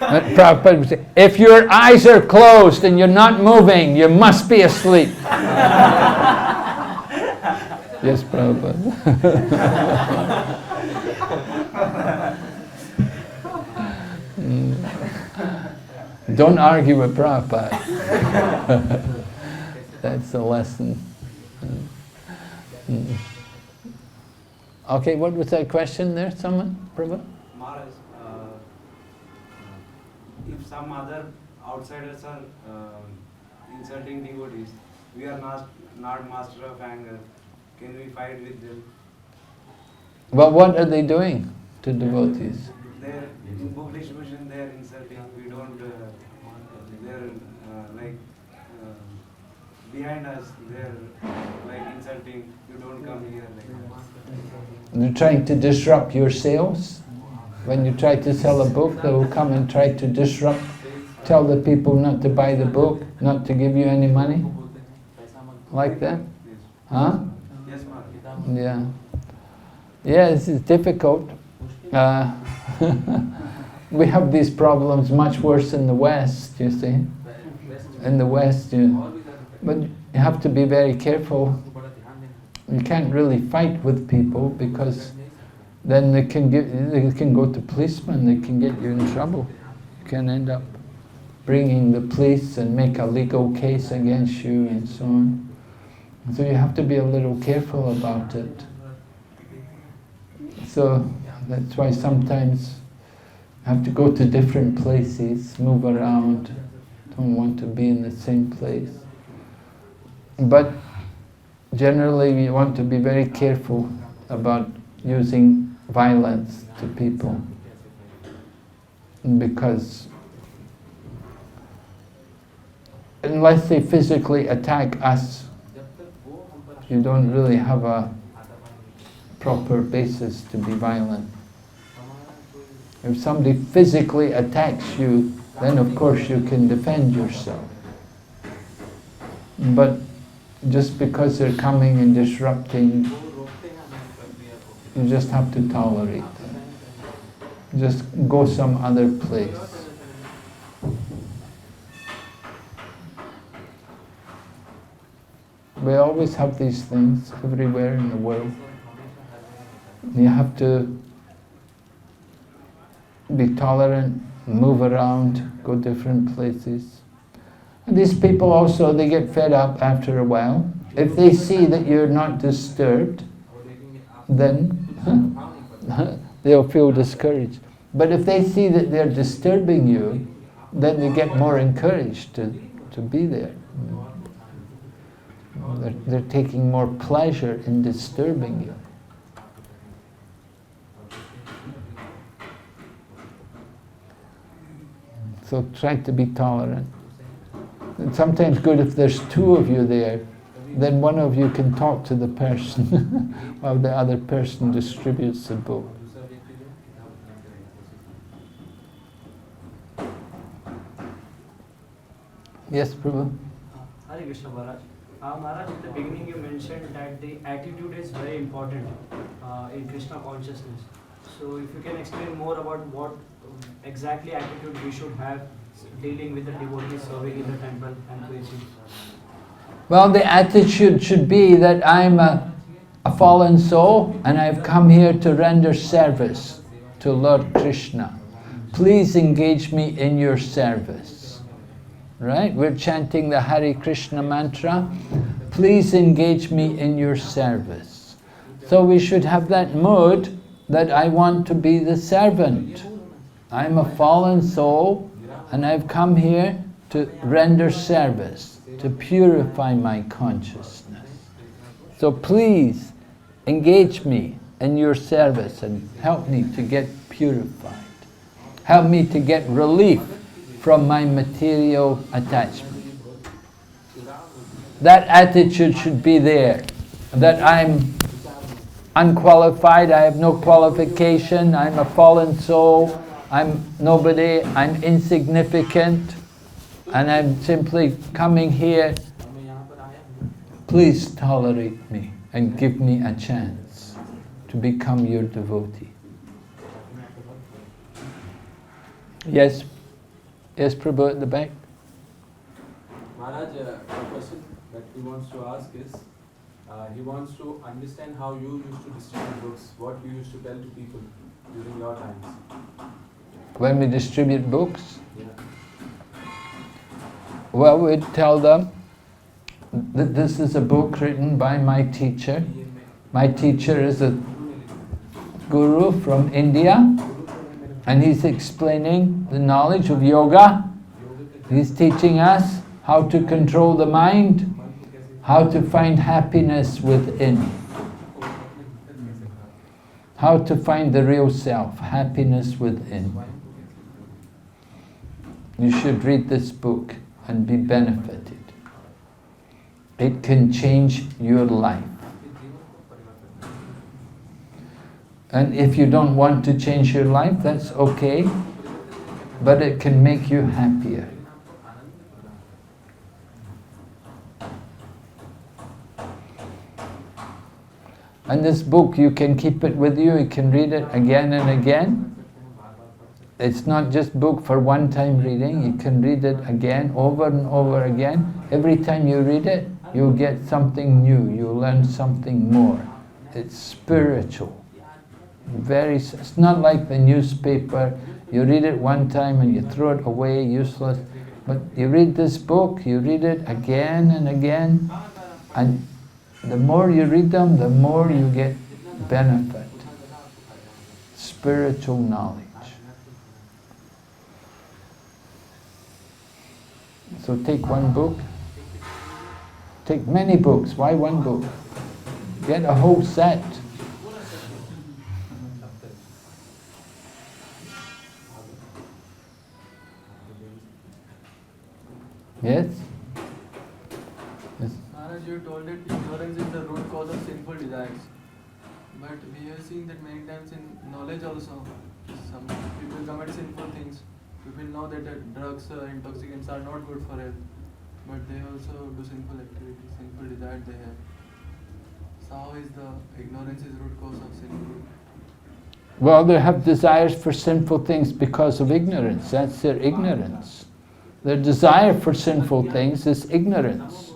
And Prabhupada would say, if your eyes are closed and you're not moving, you must be asleep. Yes, Prabhupada. Don't argue with Prabhupada. That's the lesson. Okay, what was that question there, someone? Prabhupada? Maharaj, if some other outsiders are insulting devotees, we are not master of anger. Can we fight with them? Well, what are they doing to devotees? They're in book distribution. They're insulting. We don't. They're like behind us. They're like insulting. You don't come here. Like They're trying to disrupt your sales. When you try to sell a book, they will come and try to disrupt, tell the people not to buy the book, not to give you any money. Like that? Huh? yes, ma'am. Yeah. Yeah, this is difficult. We have these problems much worse in the West, you see. In the West, but you have to be very careful. You can't really fight with people because then they can go to policemen, they can get you in trouble. You can end up bringing the police and make a legal case against you and so on. So you have to be a little careful about it. So that's why sometimes you have to go to different places, move around, don't want to be in the same place. But generally we want to be very careful about using violence to people, because unless they physically attack us, you don't really have a proper basis to be violent. If somebody physically attacks you, then of course you can defend yourself. But just because they're coming and disrupting, you just have to tolerate them. Just go some other place. We always have these things everywhere in the world. You have to be tolerant, move around, go different places. And these people also, they get fed up after a while. If they see that you're not disturbed, then they'll feel discouraged. But if they see that they're disturbing you, then they get more encouraged to be there. They're taking more pleasure in disturbing you. So try to be tolerant. It's sometimes good if there's two of you there, then one of you can talk to the person while the other person distributes the book. Yes, Prabhu? Hare Krishna Maharaj. Maharaj, at the beginning you mentioned that the attitude is very important in Krishna consciousness. So if you can explain more about what exactly attitude we should have dealing with the devotees serving in the temple and preaching. Well, the attitude should be that I'm a fallen soul and I've come here to render service to Lord Krishna. Please engage me in your service. Right? We're chanting the Hare Krishna mantra. Please engage me in your service. So we should have that mood that I want to be the servant. I'm a fallen soul and I've come here to render service, to purify my consciousness. So please engage me in your service and help me to get purified. Help me to get relief from my material attachment. That attitude should be there, that I'm unqualified, I have no qualification, I'm a fallen soul, I'm nobody, I'm insignificant, and I'm simply coming here. Please tolerate me and give me a chance to become your devotee. Yes, yes, Prabhu at the back. Maharaj, a question that he wants to ask is, he wants to understand how you used to distribute books, what you used to tell to people during your times. When we distribute books, Yeah. well, we'd tell them that this is a book written by my teacher. My teacher is a guru from India, and he's explaining the knowledge of yoga. He's teaching us how to control the mind, how to find happiness within, how to find the real self, happiness within. You should read this book and be benefited. It can change your life. And if you don't want to change your life, that's okay, but it can make you happier. And this book, you can keep it with you, you can read it again and again. It's not just book for one-time reading, you can read it again, over and over again. Every time you read it, you'll get something new, you'll learn something more. It's spiritual. It's not like the newspaper, you read it one time and you throw it away, useless. But you read this book, you read it again and again, and the more you read them, the more you get benefit. Spiritual knowledge. So take one book. Take many books. Why one book? Get a whole set. Yes? Yes. Maharaj, you told that ignorance is the root cause of sinful desires. But we have seen that many times in knowledge also, some people commit sinful things. People know that drugs or intoxicants are not good for health, but they also do sinful activities, sinful desires they have. So how is the ignorance is root cause of sinful? Well, they have desires for sinful things because of ignorance. That's their ignorance. Their desire for sinful things is ignorance.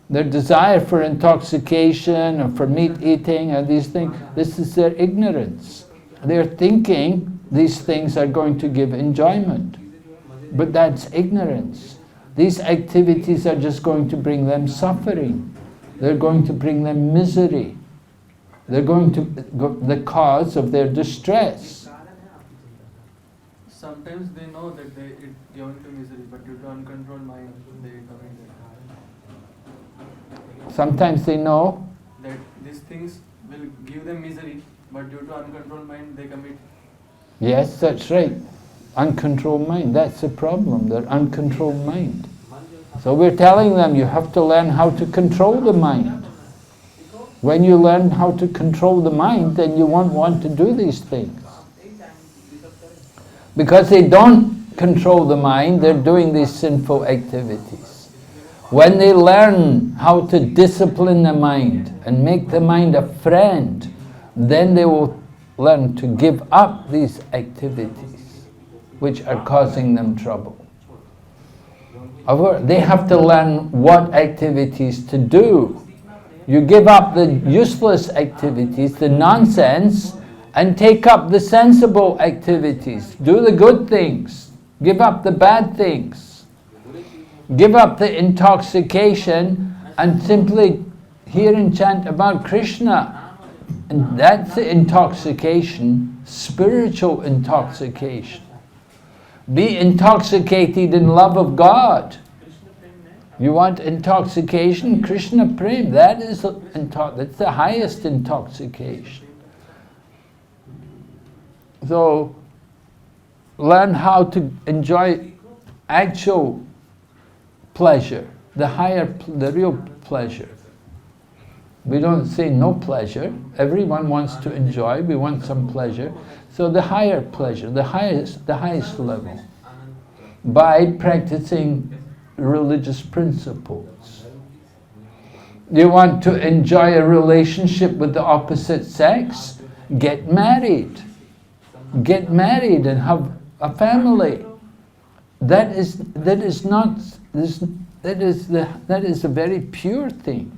Their desire for intoxication or for meat eating and these things, this is their ignorance. They're thinking these things are going to give enjoyment. But that's ignorance. These activities are just going to bring them suffering. They're going to bring them misery. They're going to the cause of their distress. Sometimes they know that it going to misery, but due to uncontrolled mind, they commit that. Sometimes they know That these things will give them misery, but due to uncontrolled mind, they commit. yes, that's right. Uncontrolled mind, that's the problem, their uncontrolled mind. So we're telling them you have to learn how to control the mind. When you learn how to control the mind, then you won't want to do these things. Because they don't control the mind, they're doing these sinful activities. When they learn how to discipline the mind and make the mind a friend, then they will learn to give up these activities which are causing them trouble. They have to learn what activities to do. You give up the useless activities, the nonsense, and take up the sensible activities. Do the good things. Give up the bad things. Give up the intoxication and simply hear and chant about Krishna. And that's the intoxication, spiritual intoxication. Be intoxicated in love of God. You want intoxication? Krishna Prem, that's the highest intoxication. So, learn how to enjoy actual pleasure, the real pleasure. We don't say no pleasure. Everyone wants to enjoy. We want some pleasure. So the higher pleasure, the highest level, by practicing religious principles. You want to enjoy a relationship with the opposite sex? Get married. Get married and have a family. That is a very pure thing.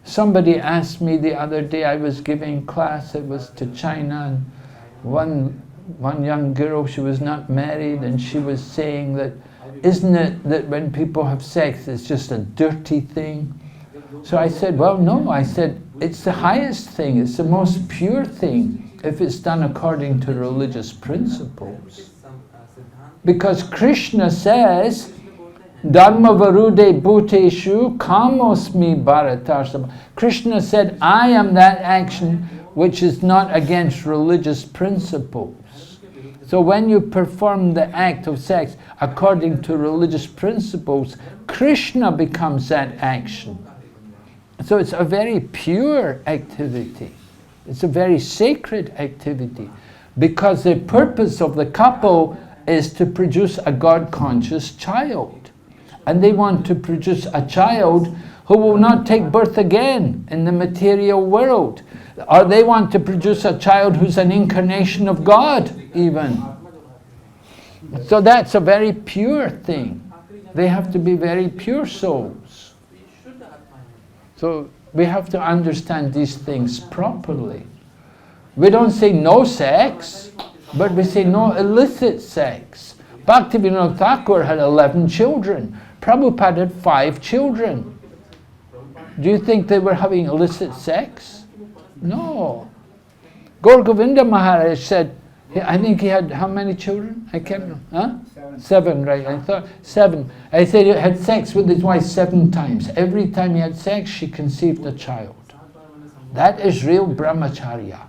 Somebody asked me the other day, I was giving class, it was to China, and one young girl, she was not married, and she was saying that, isn't it that when people have sex, it's just a dirty thing? So I said, well, no. I said, it's the highest thing, it's the most pure thing, if it's done according to religious principles. Because Krishna says, Dharma varude bhuteshu kamosmi bharatarsama. Krishna said, I am that action which is not against religious principles. So when you perform the act of sex according to religious principles, Krishna becomes that action. So it's a very pure activity. It's a very sacred activity. Because the purpose of the couple is to produce a God-conscious child. And they want to produce a child who will not take birth again in the material world. Or they want to produce a child who's an incarnation of God, even. So that's a very pure thing. They have to be very pure souls. So we have to understand these things properly. We don't say no sex, but we say no illicit sex. Bhaktivinoda Thakur had 11 children. Prabhupada had 5 children. Do you think they were having illicit sex? No. Gaur Govinda Maharaj said, I think he had how many children? I can't remember. Huh? 7, right? I thought 7. I said he had sex with his wife 7 times. Every time he had sex, she conceived a child. That is real brahmacharya.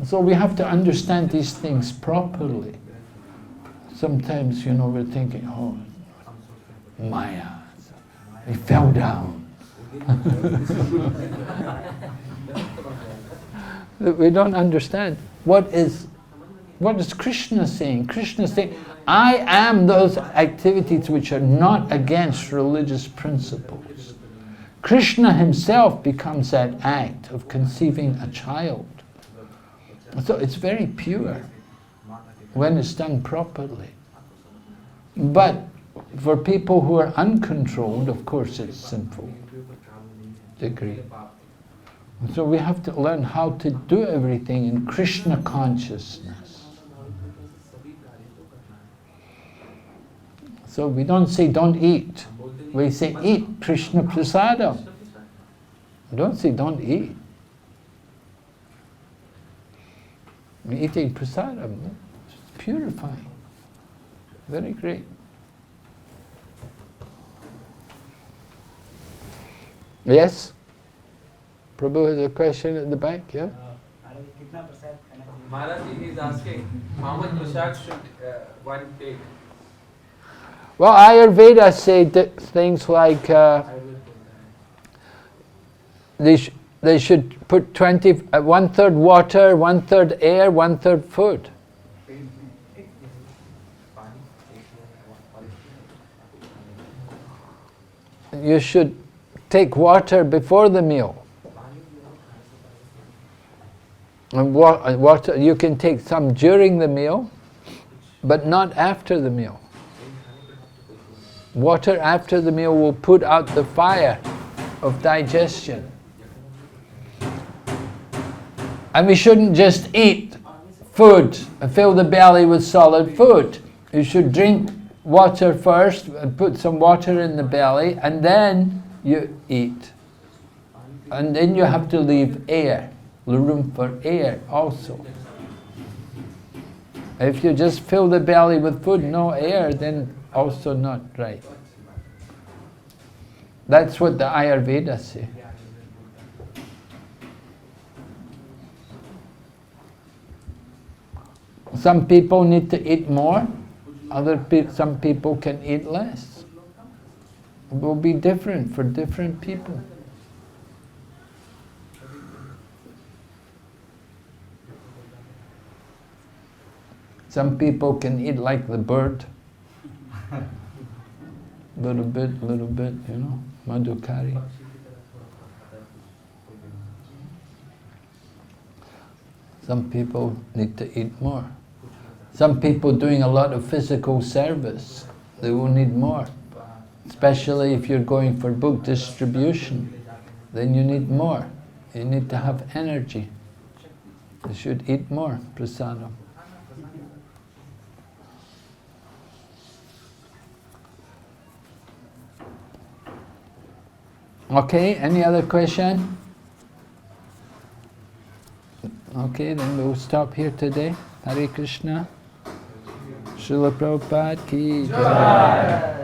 So we have to understand these things properly. Sometimes, we're thinking, oh, Maya, he fell down. We don't understand. What is Krishna saying? Krishna is saying, I am those activities which are not against religious principles. Krishna himself becomes that act of conceiving a child. So it's very pure when it's done properly. But for people who are uncontrolled, of course it's sinful. Degree. So we have to learn how to do everything in Krishna consciousness. So we don't say don't eat. We say eat Krishna prasadam. We don't say don't eat. We're eating prasadam. It's purifying. Very great. Yes? Prabhu has a question at the back, yeah? Maharaj, he is asking, how much prasad should one take? Well, Ayurveda say things like they should put 1/3 water, 1/3 air, 1/3 food. You should take water before the meal. And water, you can take some during the meal, but not after the meal. Water after the meal will put out the fire of digestion. And we shouldn't just eat food and fill the belly with solid food. You should drink water first and put some water in the belly, and then you eat. And then you have to leave air, room for air also. If you just fill the belly with food, no air, then also not right. That's what the Ayurveda say. Some people need to eat more, some people can eat less. It will be different for different people. Some people can eat like the bird. Little bit, you know, madhukari. Some people need to eat more. Some people doing a lot of physical service, they will need more. Especially if you're going for book distribution, then you need more. You need to have energy. You should eat more prasadam. Okay, any other question? Okay, then we'll stop here today. Hare Krishna. Srila Prabhupada ki jai.